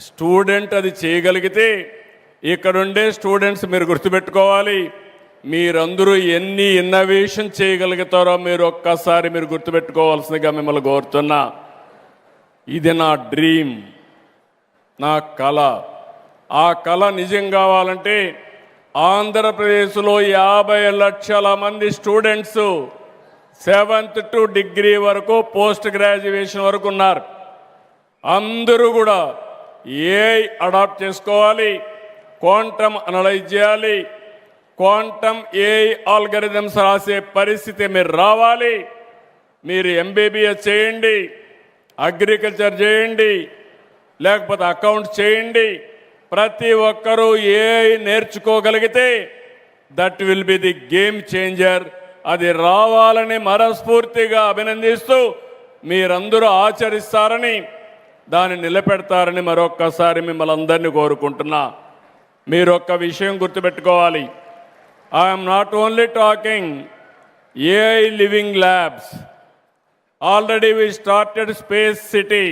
స్టూడెంట్ అది చేయగలిగితే, ఇక్కడుండే స్టూడెంట్స్ మీరు గుర్తుపెట్టుకోవాలి, మీరందరూ ఎన్ని ఇన్నోవేషన్ చేయగలుగుతారో మీరు ఒక్కసారి మీరు గుర్తుపెట్టుకోవాల్సిందిగా మిమ్మల్ని కోరుతున్నా. ఇది నా డ్రీమ్, నా కళ. ఆ కళ నిజం కావాలంటే ఆంధ్రప్రదేశ్లో 50 లక్షల మంది స్టూడెంట్స్ 7th టు డిగ్రీ వరకు పోస్ట్ గ్రాడ్యుయేషన్ వరకు ఉన్నారు. అందరూ కూడా ఏఐ అడాప్ట్ చేసుకోవాలి, క్వాంటమ్ అనలైజ్ చేయాలి, క్వాంటమ్ ఏఐ ఆల్గరిథమ్స్ రాసే పరిస్థితి మీరు రావాలి. మీరు ఎంబీబీఎస్ చేయండి, అగ్రికల్చర్ చేయండి, లేకపోతే అకౌంట్స్ చేయండి. ప్రతి ఒక్కరూ ఏఐ నేర్చుకోగలిగితే that will be the game changer. అది రావాలని మనస్ఫూర్తిగా అభినందిస్తూ మీరందరూ ఆచరిస్తారని, దాన్ని నిలబెడతారని మరొక్కసారి మిమ్మల్ని అందరినీ కోరుకుంటున్నా. మీరు ఒక్క విషయం గుర్తుపెట్టుకోవాలి. I'm not only talking AI living labs. Already we started space city,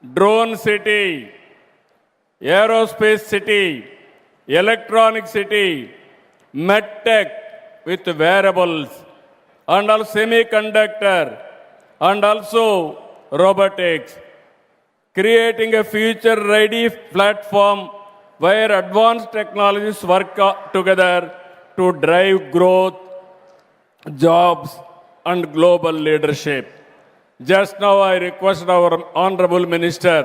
drone city, aerospace city, electronic city, medtech with wearables, and also semiconductor, and also robotics, creating a future-ready platform where advanced technologies work together to drive growth, jobs, and global leadership. Just now I request our Honorable Minister,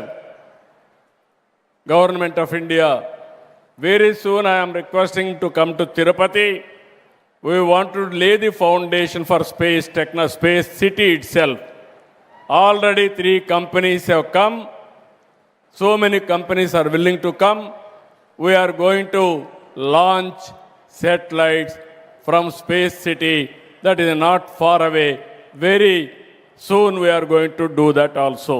Government of India, very soon I am requesting to come to Tirupati. We want to lay the foundation for space city itself. Already 3 companies have come. So many companies are willing to come. We are going to launch satellites from space city. That is not far away. Very soon we are going to do that also.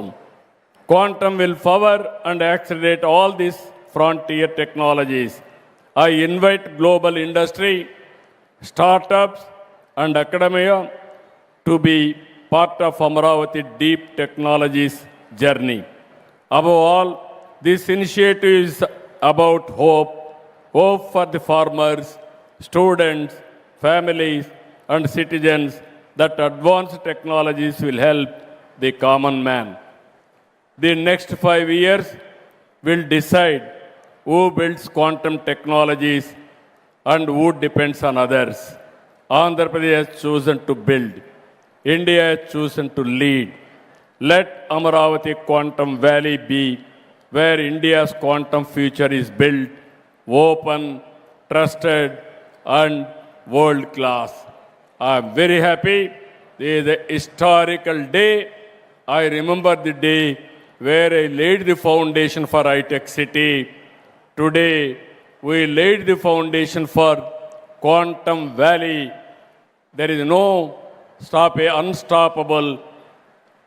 Quantum will power and accelerate all these frontier technologies. I invite global industry, startups, and academia to be part of Amaravati deep technologies journey. Above all, this initiative is about hope for the farmers, students, families, and citizens, that advanced technologies will help the common man. The next 5 years will decide who builds quantum technologies and who depends on others. Andhra Pradesh has chosen to build. India has chosen to lead. Let Amaravati Quantum Valley be where India's quantum future is built, open, trusted, and world class. I am very happy. This is a historical day. I remember the day where I laid the foundation for high-tech city. Today, we laid the foundation for Quantum Valley. There is no unstoppable.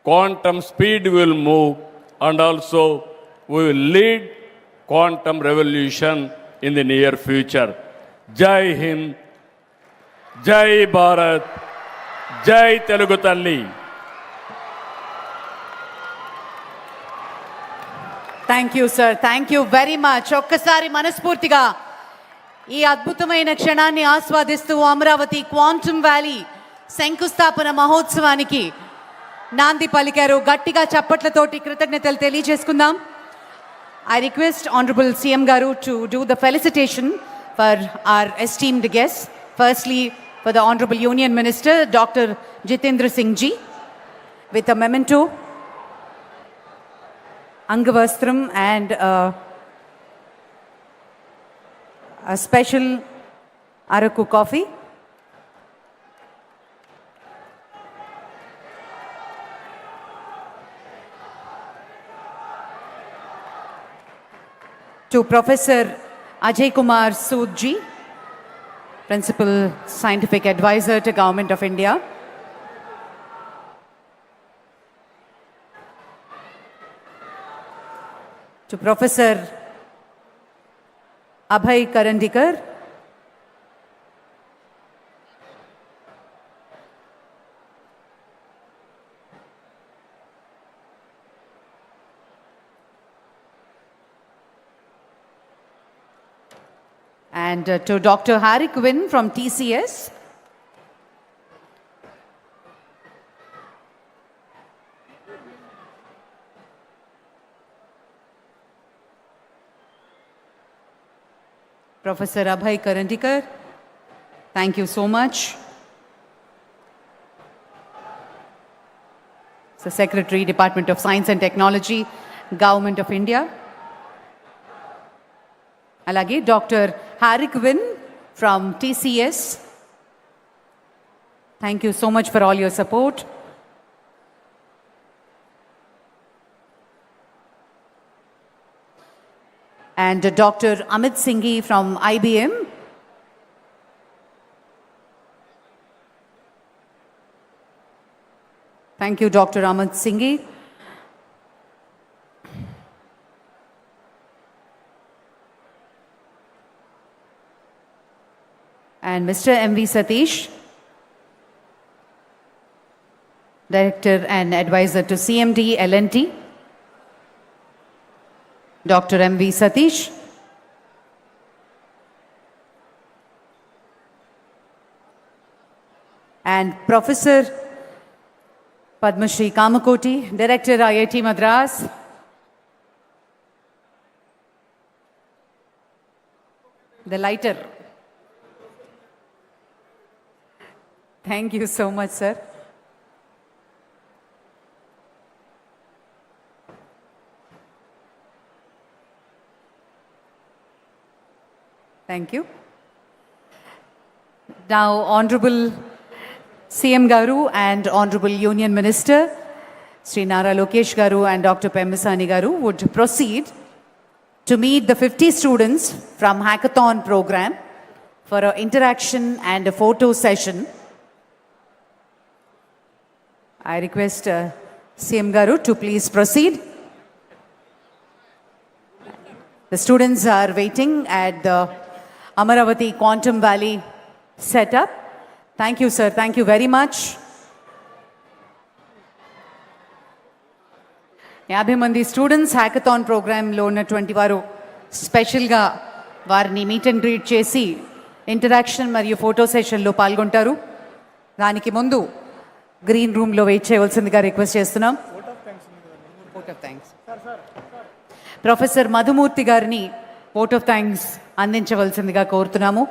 Quantum speed will move, and also we will lead quantum revolution in the near future. Jai Hind, Jai Bharat, Jai Telugu Talli. Thank you sir, thank you very much. ఒక్కసారి మనస్ఫూర్తిగా ఈ అద్భుతమైన క్షణాన్ని ఆస్వాదిస్తూ Amaravati quantum valley శంకుస్థాపన మహోత్సవానికి నాంది పలికారు. గట్టిగా చప్పట్లతోటి కృతజ్ఞతలు తెలియజేసుకుందాం. I request Honorable CM Garu to do the felicitation for our esteemed guests. Firstly, for the Honorable Union Minister, Dr. Jitendra Singh Ji, with a memento, Angavastram, and a special Araku coffee. To Professor Ajay Kumar Sood Ji, Principal Scientific Advisor to Government of India. To Professor Abhay Karandikar, and to Dr. Harik Wynn from TCS. Professor Abhay Karandikar, thank you so much. So Secretary, Department of Science and Technology, Government of India. Alagi, Dr. Harik Win from TCS. Thank you so much for all your support. And Dr. Amit Singhi from IBM. Thank you, Dr. Amit Singhi. And Mr. M.V. Satish, Director and Advisor to CMD L&T. Dr. M.V. Satish. And Professor Padma Shri Kamakoti, Director IIT Madras. The lighter. Thank you so much, sir. Thank you. Now, Honorable CM Garu and Honorable Union Minister, Sri Nara Lokesh Garu and Dr. Pemmisani Garu would proceed to meet the 50 students from Hackathon program for an interaction and a photo session. I request CM Garu to please proceed. The students are waiting at the Amaravati Quantum Valley setup. Thank you, sir. Thank you very much. 50 మంది students hackathon ప్రోగ్రాంలో ఉన్నటువంటి వారు స్పెషల్గా వారిని meet and greet చేసి interaction మరియు photo సెషన్లో పాల్గొంటారు. దానికి ముందు గ్రీన్ రూమ్లో వెయిట్ చేయవలసిందిగా రిక్వెస్ట్ చేస్తున్నాం. ప్రొఫెసర్ మధుమూర్తి గారిని ఓట్ ఆఫ్ థ్యాంక్స్ అందించవలసిందిగా కోరుతున్నాము.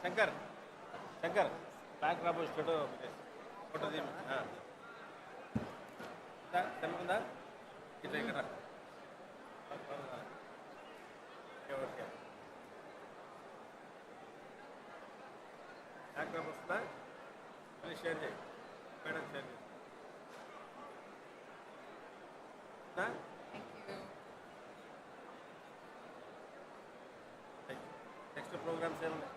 శంకర్ శంకర్ బ్యాక్ రాబోయే ఫోటో తెలుగుందా ఇట్లా ఇక్కడ ఓకే బ్యాక్ రాబో వస్తుందా మళ్ళీ షేర్ చేయి మేడం షేర్ చేయి నెక్స్ట్ ప్రోగ్రామ్స్ ఏమున్నాయి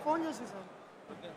ఫోన్ చేసి sir. Okay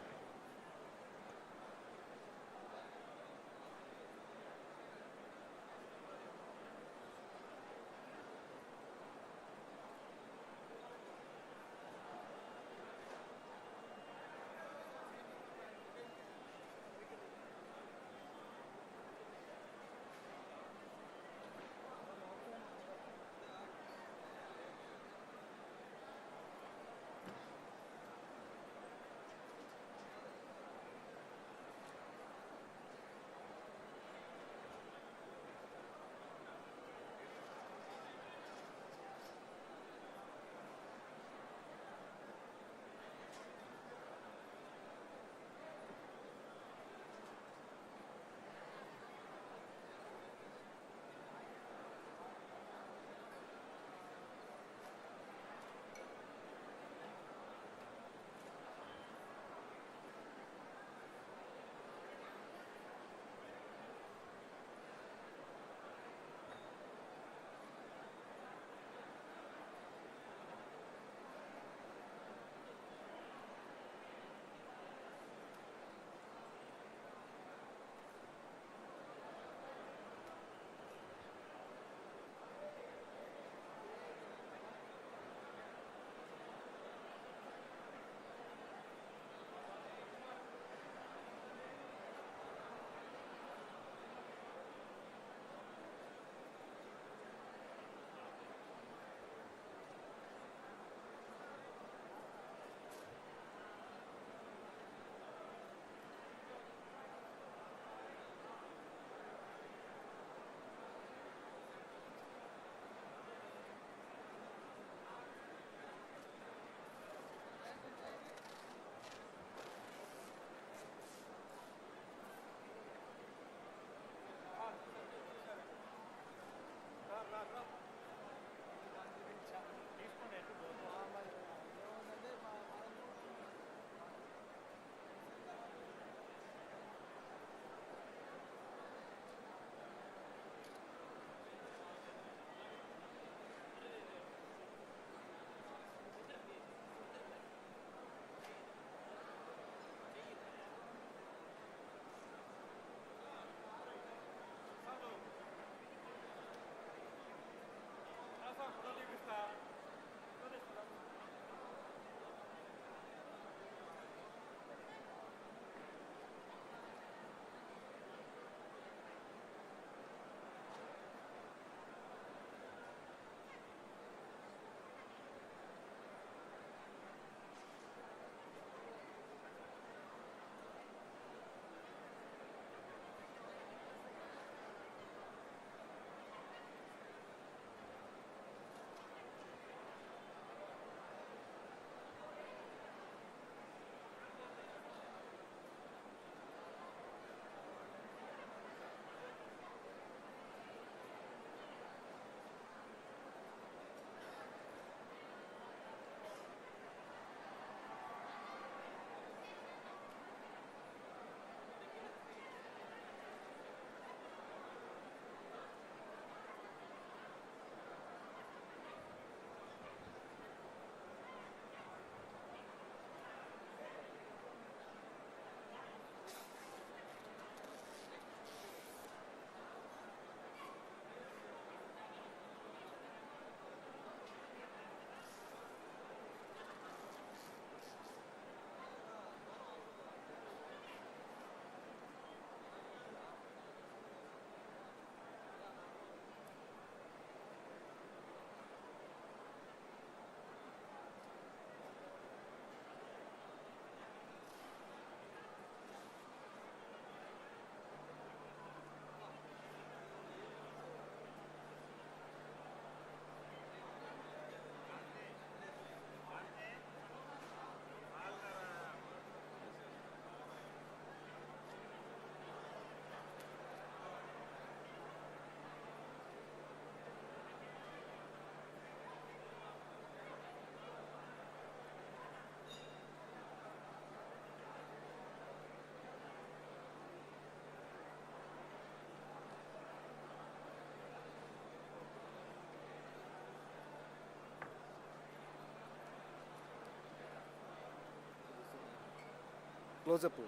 close up.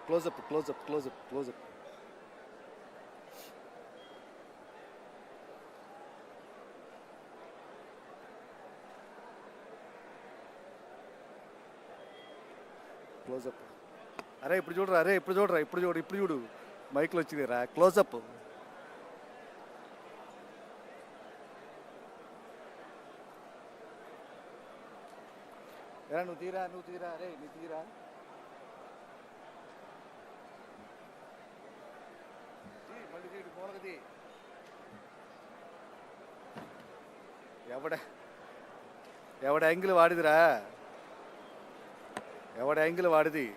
Close up close up close up close up. Close up. అరే ఇప్పుడు చూడరా, అరే ఇప్పుడు చూడరా, ఇప్పుడు చూడు మైక్లో వచ్చింది రా. క్లోజప్. ఎరా నువ్వు తీరా అరే నువ్వు తీరా. మళ్ళీ తీడు మూలకది. ఎవడ యాంగిల్ వాడిదిరా, ఎవడ యాంగిల్ వాడిది.